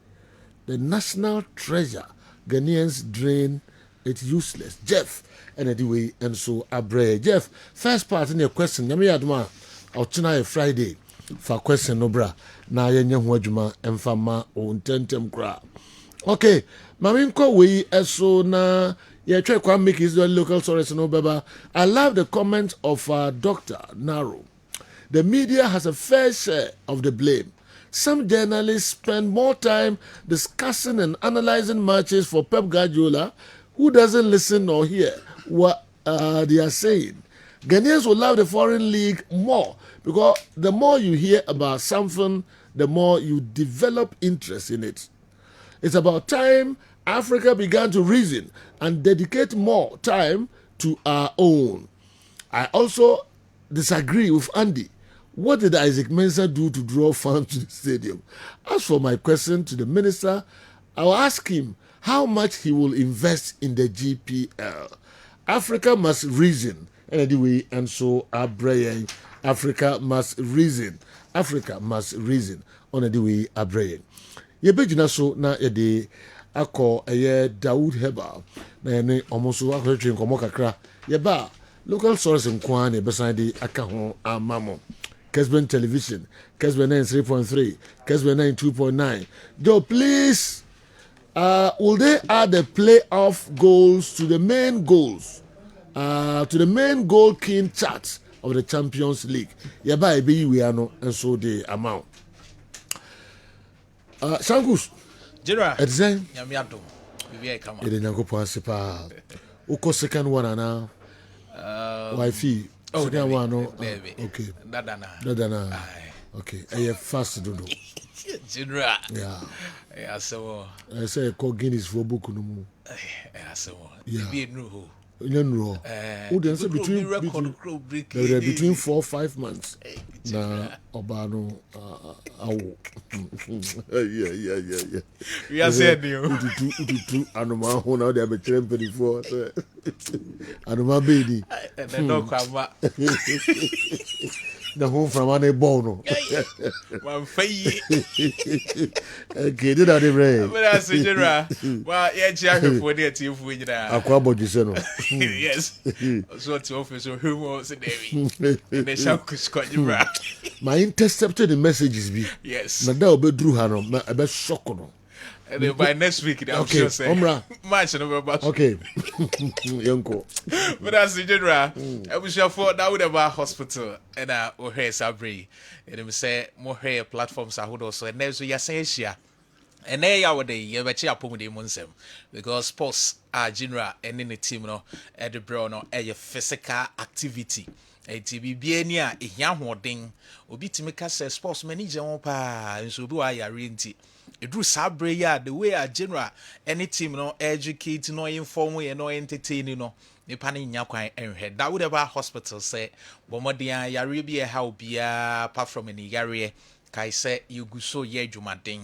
The national treasure Ghanaians drain it useless. Jeff, and anyway, and so Abre. Jeff, first part in your question. Yami Adma, I'll tonight Friday for question no bra. Na yenye huajuma emfama o intentem kra. Okay, maminko we eso na try to make his local source no baba. I love the comment of Dr. Naro. The media has a fair share of the blame. Some journalists spend more time discussing and analyzing matches for Pep Guardiola, who doesn't listen or hear what they are saying. Ghanaians will love the foreign league more because the more you hear about something, the more you develop interest in it. It's about time Africa began to reason and dedicate more time to our own. I also disagree with Andy. What did Isaac Mensah do to draw fans to the stadium? As for my question to the minister, I'll ask him how much he will invest in the GPL. Africa must reason. Anyway, and so our brain, Africa must reason. Africa must reason. On the way, our brain. Yebejina so na yede akọ eye Dawood Heba na yene omoso akọtwe nkomo kakra yeba local source nkwa na besan de aka ho amamo Kessben television Kessben 3.3 Kessben 2.9 Joe, please will they add the playoff goals to the main goals to the main goal king chart of the Champions League? Yeba ebe we are no and so the amount Shankus General Edzen Yamiado Bibi come on. Ede nyango pa uko second one ana wifi second one no okay dadana okay I fast dodo General yeah so I say call Guinness for book no mu so yeah no who then say between 4-5 months na obano awo yeah we are saying you ututu anoma ho na they be train before anoma baby and no kwama the home from an ball no one fay okay did that right but I say General well yeah check for the team for you there akwa boji no yes so to office so who was the day the Shankus got you back my intercepted the messages be yes na da obedru ha no na ebe shock no and then by next week I'm okay, sure say Omra match no about okay yanko but as the General I was sure for that would have hospital and ohe sabri and them say more hair platforms are hold also and there's we are saying share and there ya wode ye be chia pom de monsem because sports are general and in the team no at the bro no a physical activity enti bibia ni a ehia hoden obi timi ka say sports manager won pa nso bi wa yare enti edru sabre ya the way a general any team no educate no inform we no entertain no nipa ne nya kwan enhwe that would ever hospital say bomodian yare bi e ha obia apart from any yare kai say you go so ye dwumaden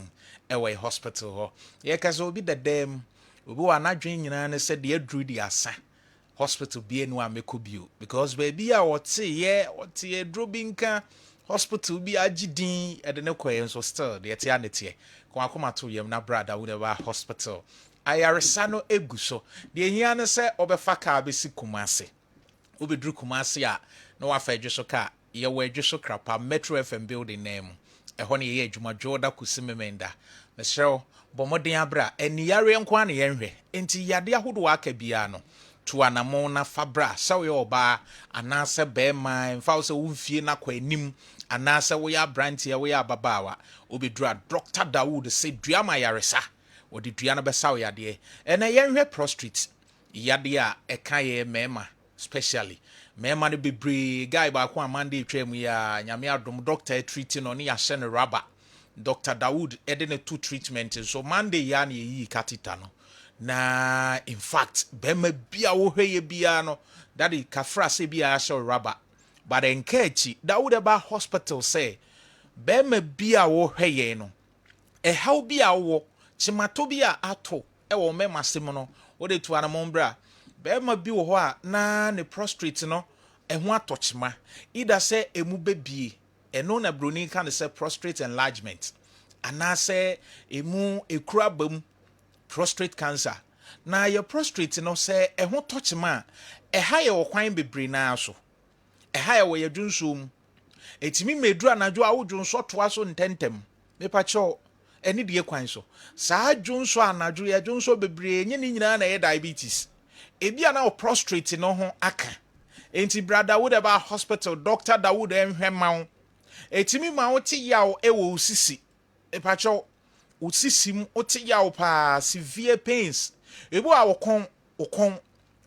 ewe hospital ho ye ka so obi dedem obi wa na dwen nyina ne say de adru di asa hospital bi enu ameko bio because baby a wote ye dro bi nka hospital bi agidin ede ne koyen so still de tie anete ko akoma to yem na brother would ever hospital ayaresa no eguso de hia ne say obefa ka besi Kumase obedru Kumase a no wa fa edwo ka ye wa edwo krapa Metro FM building name ehɔ ne ye adwuma joda kusimemenda na hyew bomoden abra eniyare nko an ye nhwe enti yade ahodo aka bia no to anamo na fabra saw ye oba anase be man fa so wumfie na kwa anim anase wo ya brantie wo ya babawa obedura Dr. Dawood say duama yaresa odi dua na be saw yade ena ye nhwe prostrate yade a eka ye mema specially mema ne bebre guy ba ko amande twam ya nyame adom doctor treating on ya hye ne rubber Dr. Dawood edene two treatment so Monday ya na yi katita no na in fact bema bia wo hweye bia no that is kafra se bia hye rubber but enkechi Dawood eba hospital say bema bia wo hweye no how bia wo chimato bia ato wo mema sem no wo de to anamon bra bema bi wo ho a na ne prostrate no eho atochema ida se emu bebie eno na broni kan se prostate enlargement ana se emu ekura bam prostate cancer na your prostate no se eho tochema eha ye wo kwan bebre na so eha ye wo ye dwunsom etimi medru anadwo a wo dwunso toa so ntentem mepa cho eni de kwan so saa dwunso anadwo ye dwunso bebre nye ni nyina na ye diabetes ebia na o prostate no ho aka enti brother would about hospital doctor that would enhwe mawo etimi ma wo ti yawo ewo usisi mepa cho usisi mu o ti yawo pa severe pains ebu a okon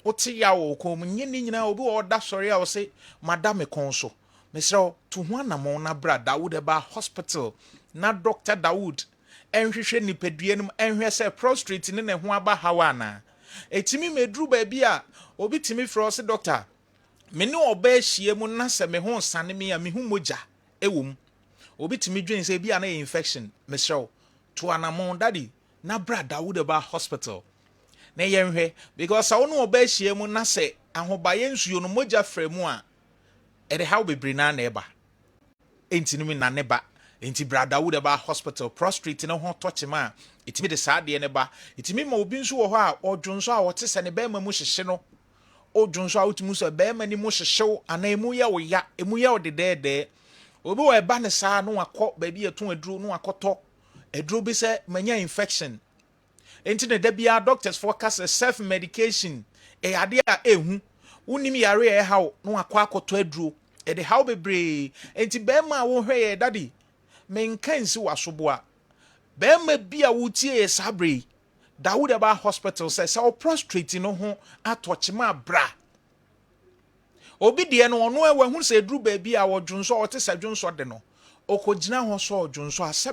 oti yawo kom nye ni nyina obi o da sori a o se madam kon so mesro to ho anamon na bra Dawood eba hospital na Dr. Dawood enhwehwe nipadua num enhwe se prostrate ne ho aba hawana etimi medru ba bia obi timi fro se doctor me ne oba hie mu na se me ho sane me ya me hu moja ewom obi timi dwen se bia na infection mesro to anamon daddy na bra Dawood eba hospital na yenhwe because sa wonu oba hie mu na se ahobaye nsuo no moja fremu a ede how bebre na na eba enti no mi na ne ba enti brother would eba hospital prostrate no ho tochema etimi de saade ne ba etimi ma obi nso wo ho a odwonso a wote se ne ba ma mu hyehye no odwonso a wotimu so ba ma ni mu hyehyew ana emu ya wo ya emu ya wo de obi wo eba ne saa no akọ ba bi etu aduro no akoto aduro bi se manya infection enti ne da bia doctors forecast self medication e ade a ehu unim yare e hawo no akọ akoto aduro e de hawo bebre enti be ma wo hwe ye daddy menkansi wasoboa be ma bia wutie sabre Dawood aba hospital say o prostrate no ho atochema bra obi de no ono e hu se dru ba bia wo dwonso o te sa dwonso de no okogina ho so dwonso ase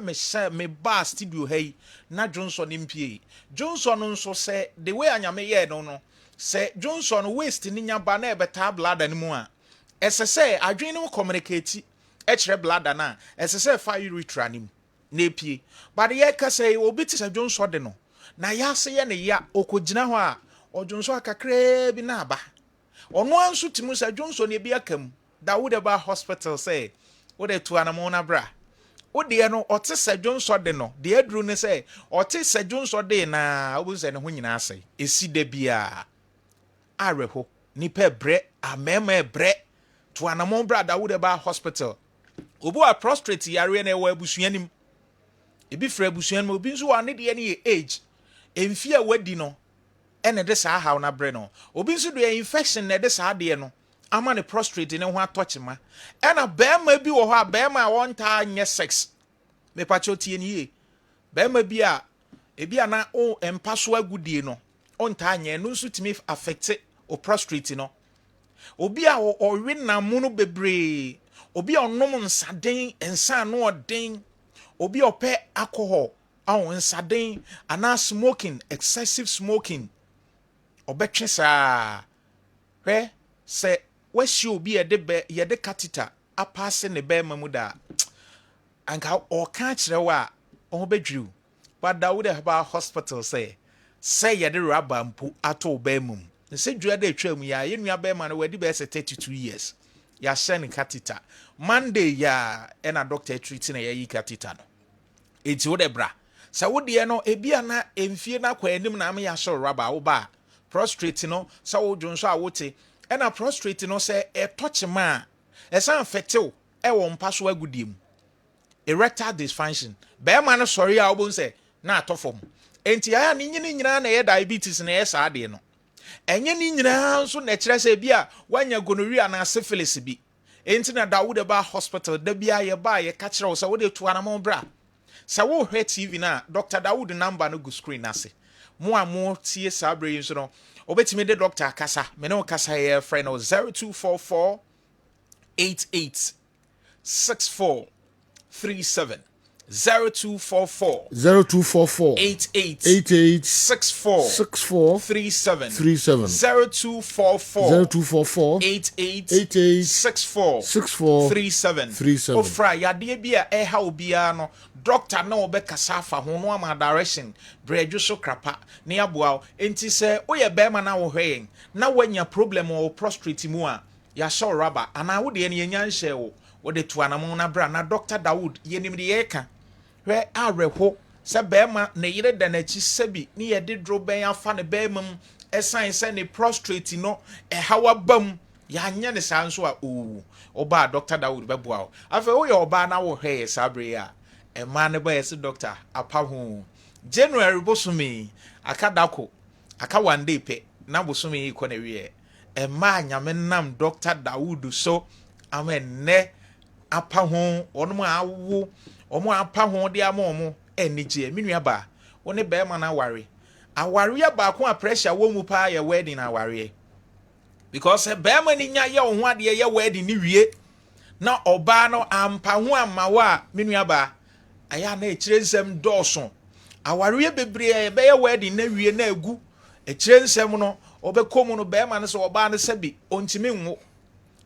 me ba studio hey na dwonso ni mpie dwonso no nso se the way anyame ye no se dwonso no waste ni nya ba na ebeta bladder ni mu a ese se adwen no communicate e kire bladder na ese se fa urethra ni mu na epie but ye ka se obi te sa dwonso de no na ya se ye ne ya okogina ho a odwonso akakra bi na aba ono anso timu sa dwonso ne bi akam Dawood aba hospital say wo de to anamon na bra wo de no ote sa dwonso de no de aduru ne say ote sa dwonso de na wo se ne ho nyina ase esi de bia areho nipa bre amema bre to anamon bra Dawood aba hospital obo a prostrate yare na ewa abusuanim ebi fra abusuanim obi nso wa ne de ne age emfi a wadi no ene de sa haw na bre no obi nso do infection na de sa de no ama ne prostrate ne ho atochema ena bema bi wo ho a bema wonta nye sex me pacho tie ni ye bema bi a ebi ana o empaso agudie no onta nye no nso timi affect o prostrate no obi a o we namu no bebre obi a onom nsaden ensa no odin obi ope alcohol aw nsaden ana smoking excessive smoking obetwe saa hwe se wasi obi ye de catheter apase ne be mamu da anka o ka kire wa o bedwiru but Dawood aba hospital say ye de rubber mpu ato be mum se dwua de twam ya ye nua be ma no wadi be 32 years ya send catheter Monday ya ena doctor treat na ye catheter no enti wo de bra sa wo de no ebia na emfie na kwa anim na am ya so rubber wo ba prostrate no sa wo dwonso a wote ena prostrate no se etochema esa affective e wo mpaso agudiem erectile dysfunction be ma no sorry a wo se na atofom enti aya ni nyini nyina na ye diabetes na ye sa de no enye ni nyina nso na kire se bia wanya gonorrhea na syphilis bi enti na Dawood aba hospital da bia ye ba ye ka kire wo se wo de to anamon bra sa wo hwe TV na Dr. Dawood number no go screen ase mo amo tie sabre yin so no obetimi de doctor kasa me no kasa ye friend no 0244 88 6437 0244 88 64 37 0244 88 64 37 ofra ya de bia e ha obia no doctor na obekasa fa ho no ama direction breadwo so krapa ne aboa enti se woye bema na wo hwen na wanya problem o prostrate mu a ya show rubber ana wo de ne nya nhye wo de to anamo na bra na Dr. Dawood yenim de yeka hwe areho se bema ne yire da na chi sebi ne ye de dro ben afa ne bema mu esan se ne prostrate no hawa bam ya nya ne sanso a oba Dr. Dawood beboa afa wo ye oba na wo hwe sabre a man ne boy doctor apa ho January bosumi akadako aka one day pe na bosumi ko na wie ma nyame nam Dr. Dawood so amenne apa ho onom awo omo apa ho de amomo enije minua ba woni be ma na aware ba ko a pressure wo mu pa ye wedding aware because be ma ni nya ye ho ade ye wedding ni wie na oba no ampa ho amawa minua ba aya na echirensem dawson aware bebre be ye wedding na wie na agu echirensem no obekomu no be ma no so oba no sebi ontimi nwo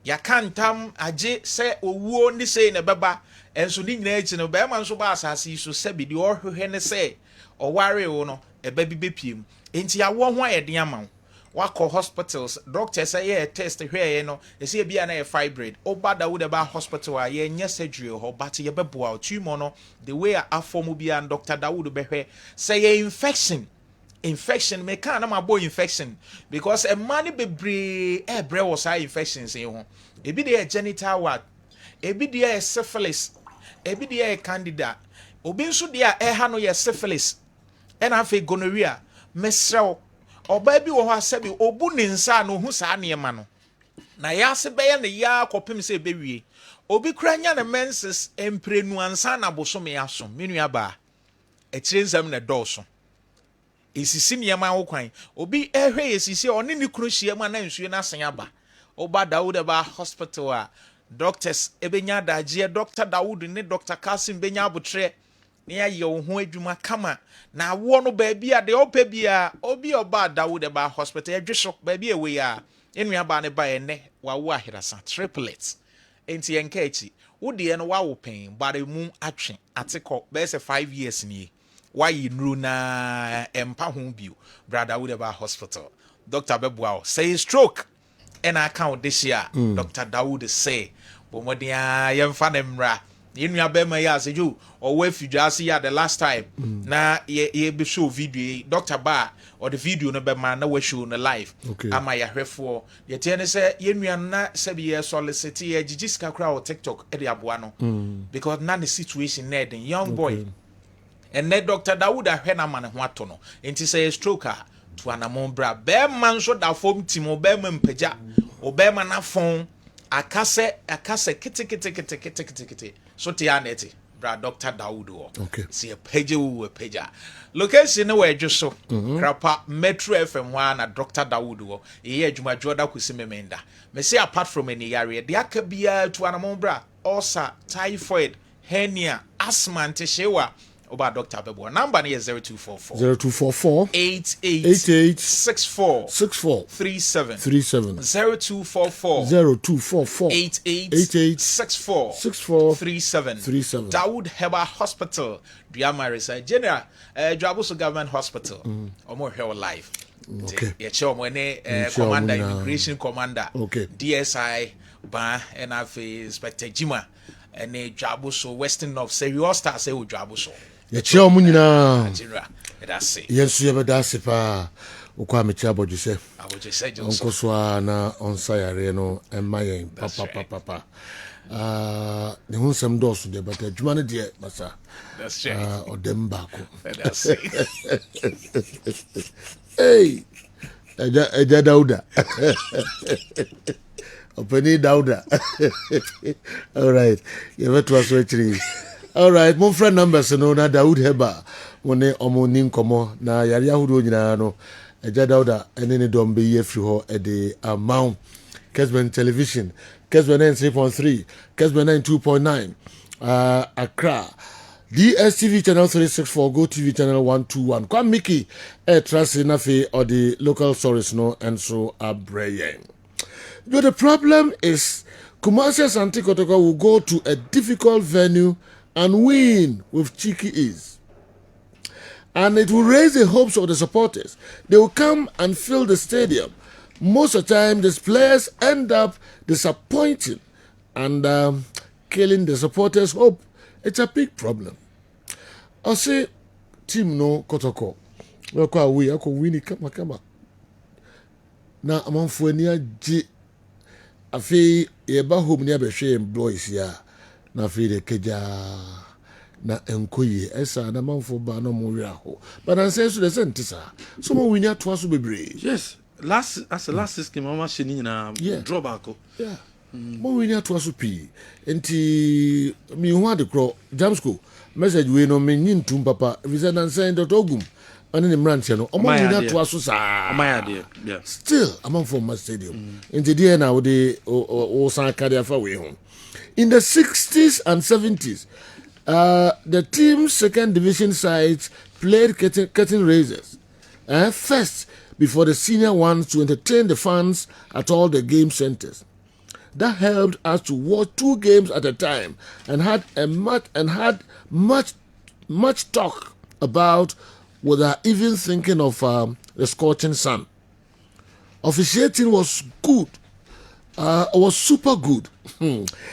ya kantam age se owuo ni sei na beba enso ni nyina echi no be ma so ba asase so sebi di ohwehwe ne se oware wo no eba bi bepiem enti ya wo ho ayede ama wako hospitals doctor say yeah test hweye no ese bia na fibroid oba Dawood ba hospital a ye nya surgery ho but ye beboa tumor no the way a form bia Dr. Dawood behwe say ye infection me can na mabo infection because a man bebre bre was high infections in ho ebi dey genital ward ebi dey syphilis ebi dey candida obi nso dey ha no ye syphilis and afi gonorrhea mesrew oba bi wo ho asabi obu ne nsa no hu saa ne ma no na ya se be ne ya kopem se bewie obi kura nya ne menses emprenu ansa na bosome aso menua ba echirensam na dawson esisi niema wo kwan obi ehwe esisi oni ni kunu hia ma na nsuo na asen aba oba Dawood ba hospital a doctors ebenya daje Dr. Dawood ne Dr. Kasim benya abotre ne aye wo ho adwuma kama na wo no ba bia de opa bia obi oba Dawood ba hospital edweso ba bia we ya enua ba ne ba ene wa wo ahirasa triplets enti enka echi wo de no wa wo pen bare mu atwe ateko be se 5 years ni why you na empa ho bio brother Dawood ba hospital Dr. Beboa say stroke and account this year Dr. Dawood say bomodia yemfa ne mra yenu abema ya say you or we fujasi ya the last time na ye be show video Dr. Ba or the video no be man na we show no live ama ya hwefo ye tiene say yenu na sabi ye solicit ye gigiska kra o TikTok e de aboa no because na the situation need young boy and net Dr. Dawood ahwena man ho ato no enti say stroke to anamon bra be man so da fom timo be man pagya obema na fon akase kete so te aneti bra Dr. Dawood wo see a pagya location no we so krapa Metro FM wa na Dr. Dawood wo ye adwuma joda kusi memenda me say apart from any yare de aka bia to anamon bra ulcer typhoid hernia asthma ntehyewa Oba Dr. Bebo number is 0244 88 64 37 0244 88 64 37 Dawood Heba Hospital Duamarisa General Dwabuso Government Hospital omo hwe life ye che omo ne commander immigration commander DSI ba and afi Inspector Jima and Dwabuso Western of say you all start say Dwabuso ye chia omu nyina edase yesu ye bedase pa ukwa mechi abojuse onkoso na onsayare no emayen papa ne hunsem dosu de bata adwuma ne de masa odem bako edase hey eja Dauda openi Dauda all right you better was actually. All right, my friend numbers no na Dawood Heba woni omo ni nkomo na yare ahudo nyina no eja Dauda ene ne dom be yefri ho e de amount Kessben television Kessben 3.3 Kessben 2.9 Accra DSTV channel 364 Go TV channel 121 kwa Mickey trust na fe or the local stories no and so abreye. But the problem is Kumasi Asante Kotoko will go to a difficult venue and win with cheeky ease. And it will raise the hopes of the supporters. They will come and fill the stadium. Most of the time, these players end up disappointing and killing the supporters' hope. It's a big problem. I say, team no kotoko. Ako wini kama. Na amanfo ni agye afi yeba home ni abehwe employees ya na afi de keja na enkoye esa na manfo ba no mo wi aho but an say so the sentisa so mo wini ato aso bebre. Yes, last game mama sheni na draw back. Yeah. Mo wini ato aso pi enti mi hu ade kro jamsko message we no me nyintum papa visa nan say Dr. Ogum and in Branche no omo wini ato aso sa yeah. Still among for my stadium enti dey na we dey o san kadia fa we ho. In the 60s and 70s, the team's second division sides played curtain raisers first before the senior ones to entertain the fans at all the game centers. That helped us to watch 2 games at a time and had much talk about without even thinking of the scorching sun. Officiating was good. Was super good,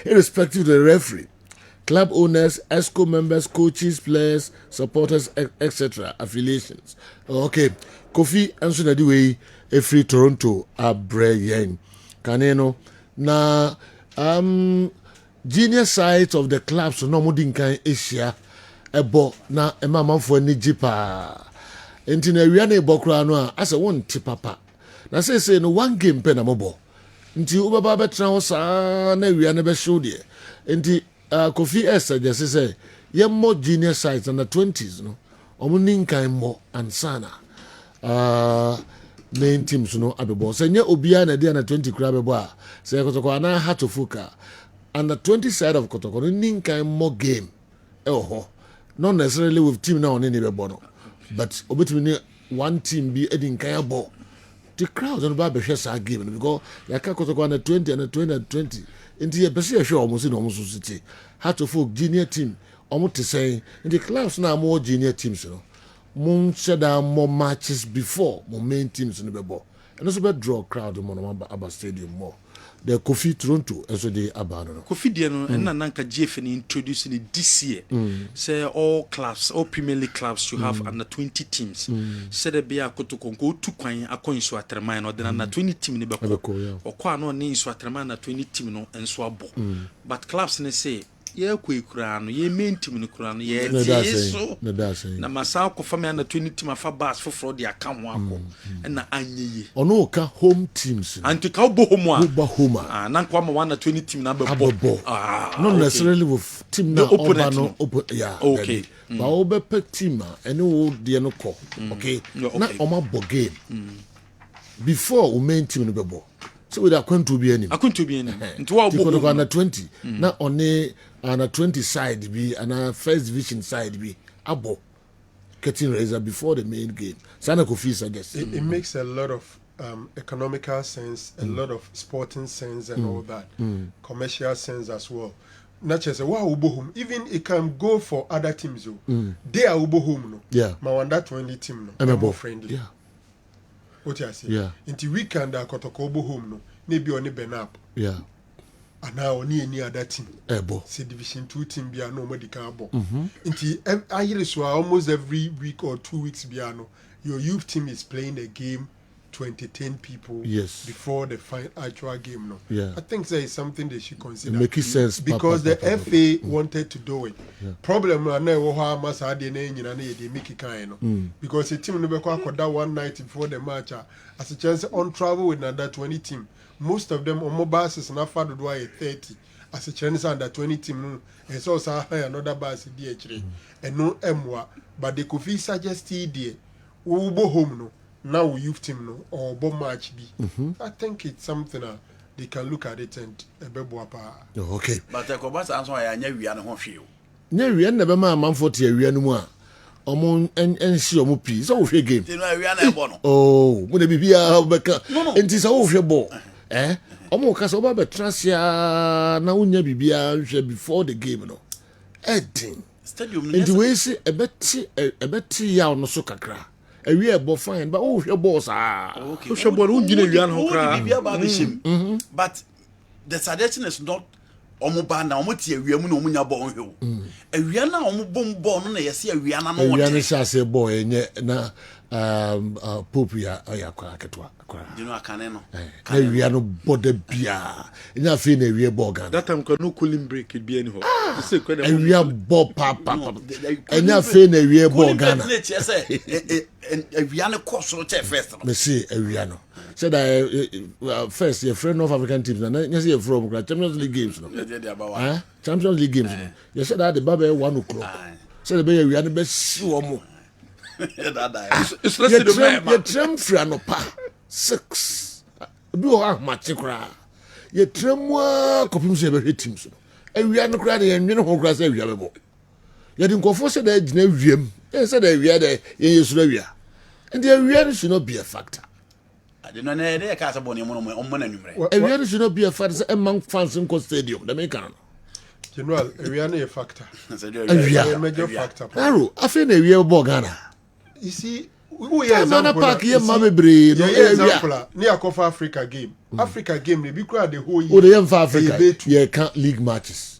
irrespective of the referee. Club owners, ESCO members, coaches, players, supporters, etc. affiliations. Okay, Kofi answer na way a free Toronto Abrayen. Kaneno na junior sides of the clubs no modin kan Asia ebo na emamanfo ni jipa. Enti na wi na ebokra no a ase won ti papa. Na say no one game pe na mobo. Nti ubaba betra ho saa na wi na be show de. Enti Kofi just say more junior sides under 20s no omunin kan mo ansana main teams no abebo say nya obia na dey na 20 kra bebo a say kotoko na ha to fuka under 20 side of kotoko no nin kan more game not necessarily with team na on any bebo no but obetimi one team be edin kan ball the crowds on ba be hwe sa game because yaka kotoko na 20 and 20 and 20 Inti ye pese ye hwe omo si no omo so city. Heart of folk junior team omo te say in the clubs na more junior teams no. Mon sheda more matches before more main teams no be ball. And also be draw crowd mo no aba stadium more. The Kofi Toronto also dey abandon. Kofi dey no na nanka GF ni introducing this year. Say all clubs, all Premier League clubs should have under 20 teams. Say the bia kotoko go tu kwan akon so atrema no dey na 20 team ni be ko. Okwa no ni so atrema na 20 team no enso abo. But clubs ni say ye kwekura no ye main team ni kura no ye so na masa ko fam na 20 team afa bas for the account wako na anyeye ono ka home teams anti ka bo home a na kwa ma 20 team na be not necessarily with team na open yeah okay but obe pick team any wo de no ko okay na oma bo game before o main team no be bo so we are going to be any into wa bo under 20 na on and a 20 side be and a first division side be abo getting razor before the main game. Sana Kofi suggests it makes a lot of economical sense, a lot of sporting sense and all that, commercial sense as well. Not just wow home, even it can go for other teams. They are home no. Yeah. Ma wanda 20 team no. More friendly. Yeah. What you say? Yeah. Into weekend Kotoko home no. Maybe only Ben up. Yeah. And now any other team. Ebo. Say Division 2 team be no medical ball. Into I hear so almost every week or 2 weeks be your youth team is playing a game 20-10 people before the actual game no. Yeah. I think there is something they should consider. It makes sense because the FA wanted to do it. Problem na wo ha masa de na nyina na ye make kind no. Because the team no be kwa one night before the match as a chance on travel with another 20 team. Most of them on mobile is not far to do 30 as a chance under 20 team and so another bus DH and no M1 but the Kofi suggested there we go home no now youth team no or bomb match be I think it's something they can look at it and okay but the Kobasa answer I nya wi an ho hwe o nya wi na be ma manfo te wi anu mu a omo ensi omo pi so wo hwe game te no wi an e bo no oh mo de bibia beka enti so wo hwe ball omo kasa oba betrasia na unya bibia hwe before the game no Edding. Stadium. And the way say a betty yaw no so kakra. A real bo fine, but oh, your boss Okay. But the suggestion is not omoba na omoti awia mu na omunya bo onhwe. Awia na omobom bo no na yesi awia na no wote. Awia no sha say boy enye na pope ya kwa ketwa. You know akane no. Awia no boda bia. Enya fe na awia bo gan. That time no cooling break it be anyhow. Awia bo papa. Enya fe na awia bo gan. Awia no course no first. Me see awia no. Said first your friend of African teams na you say from Champions League games no. Champions League games no. You said that the Baba 1 o'clock. Said the awia no be si omo. It's less than the tram franopa 6. Be o match kra. Ye tramwa kopim se be teams no. Awia no kra de enwe no ho kra se awia bebo. Ye din kofo se da gina wiem. Ye se da awia de ye yesu awia. And the awia should not be a factor. I don't know they cast a bonny on number. Awia should not be a factor among fans in stadium. The make General, awia no a factor. Awia a major factor. Aro, afi na awia bo Ghana. You see, who is example? Park here mama bre no example. Near Copa Africa game. Africa game they be crowd the whole year. Oh, they am for Africa. Yeah, can't league matches.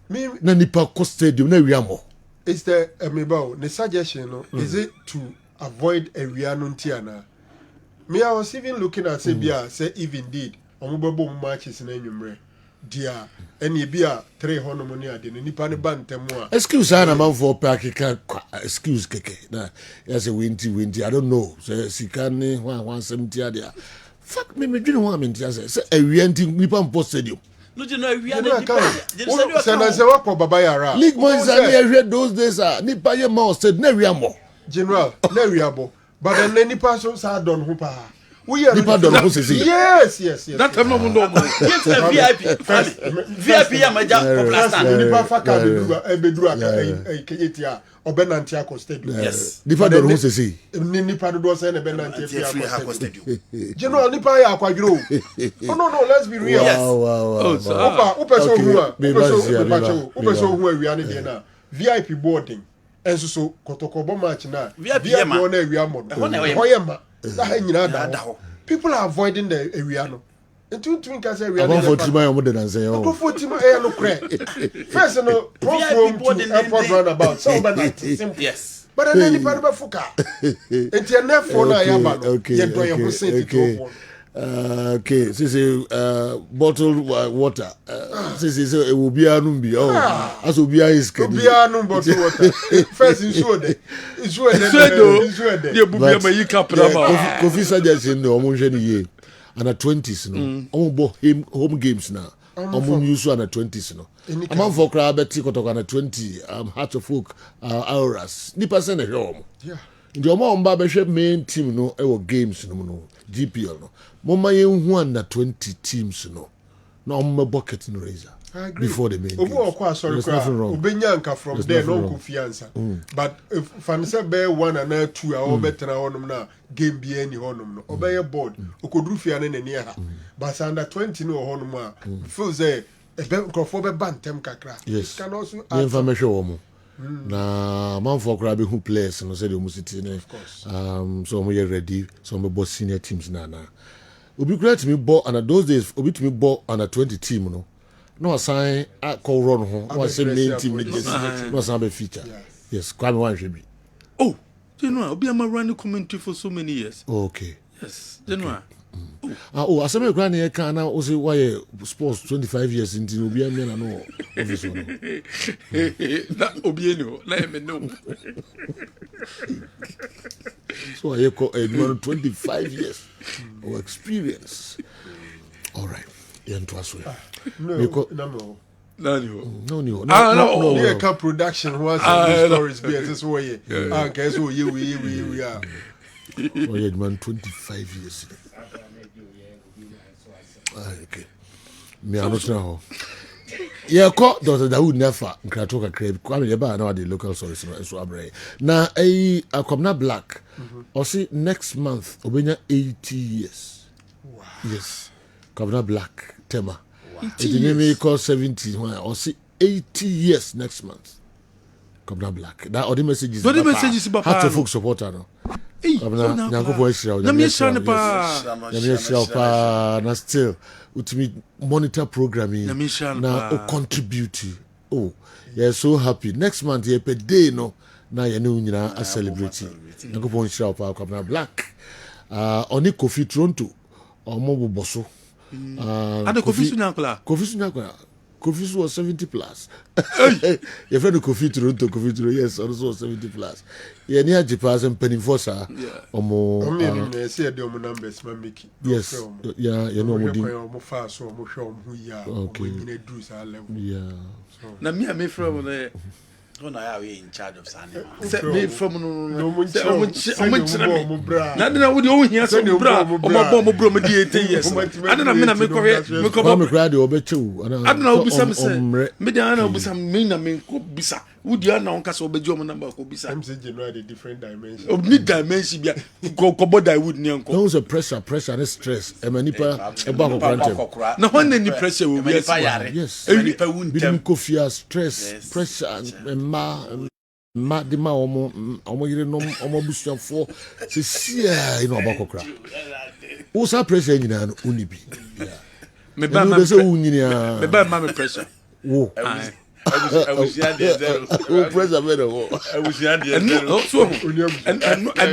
Me na nipa ko stadium na awia mo. Is the ameba the suggestion no is it to avoid awia no ntiana. Me I was even looking at say bia say if indeed omobebo matches na enwumre. Dia eni bia 3 hono money ade nipa ne bantemu a excuse ana man for park excuse keke na yes windy I don't know say sika ne 170 ade fuck me dwene ho amenti say awia nti nipa mpo stadium no je no awia ne nipa say na say wakọ baba yara league boys are here those days nipa ye ma said na awia mo general na awia bo but then nipa so sa don ho pa. Nipa don who say yes. That time no mundo go. Yes, VIP. VIP ya maja popular stand. Nipa faka bedu aka keyetia obenanti akọ stadium. Yes. Nipa don who say nipa do say na benanti akọ stadium. General nipa ya akwaduro. Oh no, let's be real. Yes. Wow. Opa so hu a. Opa so hu awia ne de na. VIP boarding. Enso so kotokobo match na. VIP na awia mo. Hoyema. People are avoiding the area no. Two cars area. About 40 miles more than say. Oh, 40 miles no crack. First no, from to airport roundabout. So but yes. But then the part fuka. It's your neck for na yaba. Okay. Okay, this is bottled water. This is a ubianum be as ubia is ubianum bottled water. First insure the coffee suggestion no omo ye under 20s no omo home games na omo use under 20s no among for crowd beti kotoka under 20 heart of folk auras ni person e hwe yeah ndio omo mba be hwe main team no e wo games no GPL no mama yen hu under 20 teams no na omo bucket no razor before the main game. Sorry, Ubenyanka from there, no confiance. But if Fansa bear 1 and 2 or better on now, game be any honum, obey a board, Ukudufian and near her. But under 20 no honuma, feels there a Crawford Bantem Kakra. Yes, can also information. Na man for crab who plays and said you must sit in, of course. So we are ready, some of both senior teams now. Obi great to me ball and those days, Obi to me ball under 20 team, no. No assign a call run home. Was the main team no some feature. Yes, Kwame one should be. Oh, you know, I'll be a running commentary for so many years. Okay. Yes, you know. Oh, as a grand here can now also why sports 25 years into will be a man. No, obviously. That Obieno, let me know. So I call a man 25 years of experience. All right. No. No. Production was stories be this way. Okay, so we are. Oh, yeah, man, 25 years. Okay. Me, I'm not sure. Yeah, call Dr. Dawood never Kratoka crave. Kwame Yaba now the local source so abre. Now a Komna Black. Or see next month Obenya 80 years. Wow. Yes. Komna Black tema. It may call 70 or see 80 years next month. Kwabena Black. That all the messages. Do the messages ba pa. Heart of folk supporter no. Kwabena nyankopo ehira. Na me ehira ne pa. Na me ehira pa. Na still ultimate monitor programming. Na o contribute. Oh, yeah, so happy. Next month ye per day no. Na ye no nyina a celebrate. Nyankopo ehira pa Kwabena Black. Oni Kofi Toronto. Omo boboso. Ade Kofi Sunyakola. Kofi Sunyakola. Kofi was 70 plus. Your friend Kofi Toronto, yes, also was 70 plus. Yeah, near Japan and Penny Fossa. Omo. See the numbers, my Mickey. Yes, yeah, you know, okay. Yeah. Now, me, I'm from the. When I are in charge of Sunday. Me from no bra. Nana would you hear some bra or my bomb bro me 18 years. I don't know me correct. Me come grad you obechu. I don't know be some say. Me dey na be some me na me ko bisa. Would you na onka so obeju mo number ko bisa. I'm saying January different dimension. Of need dimension bia ko boda would ni anko. There was a pressure and stress. E manipa e ba ko kwantem. Na when any pressure will be yes. E nipa won dem ko fear stress, pressure ma di ma omo yire no omo busuafo se sia ino abakokra wo sa pressure nyina no uni bi me ba ma pressure wo I was zero. pressure me no I was zero. So and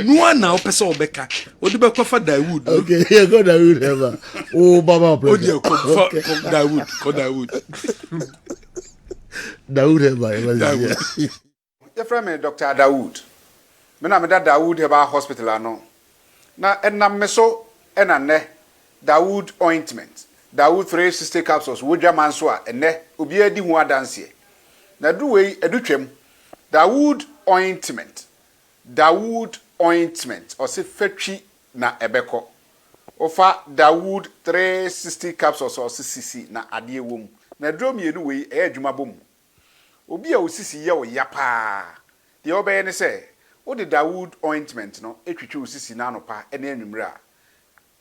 no na o pese obeka o de be kwa fa Dawood. Okay, here go Dawood ever. Oh baba pressure. O de ko Dawood. Dawood ever. Your friend Dr. Dawood. Me na me da Dawood Heba Hospital ano. Na enam me so enane Dawood ointment. Dawood 360 capsules wodwa manso a ene obi adi hu adanse. Na du wei edutwem. Dawood ointment. Dawood ointment o se fatwi na ebeko. Ofa Dawood 360 capsules o se sisi na ade wom. Na dro mienu wei e adwuma bom. Obi a osisi ye o yapa. De obeye ne se, wo de Dawood ointment no etwitwe osisi na anopa ene anwumre a.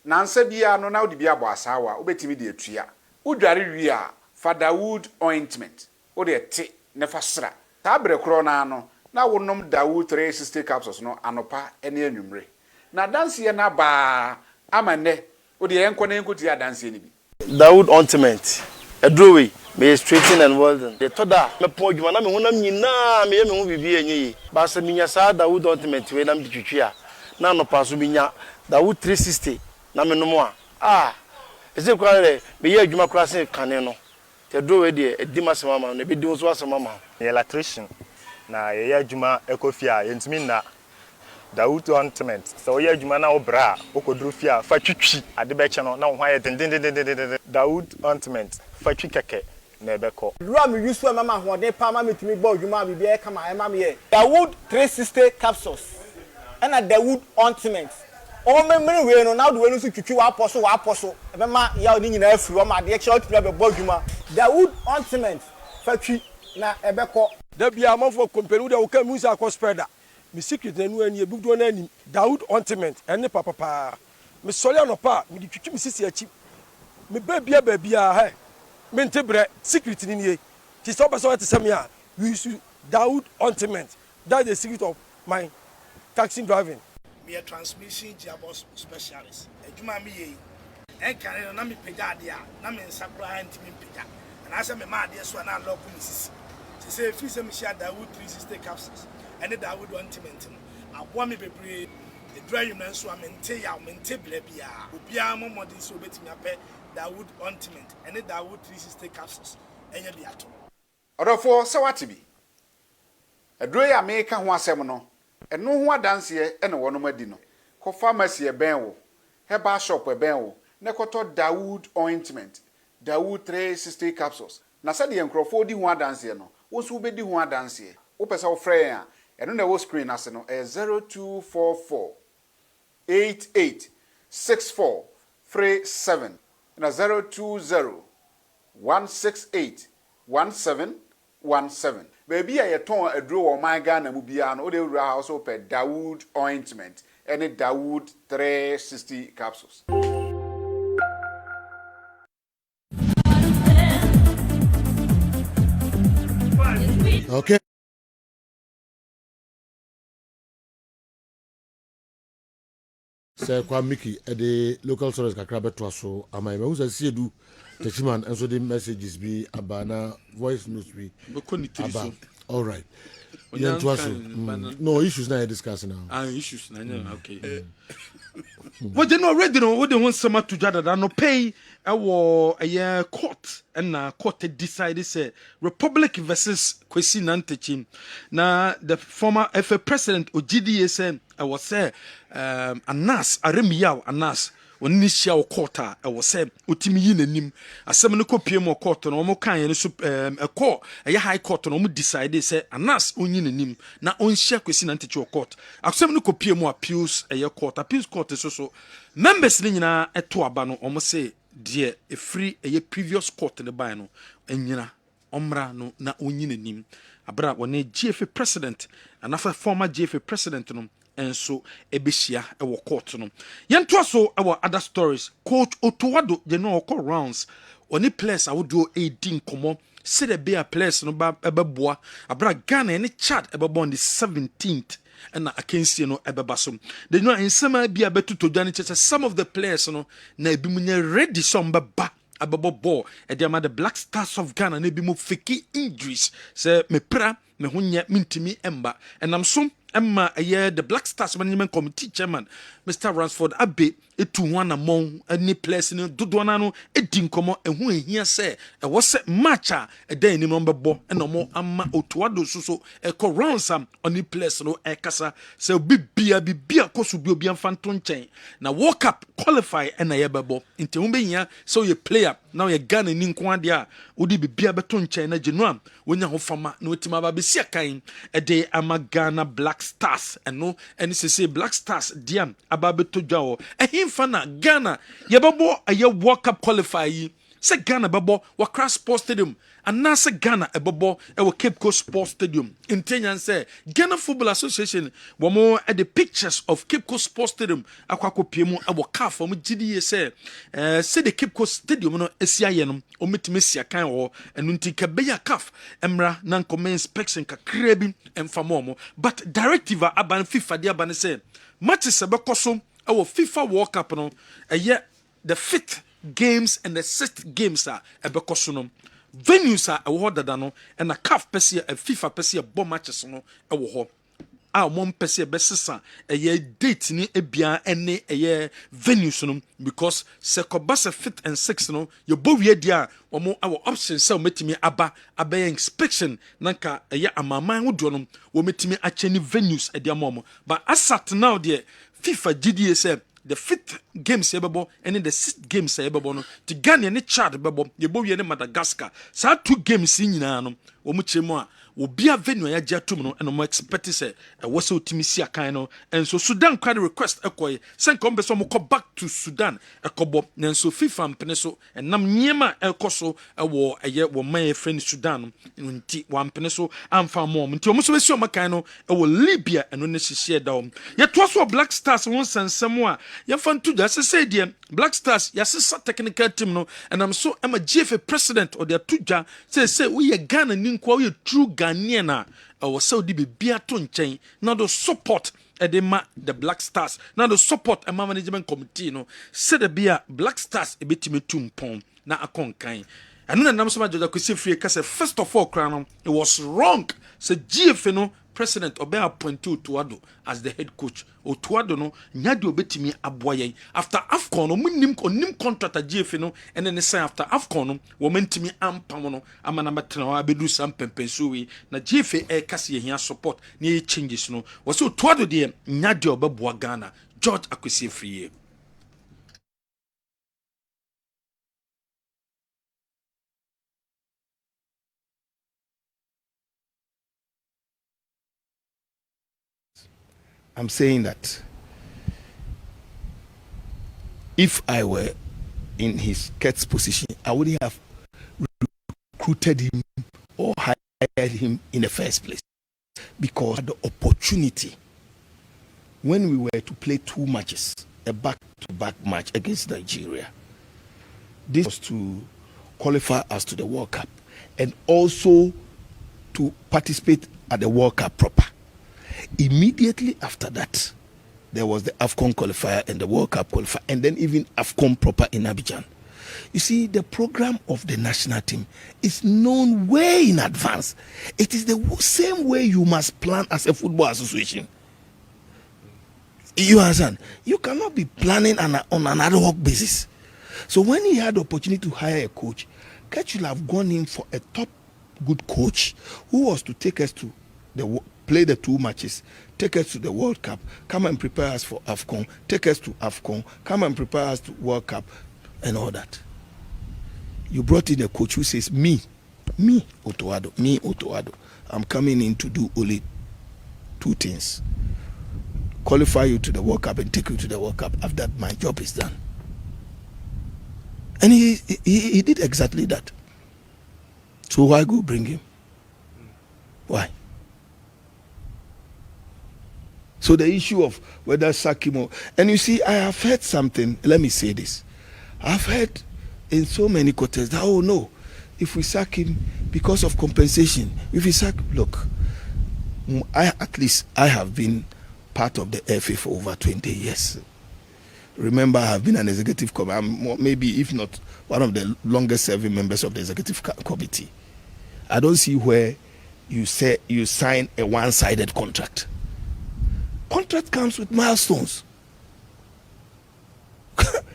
Na nsa bia no na wo de bia bo asawa, obetimi de atua. Wo dware wi a fa Dawood ointment. Wo de te ne fa sra. Ta bre kro na no, na wo nom Dawood 360 capsules no anopa ene anwumre. Na danse na ba amane, wo de enko na enko ti adanse ni bi. Dawood ointment. Edrowe me straighten and welding. The toda me po djuma na me honam nyina me hu bibi enyi. Ba se minya sa Dawood ointment we na me twitwi a. Na no paso binya Dawood 360 na me no mo a. Eze kwa le me ye adwuma kura se kane no. Te Edrowe de edi masema ma na be di so asema ma. Electrician na ye adwuma ekofia yentimi na Dawood ointment. So ye adwuma na obra okodru fia fa twitwi ade be che no na wo haye den Dawood ointment fa twi keke na ebeko. Ram use for mama hode pa mama metumi bo adwuma bibia e kama e mama ye. Dawood 360 capsules. And a Dawood ointment. O memre we no na do we no so twitwi wa aposo e be ma ya oni nyina afiri o ma de extra tumi be bo adwuma. Dawood ointment fa twi na ebeko. Da bia amafo company da wo ka mu sa ko spreader. Me secret na nu ani e bugdo na ani Dawood ointment ene papa me sole anopa me di twitwi me sisi achi me babia he me ntebre secret ni nie ti so person at some ya we use Dawood ointment. That's the secret of my taxi driving. Me a transmission gearbox specialist ejuma me ye en kan na me pega ade a na me nsakura ntimi pega na ase me ma ade so na lock me sisi ti say fi se me share Dawood 360 capsules and the Dawood ointment no aboa me bebre the dry na so amente ya mente bla bia obia mo modern so betimi ape Dawood ointment and the Dawood 360 capsules enya biato Odofo se wate bi aduro ya me ka ho asem no eno ho adanse ene wono madi no ko pharmacy e ben wo herbal shop e ben wo ne koto Dawood ointment Dawood 360 capsules na se de enkrofo di ho adanse no wo so be di ho adanse wo pesa wo frɛ ya eno na wo screen ase no 0244 886437 na 020 168 1717 baby a yeton aduro wo man Ghana mu bia no o de wura house o pe Dawood ointment any Dawood 360 capsules. Okay. Say kwa Mickey the local source kakra beto so amai me usa see do Techiman and so the messages be abana voice notes be aba. All right. Yeah, no issues now discussing now. Issues now. Okay. What they know already no what they want some to jada no pay a court and court decided say Republic versus Kwesi Nantechin. Na the former FA president or GDSN I was say Anas Aremiyaw Anas oni hia wo court a wo say otimi yi nanim asem no kopie mo court no mo kan ye no so court high court no mo decide say Anas onyi nanim na onhia Kwesi Nantechin court asem no kopie mo appeals appeals court so members ni nyina eto aba no omo say de e free previous court ne ban no enyina omra no na onyi nanim abra woni GFA president and after former GFA president no enso ebehia ewo court no yento so ewo other stories coach Otuwado je no call rounds oni players awodo edin komo se de be a players no ba ebeboa abra Ghana any Chad ebebo on the 17th and against no ebebasom they know in some be abetu to dwane chese some of the players no na ebimunye ready some ba ababo ball ediama the Black Stars of Ghana na ebimu fake injuries se me pra me honye mintimi emba enam so Emma the Black Stars Management Committee Chairman Mr. Ransford Abe etu one among any place in Dodwana no edin komo ehu ehia se e wo se match a eden ni number bo e no mo ama Otuwado so e ko roundsam oni place no e kasa se bibia koso bi obi amfanto nchen na World Cup qualify e na ye bebo nti hu behia so ye player now ye Ghana ni nko ade a odi bibia beto nchen na genuam wonya ho fama na otima ba besia kan e de ama Ghana Black Stars no any say Black Stars diam ababeto dwawo fana Ghana yebabo aye World Cup qualify yi se Ghana babo wa Crash Sports Stadium and na se Ghana ebabo e wo Cape Coast Sports Stadium intenyan say Ghana Football Association womo at the pictures of Cape Coast Sports Stadium akwako piemu e wo CAF wo GDA say the Cape Coast Stadium no esiaye no o metime sia kan wo enu nti kabeya CAF emra na nkome inspection kakra bi emfamomo but directive aban FIFA dia ban say matches ebekoso our FIFA World Cup no the 5th games and the 6th games are ebekoso venues are ewo dada no and a CAF pese a FIFA pese bomb matches no ewo ho a mom pese besesa date ni ebia ene venues no because sekobasa 5th and 6th no your bowie dia omo our options say metimi aba inspection nanka amaman wodo no wo metimi acheni venues e dia mom but asat now there FIFA GDA said the 5th games ebebo and the 6th games ebebo no to Ghana ne Chad bebo ye bo wie ne Madagascar sa 2 games nyina no wo mu chemu a obi a venue ya jatum no and mo expect say e wo se otimi si akan no and so Sudan quite request ekoy sen kom be so mo go back to Sudan ekobo na so FIFA mpene so enam nyema ekoso wo wo man friend Sudan nti wa mpene so amfa mom nti omo so be si o makan no wo Libya eno ne hihie da om ye to so Black Stars won sansam a ye fan to just say there Black Stars yasesa technical team no and I'm so am a GFA president or their tuja say we ye Ghana ni nkwa we true Ghanaian or Saudi bibia to nchen na do support edema the Black Stars na do support a management committee no say the bia Black Stars ebetime tumpon na akonkan anu na nam so ma joja kwesi free ka say first of all crown it was wrong say GFA no president obe appointed Otuwado as the head coach Otuwado no nyade obetimi aboye after AFCON no nim contract at GFA no and then say after AFCON no wo mentimi ampam no amana metena wa bedu sam pempensuwi na GFA kase ye hia support na ye changes no wo so Otuwado de nyade obeboa Ghana George Akwesi Free. I'm saying that if I were in his Ket's position, I wouldn't have recruited him or hired him in the first place. Because the opportunity, when we were to play 2 matches, a back-to-back match against Nigeria, this was to qualify us to the World Cup and also to participate at the World Cup proper. Immediately after that, there was the AFCON qualifier and the World Cup qualifier, and then even AFCON proper in Abidjan. You see, the program of the national team is known way in advance. It is the same way you must plan as a football association. You understand? You cannot be planning on an ad hoc basis. So when he had the opportunity to hire a coach, Coach should have gone in for a top good coach who was to take us to play the 2 matches, take us to the World Cup, come and prepare us for AFCON, take us to AFCON, come and prepare us to World Cup, and all that. You brought in a coach who says, me, Otoado, I'm coming in to do only 2 things. Qualify you to the World Cup and take you to the World Cup. After that, my job is done. And he did exactly that. So why go bring him? Why? So the issue of whether sack him or... And you see, I have heard something. Let me say this. I've heard in so many quarters that, oh no, if we sack him because of compensation, if we sack... Look, at least I have been part of the FA for over 20 years. Remember, I have been an executive committee. I'm maybe, if not, one of the longest serving members of the executive committee. I don't see where you say you sign a one-sided contract. Contract comes with milestones.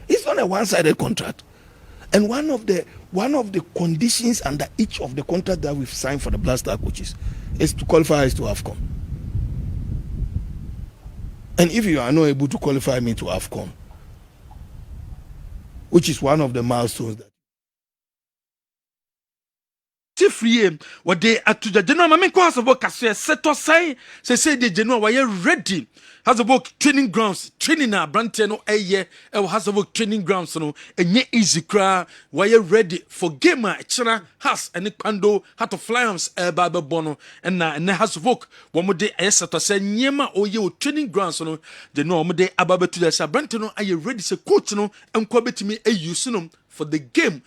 It's not a one-sided contract. And one of the conditions under each of the contract that we've signed for the Black Star coaches is to qualify us to AFCON. And if you are not able to qualify me to AFCON, which is one of the milestones that free what they at to the general mamen ko hasabo kase seto sai say the general why ready hasabo training grounds training na brante no eye hasabo training grounds no enye easy kra why ready for game a chira has and kwando hat of flyers ba bono and na hasabo wo mo de seto sai nyema oye o training grounds no the no mo de ababa to the brante no aye ready say coach no enko betimi use no for the game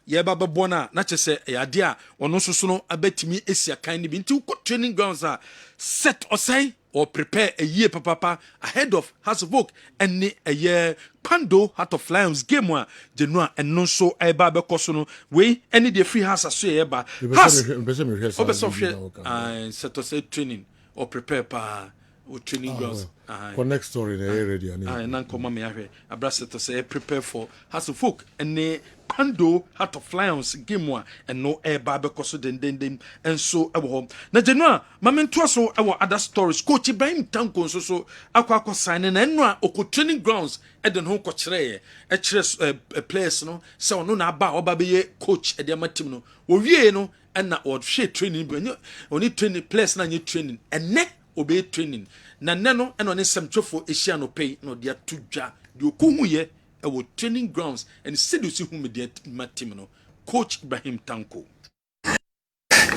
ye baba bona na chese yade a ono soso no abetimi esia kan ni bi nti training grounds a set osai or prepare a year papa ahead of House of Oak and a year Pando Heart of Lions game one Genoa and non so a baba cosono we any the free house as eba has set osai training or prepare pa or training grounds. Connect story in the area. And come me ahwe abrasa to say prepare for House of Folk and ne Pando Heart of Lions game one and no air barber coso den and so home. Na Genoa mamen to so our other stories coach Ibrahim Tanko so akwa sign and no oko training grounds eden ho kochre a players no so no na ba oba be coach e dem team no wo wie no and na or share training only training players na training and ne obey training na neno eno ne semtwofo ehia no pay no dia tudwa de okuhu ye e wo training grounds and sedusi hu me dia team no coach Ibrahim Tanko.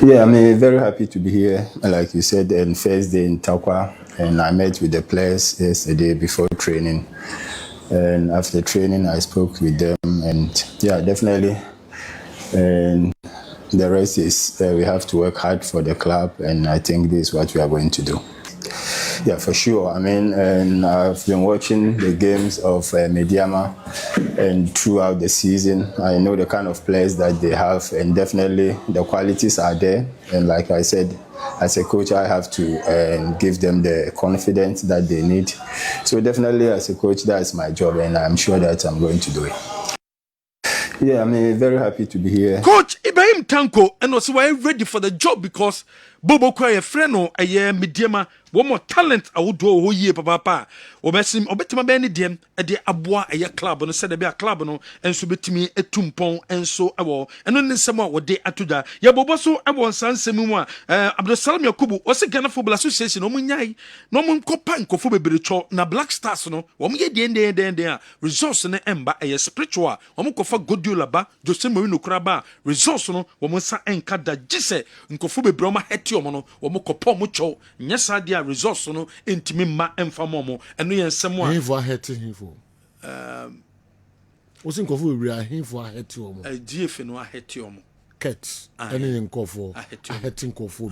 Yeah, I'm very happy to be here. Like you said, on first day in Takwa, and I met with the players yesterday before training. And after training, I spoke with them, and yeah, definitely. And the rest is we have to work hard for the club, and I think this is what we are going to do. Yeah, for sure. I mean, and I've been watching the games of Mediama and throughout the season. I know the kind of players that they have, and definitely the qualities are there. And like I said, as a coach, I have to give them the confidence that they need. So definitely as a coach, that's my job, and I'm sure that I'm going to do it. Yeah, I'm very happy to be here. Coach Ibrahim Tanko, and also I'm ready for the job because Bobo Kwaye Freno, a year Mediama, one more talent I would do whole year, papa. Obesim, Obetima Benny Diem, a de Abwa, a year club, and said a club, and so bet me a tumpon, and so I will, and then someone what day atuda. Yaboboso, I want San Semua, Abdul Salam Yakubu, was a Ghana Football Association, no Munyai, no Mun Copanco for Bericho, na Black Stars, no, one year there, resource in the ember, a spiritual, Omuko for Godulaba, Jose Marino Craba, resource no, Womosa and Kada Jisse, Nkofu Broma Hetiomono, Omoko Pomucho, Nyasadia resource no, Intimima and Famomo, and we and someone. Him for him for. What's in Kofu? We are him for Hetiomo. A GFNO Hetiomo. Cats, and in Kofu, a Hetin Kofu.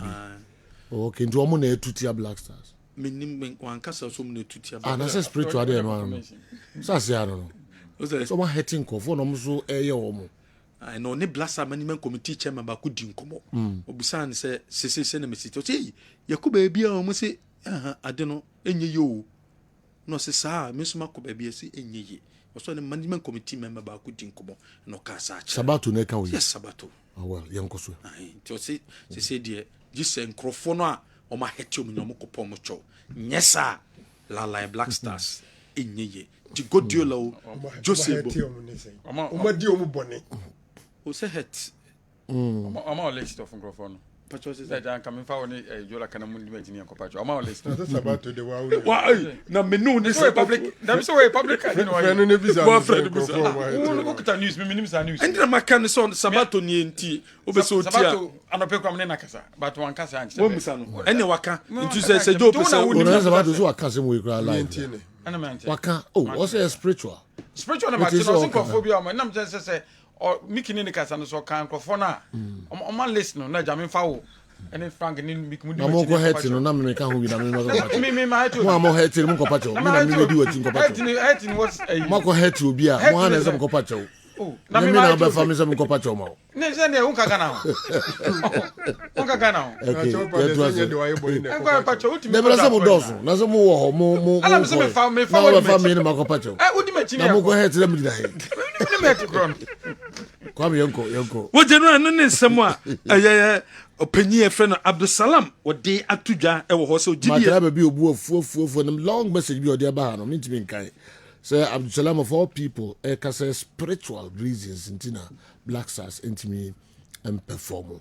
Okay, do Amone 2 tier Black Stars. menim wankasa so mu netutia ah na spiritual dey no so say I don't know so ma hating ko for no so eye wo mo I know ne blassa management committee chairman ba ko di nkomo obusan se se na mesiti o say yakuba bia o mo se ade no enye yo no se sa me so makoba bia se enye ye so ne management committee member ba ko di nkomo no ka sa cha sabato ne ka wo yes sabato oh well yankoso ti o se die gise nkrofo no a o ma hete o nyomo ko pom cho nyesa la Black Stars enye ye ti godiola o Joseph o ma di o mu bone o se het ama list of microphone pacho se da kan me fa woni jola kana mun di engineer ko pacho ama list na sabato de wa na menu ni so public na so we public you know friend ne bisa wa friend bisa o kuta news me minim sa news endra makan so sabato ni enti o be so tia sabato anope kwa mne na kasa but wan kasa anchi wo musa no ene waka ntu se do pesa o na sabato so waka se mo ikra live waka o say spiritual na ma no so ko phobia ma na me say or mikini ni kasa no so kan krofo na o ma list no na jamin fa wo ene frank ni mikmu di na mo ko het no na me ka ho wi na me no so me ma het mo het mo ko pacho me na me di wati ko pacho het ni was mo ko het obi a mo ha na se mo ko pacho na me na be fa me se mo ko pacho mo ne je ne un kaka na ho un kaka na ho ne bra se mo dozo na se mo wo ho mo ala me se me fa me na ko pacho udi me chini na mo ko het na me di na he ne me ti kron kwame yanko wo jenu no ne nsem a opanyi e friend Abdulsalam ode atudwa e wo ho so gidi ma bi obu afuafuafo na long message bi ode ba no ntimi nkan say Abdulsalam of all people e ka say spiritual reasons intina Black Stars intimi perform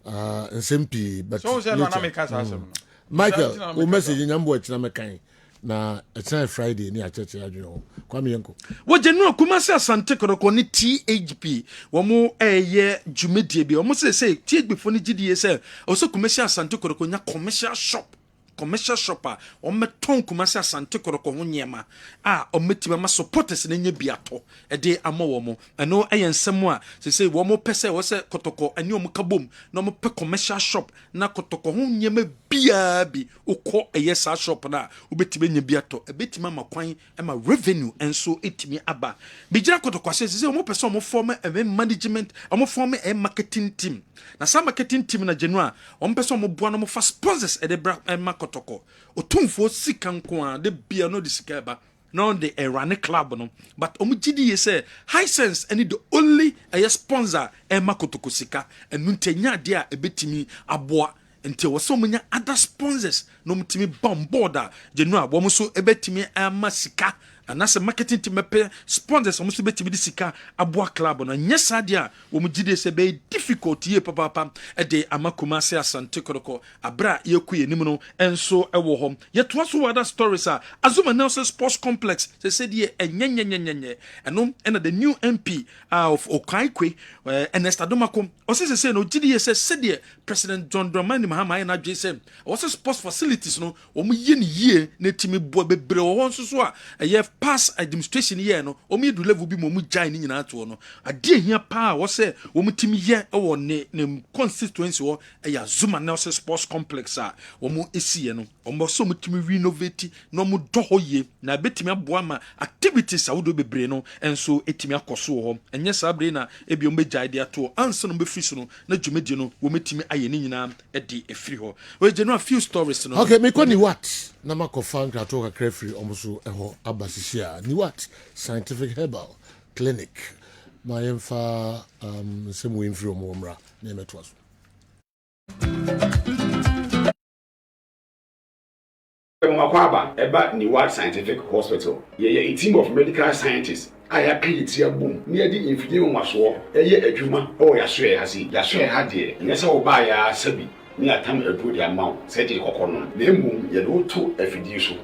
SMP but so say no na me kasa asem Michael o message nyambo e tina me kan na it's not Friday ni a church adwo kwame yanko wo jenu akumase asante koroko ni THP wo mo eye dwumedie bi wo mo say THP fo ni gidie say o so kumase asante koroko nya commercial shop a o meton kumase asante koroko ho nyema a o metiba ma supporters na nya biato e de ama wo mo eno ensem a say wo mo pese wo say kotoko ani o mo kabom na mo pe commercial shop na kotoko ho nyema bia bi ukọ eye sa shop na ubetibe nya biato ebetima makwan e ma revenue enso etimi aba bigira kotoko say o mo pese o mo form a management o mo form a marketing team na sa marketing team na genua o mo pese o mo boa no mo fa sponsors e de bra ma kotoko otumfo sika nko a de bia no de sika ba no the run club no but omugidi say high sense any the only a sponsor e ma kotoko sika enu ntanya de a ebetimi aboa nti wo so munya other sponsors no mutimi bomboda genua wo mo so ebetimi ama sika anase marketing team pe sponsors omuso betimi di sika aboa club no nyesa dia wo mu gide se be difficult ye papa e de amakuma se asante koroko abra ye ku yenim no enso e wo hom ye to so other stories azuma Nelson Sports Complex se se die enyenyenyenyenye eno na the new MP of Okaikwe Ernest Adomakom o se no gide ye se de President John Dramani Mahama na dwe se o se sports facilities no wo mu ye ni ye na timi bo bebre wo nso so a ye pass administration here no o me do level bi mo mu join ni nyina to no ade hia pa wo se wo mu timi ye wo ne constituency wo ya Zuma Nelson Sports Complex a wo mu esi no o mo so mu timi renovate no mu do ho ye na betimi aboa ma activities a wo do bebre no enso etimi akoso ho enye sabre na ebi o megya ide ato anso no be free so no na dwumedi no wo metimi aye ni nyina e de efiri ho we genu a few stories no okay me kwani what na makofa nkrato ka crefree omuso eho abasisia ni what scientific herbal clinic ma yemfa semu infri omomra na emeto aso Makwaba eba ni what scientific hospital ye a team of medical scientists aya create ya boom near the infidie nwaso eye adwuma o ya so ya hasi ya so ya hade nyese wo ba ya sabi ni atam edu di amount se di kokono na emu ye do to afidie so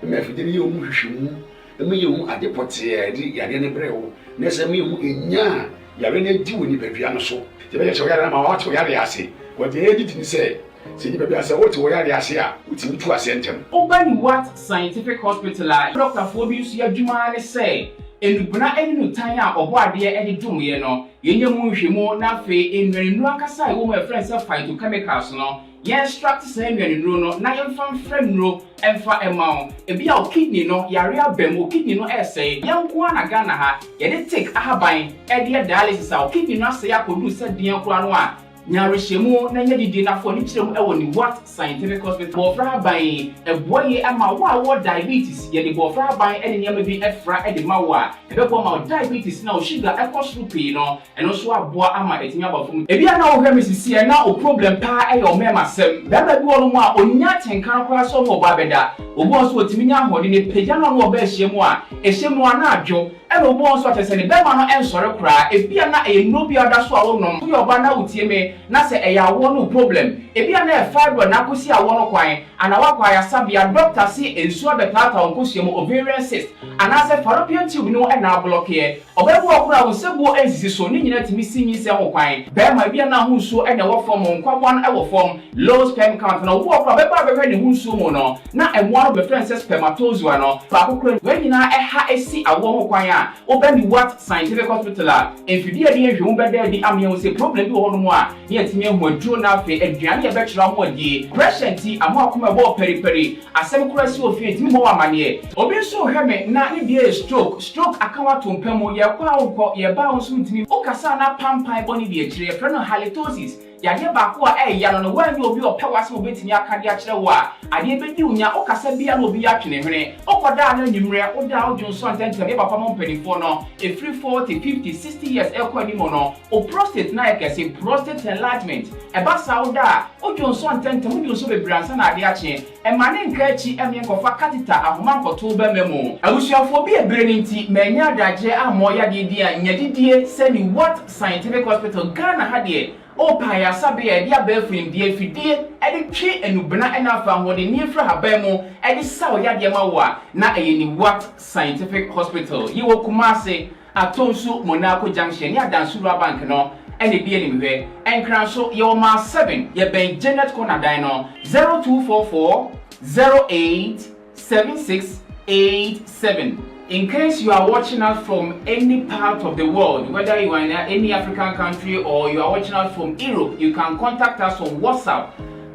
me afidie ye omu hwehwemu me ye omu adepote ya di ya ne brewo na se me omu enya ya re na di woni badua no so te be ye so ya na ma wa to ya re ase wo de edit ni se ni bebe ase wo ti wo ya re ase a uti tu ase ntem Obani what scientific hospital Dr. Phobius ya dwuma ne say enubuna enunu tan a obo ade ede dwumye no yenye mu nhwemu na fe enwenu ankasa wo ma friends phytochemicals no yen extract say enwenu no na yen fan fremro emfa emao ebi a kidney no yare abem kidney no essay yen ko na Ghana ha ye de take ahaban ede dialysis a kidney no say akodu se den kura no a nyarehemu na nya didi na fo ni kirem e woni what scientific hospital bofra ban eboye ama wo diabetes ye de bofra ban ene nyama bi efra e de ma wo a ebebo ma diabetes na o sugar e koso pii no eno so aboa ama etinya bafum ebi na wo hwe misisi e na o problem pa e yo mema sem baba bi wo no mu a onya tenkan kora so mo ba beda obo so otimi nya hode ne pagya no no oba ehyemu a ehyemu na adwo e no obo so atese ne bema no ensore kora ebi na e no bi ada so a wo nom yo ba na utie me na se eya wo no problem ebi na e fibroid na kosi a wo no kwan ana wa kwa ya sabia doctor si ensu abetata onkosuemu ovarian cyst ana se fallopian tube no e na block ye obebu okura wo sebu ensisi so ni nyina timi sinyi se ho kwan bema ebi na hu so e na wo form nkwabon e wo form low sperm count na wo okura beba beba ne hu so mu no na emo no be friends spermatozoa no ba kokura we nyina e ha esi awo ho kwan a obani what scientific hospital a enfidi ade ehwe mu beda di amye wo se problem bi wo no mu a ne atimi hu aduro na afi aduane ye betchira mo adi pressure ti amo akoma bo periperi asem kura si ofie timi mo amane obi so hweme na ne bia stroke akawa tompamo ye kwa wo ye ba wo so timi o kasa na pampan boni bi akire ye no halitosis yade ba ko a ya no wan obi opewase obetimi akade akire wo a ade bedi unya o kasa bia no obi atwene hwene okoda na nyimre o da o jonso antente be papa mo mpanifo no e free 40 50 60 years e ko ni mo no o prostate na ye kese prostate enlargement e ba sa o da o jonso antente mo jonso be bransa na ade ache e mane nka achi e me nkofa catheter ahoma nkoto ba memo abusuafo bi ebere ni nti manya adaje amo ya didi a nyadidie se ni what scientific hospital Ghana ha de o pa ya sabe ya dia ba frim die fidie e de twe enubena ena fa ho de ni fra haban mu e de saw ya de ma wo a na e ni what scientific hospital yi wo Kumase Atonsu Monaco Junction ya Dansura Bank no ene bi eni mhwe enkran so ye o ma 7 ye ben Janet Corner dan no 0244 087687. In case you are watching us from any part of the world, whether you are in any African country or you are watching us from Europe, you can contact us on WhatsApp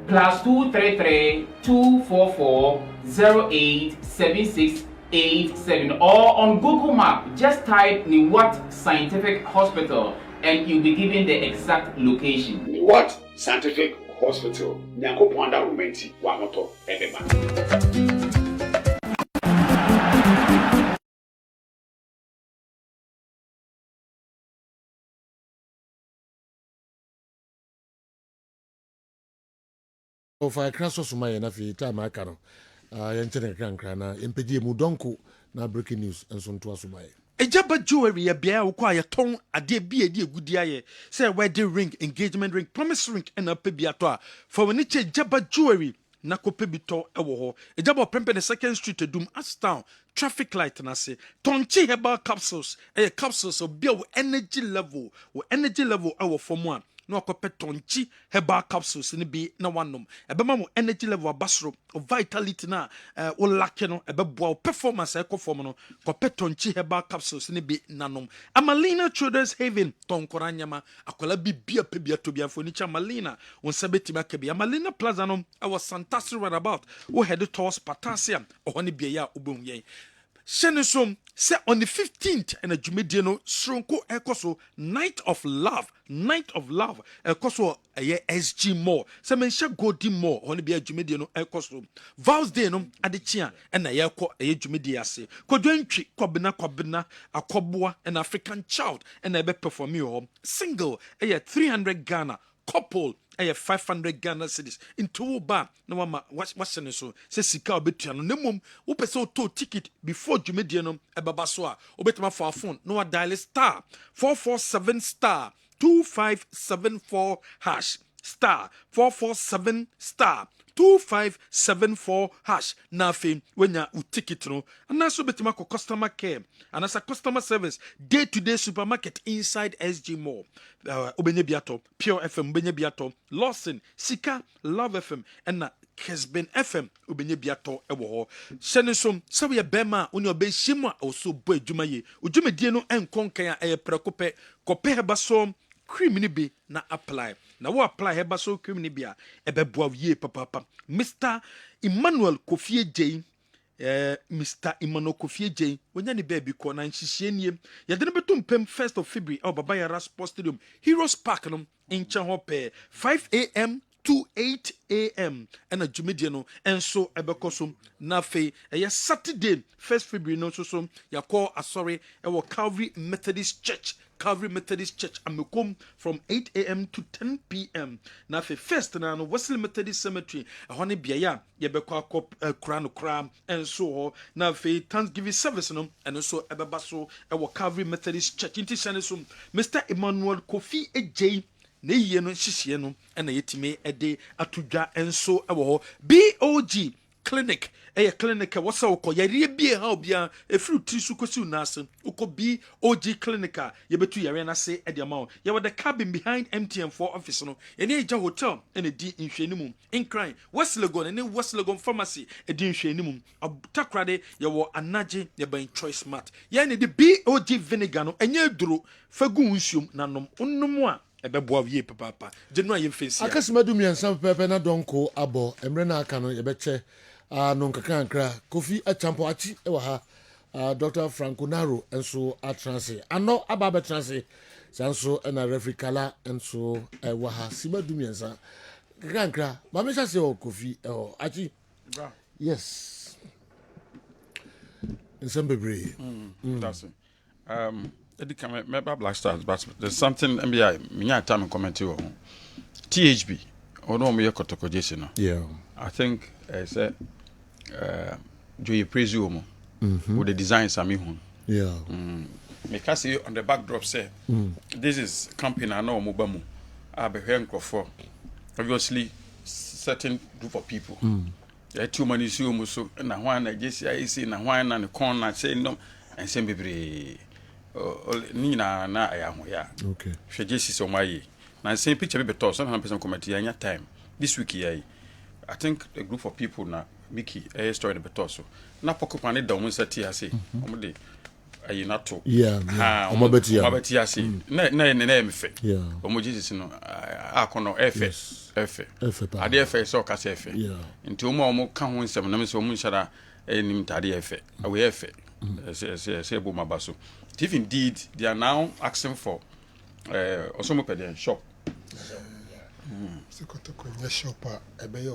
+233 244 087687 or on Google Map. Just type Niwat Scientific Hospital and you'll be given the exact location. Niwat Scientific Hospital. Nyanko Pwanda Rumenti, Wamoto, Edema. Ofa kraso suma ye na fi time aka no ye ntene krankra na empedie mu donko na breaking news enso nto asuma ye ejaba jewelry ya bia wo kwa ye ton ade bi edi egudia ye say wedding ring engagement ring promise ring na pe bia to a for woni che ejaba jewelry na kope bi to ewo ho ejaba prempe the second street edum as town traffic light na se tonchi herbal capsules capsules of bio energy level ewo form one no akope tonchi herbal capsules ni bi na wanom ebema mo energy level abasro of vitality na wo lake no ebeboa performance form no kope tonchi herbal capsules ni bi nanom Amalina Children's Haven tonkora nyama akola bibia pebia to bia foni cha Malina won sabeti makabia Amalina Plaza no was fantastic runabout wo head towards potassium ohoni bia ya ubom yen Shenesom say on the 15th and a Jumediano Sronko Ekoso Night of Love Ekoso a SG more Semensha Godi more on the Jumediano Ekoso Vows Day no Adichia and a Yako a Jumediase Kodwenchi Kwabina a Kobwa an African child and I be perform you single a 300 Ghana couple 500 Ghana cedis into ba na wama what's so say sika obetua no nemom wo pese o to ticket before Jumedie no ebaba so a obetuma for phone no dial star 447 star 2574 hash star 447 star 2574 hash na fame when ya ticket no and so betima ko customer care and as a customer service day to day supermarket inside SG Mall obenye biato Pure FM benye biato Lawson Sika Love FM and na Kessben FM obenye biato ewo ho hyene som se we bema oni obehyimu a oso bo adwuma ye odwumadie no enkonkan a prɛkopɛ kɔpɛ heba so cream ni bi na apply na wo apply heba so cream ni bi a ɛbɛboa ye papa Mr. Emmanuel Kofie J Mr. Emmanuel Kofie J wonya ni baby ko na nhihye nie yɛde no betum pem 1st of February Baba Yara Sports Stadium Heroes Park no in Chahope 5 a.m. to 8 a.m. and a Jumediano and so Ebekosom Nafe a Saturday 1st February no so ya call sorry our Calvary Methodist Church Amekom from 8 a.m. to 10 p.m. Nafe first na no Wesley Methodist Cemetery a honey biaya yebekwa kram and so Nafe Thanksgiving service no and so Ebebaso our Calvary Methodist Church inti shanesum Mr. Emmanuel Kofi Ej ne yie no hihye no na yetime ede atudwa enso ewo ho BOG clinic clinic what's ukọ yare bie ha obia efru trisu kosi unase ukọ BOG clinic yebetu yare na se ede ma ye with the cabin behind MTN4 office no ene eja hotel ene di nhwenimu in crime West Legon ene West Legon pharmacy edi nhwenimu takrade ye wo anaje ye ban choice mart ye ne di BOG vinegar no enye duro fagu nsuom nanom onnom a ebeboa wie papa genu aye mfesi akasimadu miensa pepe na donko abo emre na aka no yebeche no nkakankra Kofi Achampo achi ewa ha Dr. Franco Naro enso atranse ano aba transe sanso na referee kala enso ewa ha simadu miensa nkakankra ma me chase o Kofi achi yes ensemble that's it maybe Black Stars, but there's something NBA. Me time comment you on THB. Or no me kotoko Jason. Yeah. I think say Joey praise you with the designs I mean. Yeah. Because on the backdrop say this is camping I know Mubamu. I be hearing for obviously certain group of people. There too many so na one I just I see na one and the corner say no and say be ni na aya ho ya okay hwe jesi so mayi na same picture be beto so na person comment ya time this week here I think a group of people na Mickey story beto so na pokopane da omo sati ase omo de ayi na to omo beti ase na mefe yeah omo jesi no akono efe ade efe so ka se efe nti omo ka ho nsem na me so omo nshara enim tade efe awe efe say bo mabaso if indeed they are now asking for Osomo Pedian shop. Shop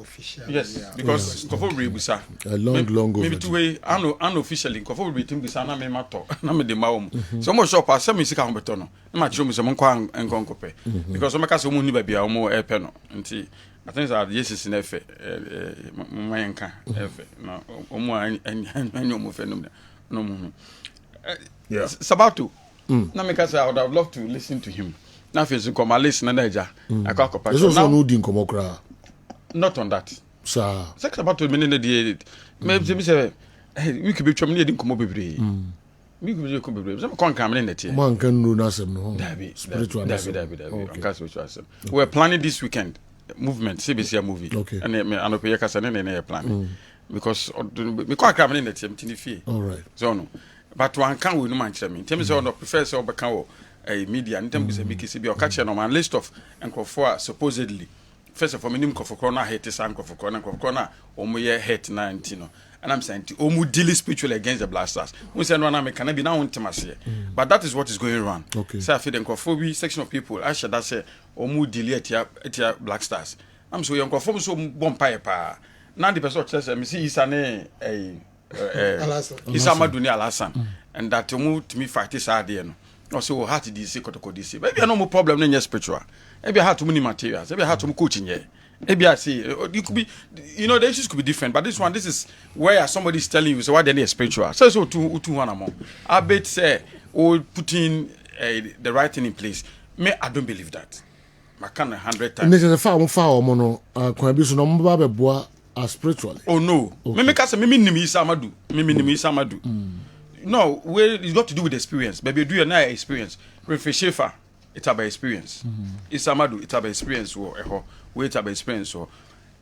official. Yes, because Kofo Rebusa. Long maybe two way unofficially Kofo Rebutim Bisa na me mato na me de maom. So mo shop a some music humbeto no. Na ma chiro mo se mo kwa enkonkope. Because so make so mo ni ba bia mo epe no. Nti I think that yes in efe mayenka efe na omo anyo mo fe no mo. Yeah. Sabato. Na me ka say I would have loved to listen to him. Na face come my listen na eja. Akwa This also no din komo kra. Not on that. Sir. Sex about to mean the me say we could be twam na din komo bebre. We could be komo bebre. Some kon kam na net here. Man can no na sem no. Spiritual. We're planning this weekend movement CBC movie. Okay. And anope yakasa na plan. Because me kon kam na net here mtini fie. All right. So no. But one can we no man kyerɛ me ntem sɛ no professor obeka wo media ntem sɛ biki se bi o ka kyerɛ no man list of nkrofo supposedly first of all minim nkrofo na hate san nkrofo na omo ye hate na anti no and I'm saying omo deal spiritually against the blasters we say no na me can be na wontim ase but that is what is going on okay say after the nkrofo bi section of people I should that say omo deal etia black stars I'm so young nkrofo so bompa pa na the person say me see isa ne Isama Dunia Alasan and that to move to me fight this idea no also how to DC kotoko DC maybe no more problem in your spiritual maybe I had too many materials maybe I had to coaching here maybe I see you could be the issues could be different but this is where somebody is telling you so why they need spiritual so two one among I bet say or putting the right thing in place me I don't believe that I can 100 times this is a far mono kwa bi so no mba be boa spiritually. Oh no. Okay. Me say me nimi Isamadu. Me nimi Isamadu. No, it's got to do with experience. Baby do your nice experience. Refe Shefa, it's about experience. Isamadu, it's about experience wo wait about experience so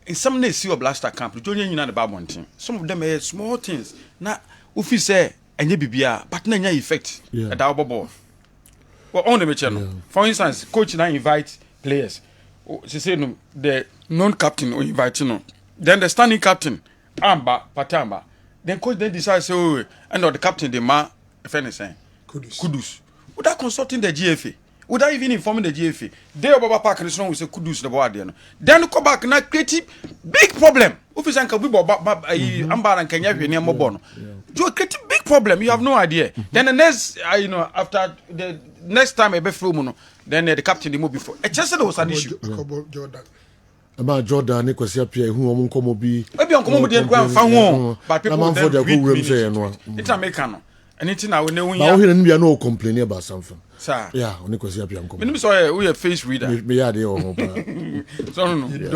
in some days see your blaster camp, you don't know the bad one thing. Some of them are small things. Now, if you say and you be but no effect at our ball. Well, on the channel. For instance, coach now invite players. She said no, the non-captain or invite no. Then the standing captain, Amba, Patamba. Then coach then decides oh, and the captain the man, if anything, Kudus. Without consulting the GFA, without even informing the GFA, they Baba Park and so we say Kudus the board there. Then come back and create big problem. Officer and Kabi Amba and Kenya near Mobono. You create a big problem. You have no idea. Then the next, after the next time I be through, then the captain the move before. It just was an issue. About Jordan, ne kwasi apia hu omo nkomo bi. Ebi onkomo mo dey kwa fa ho, but people then read say no. It's American. Anything I will know when you. But we no no complain about something. Sir. Yeah, oni kwasi apia nkomo. Me say we a face reader. Me ya dey o. So no. You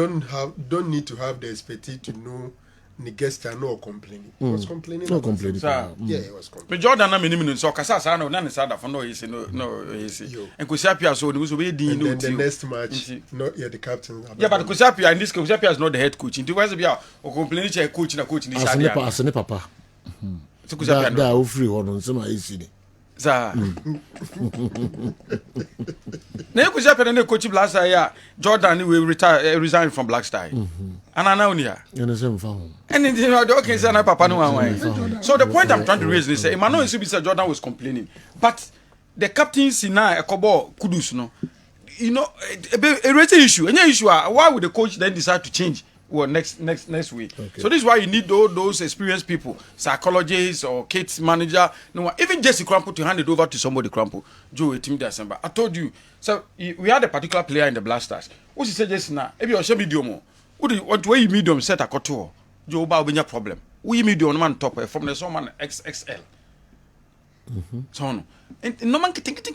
don't need to have the expertise to know the guest are not complaining. He was complaining. No complaining. Yeah, he was complaining. Me Jordan na me ni so kasa sa no na ne sada for no he say no he say. En kwasi apia so we so be din no. And then the next match not yet the captain. Yeah, but kwasi apia in this case kwasi apia is not the head coach. It was be o complaining che coach na ni sada. Asane papa. So kwasi apia da o free ho no nsema esi ni. Za. Na kwasi apia na coach last year Jordan we resign from Black Star. And I know here. You know same phone. And then okay, say na papa no one. So the point I'm trying to raise is say Emmanuel Nsubisa Jordan was complaining, but the captaincy now Ekobo Kudus no, you know, a raising issue. Any issue, why would the coach then decide to change? Well, next week. Okay. So this is why you need all those experienced people, psychologists or kids manager. No, even Jesse Crampo to hand it over to somebody Crampo. Joe, team December. I told you. So we had a particular player in the Blasters. What he said just now? Maybe I'll show medium. What way you medium set a couture? Joe, about your problem. We medium man top from the someone XXL. So no, no man think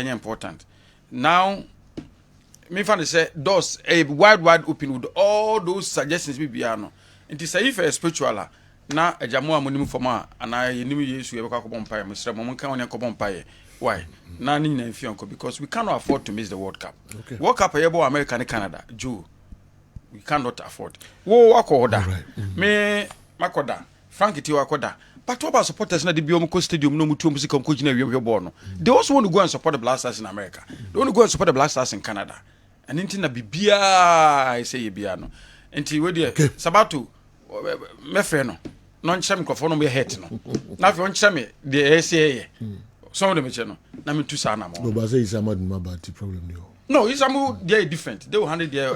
important. Now. Me find say doors a wide open with all those suggestions we no. It is if a spiritual na ejamo amonim forma ana yenim Yesu e beka ko bompaye mesra mo kan woni ko bompaye. Why? Na ni na mfionko because we cannot afford to miss the World Cup. Okay. World Cup yebo America and Canada. Joe. We cannot afford. Wo akoda. Me makoda. Frank ti wakoda. But what about supporters na the Biomco Stadium no mutu music come coach na we ball no. They also want to go and support the Blasters in America. They want to go and support the Blasters in Canada. And into na bibia I say bibia no. Enti we dey sabato me frɛ no. No nkyɛ microphone no me head no. Na fe nkyɛ me the SA. Some of them me no. Na me tu sa na mo. No but say is amad ma bad problem no. No, it's they different. They will handle their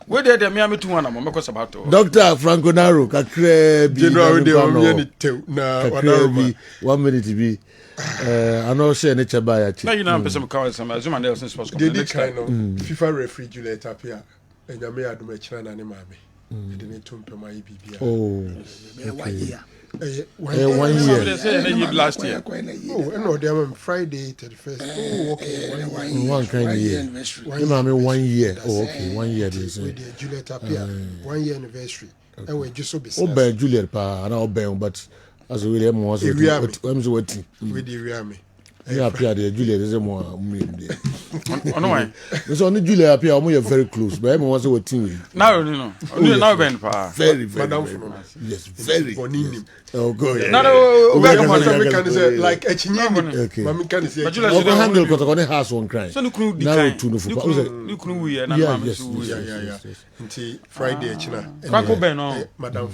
where they me tu one mo me ko sabato. Dr. Franco Naro kakra bi. General de o me tew na wadaro 1 minute bi. I know say ne cheba ya chi. Na you know person call some Zuma Nelson sports company next time. FIFA referee Juliet Apia enyame adom akira na ne maame. Ede ne tumpe mai bibia. Oh. 1 year. 1 year. They say last year. Oh, no, they are Friday 31st. Oh, okay. One kind of year. Maame 1 year. Oh, okay. 1 year they say. With Juliet Apia 1 year anniversary. And we just so busy. Obe Juliet pa na obe but as we dem was what we dey rear me. Yeah, appear there Juliet is more me there. Oh no why? So only Juliet appear we are very close but everyone was what team. No. Now ben pa. Very yes, very. Oh good. No, we can say like echinye. Okay. Mami can say. But Juliet should handle because on house one cry. So no kunu di kind. You kunu we na mama so. Yeah. Until Friday echina. Franco Ben no. Madam.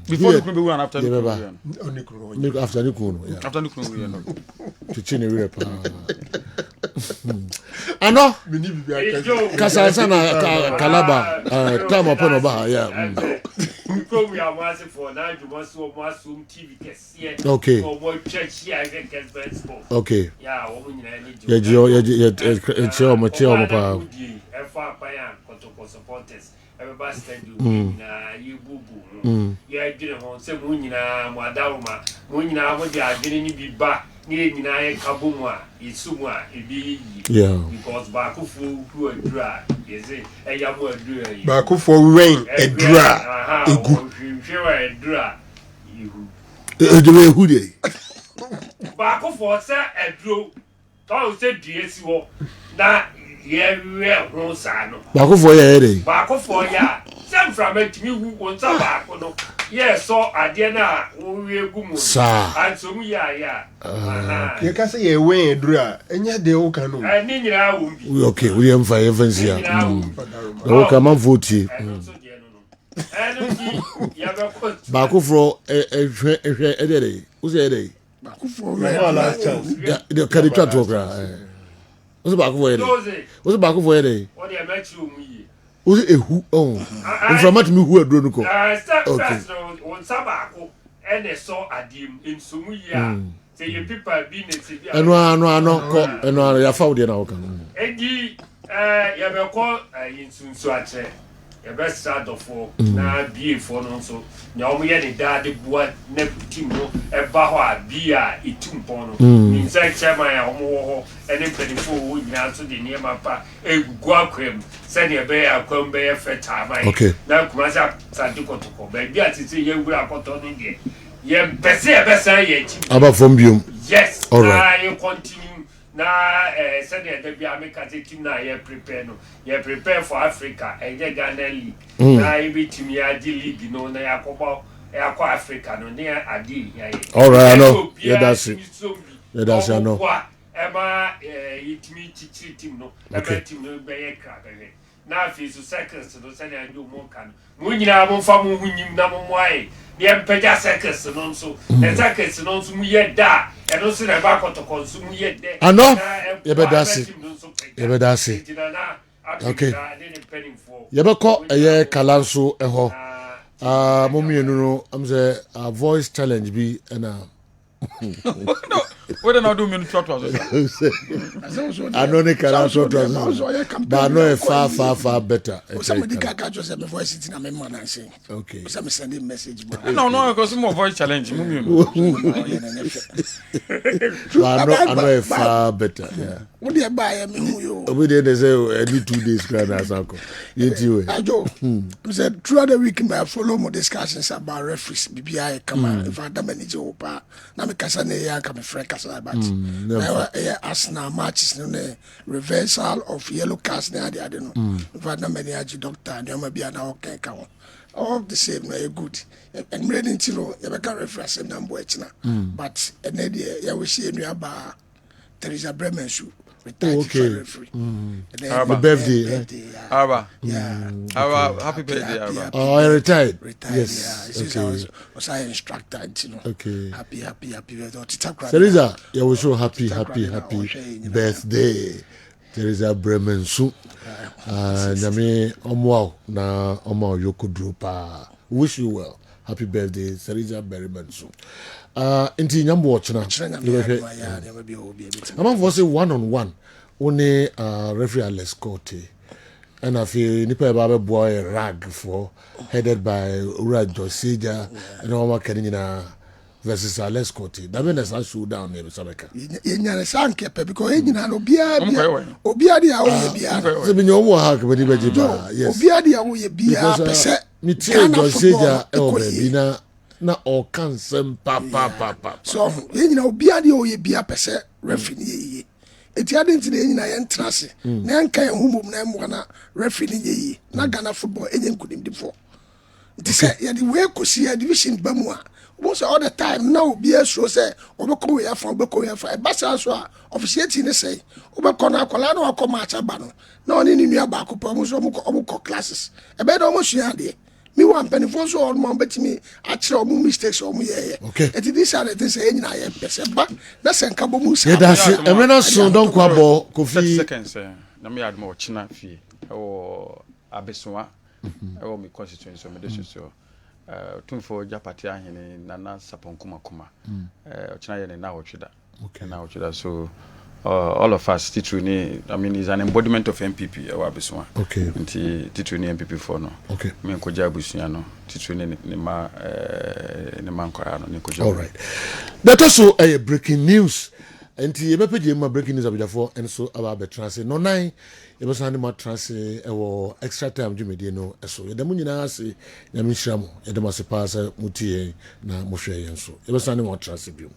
Before the kunu be we and after the kunu. After the kunu. Yeah. After the kunu we no. Chichine we pa. Ano? Kasa na Kalaba time upon Oba yeah. We are watching for now. You must watch TV. Okay. Okay. Yeah, supporters. Everybody stand you boo boo. Yeah, didn't want some Munina, Madama, Munina, what you are getting be back. Near Kabuma, Isuma, yeah. Because Bakufu who are dry. Is it a young word? Bakufu rain, a dry. A dry. You who they? Bakufu, sir, a drew. Don't say DSO. That ye ho sa no ba ko fo ye dey ba ko fo ya sem from etimi hu won sa ba ko no ye so ade na wo wie gu mu anso mu ya ye ka say ye wen eduru a enya de wo kan no ni nyira wo bi okay we am fa events ya o ka man vote ba ko fo ehwe edere wo say edere ba ko fo last chance the credit to gra wo ba ko fo edere wo ba ko fo edere o de match o mu yi wo say ehu inframat mi hu aduro nuko okay won sa ba ko ene so adim insumu ya say you people be ne ti bia ano ko ya fa wo de na wo kan edi ya be ko insunsu ache ya be start of na be for no so nya o ye ne da de bua na team no e ba ho a bi a itum pon no min say chairman ya o mo ho ene pedifo wo nyina so de ne ma pa egugu akwam se ne be akwam be feta mai na kuma sa dikotoko be bi atiti ye wura akoto ne de ye pese e be say ye chi aba from biom yes all right you continue na said the be America team na ye prepare no ye prepare for Africa and ye Ghana league na ye be team ya di league no na ya ko Africa no na adi ya ye all right I know yeah that's it I know ema itimi chichi team no eba team no be ye kra be na fi so seconds no say na do mo kan mo nyina mo fa mo hunyim na mo moai ne empeja seconds no so the seconds no so mu ye da e no so na ba kotoko so mu ye de ano ye be dasi okay ye be ko ye kalanso e ho mo mienu no am say voice challenge bi na no what do do me trot was I know they can trot but no e far better somebody can catch us my voice it na me man and say okay so me send a message no because more voice challenge mo me I know e far better yeah what dey buy me who you we dey say every 2 days crowd as uncle yeti we ajo I said throughout the week I follow more discussions about referees BBI come if I da manage opa na me kasa na ya ka me friend kasa about Arsenal matches no reversal of yellow cards na ade no if I da manage doctor and you be na okay ka all the same no good and ready to know you can reference them number but and ya we see enu aba Teresa Bremen shoe okay happy birthday Aba yeah happy birthday Aba oh I retired yes okay was I instructor you know okay happy Teresa you will show happy birthday Teresa Bremen su nyame omwa na omwa yokudru pa wish you well happy birthday Teresa Bremen su inti nyambo ochna I'm for say one on one only referee Alex Cote and I feel nipa ba boy rag for headed by Ura Josija and all Kenina versus Alex Cote that means I shoot down near Sameka yenya sanke pe because yenya no obia dia wo bia se bi nyomo ha ke bi ba yes obia dia wo ye bia pese mi tie Josija e o be na na all can sem pa so yenya obia dia wo ye bia pese referee ye eti ade ntine yenya ye ntrase na nka ye humom na mo na referee ye na Ghana football enye nkunim difo enti se ye di we kosi ya division ba mu a most all the time now be so say obeko we afa basa so a officiate ni say obeko na akola na akoma acha ba no na oni ni nua ba ko pa mo so omo classes e be do mo sua de me wan penifo so all mo betimi akire omo mistakes omo ye okay it this are the things say nyina ye pese ba na senka bo mu sa yeah that's it e me na so don kwa bo Kofi seconds na me admo ochina fie e wo abeswa e wo me constituency so me de so tumfo japati ahene nana saponkuma kuma ochina ye na ochida okay na ochida so all of us tituni I mean is an embodiment of MPP e wa beswa okay nti tituni MPP for no okay me koja busua no tituni ne ma nkora no ne koja all right that also a breaking news nti e be page ma breaking news abidafo enso aba be transe no nine e be san ma transe e wo extra time jumedie no eso ye dem nyina ase nyame hyiram ye dem ase pa asa mutie na mohwe ye nso e be san ma transe biom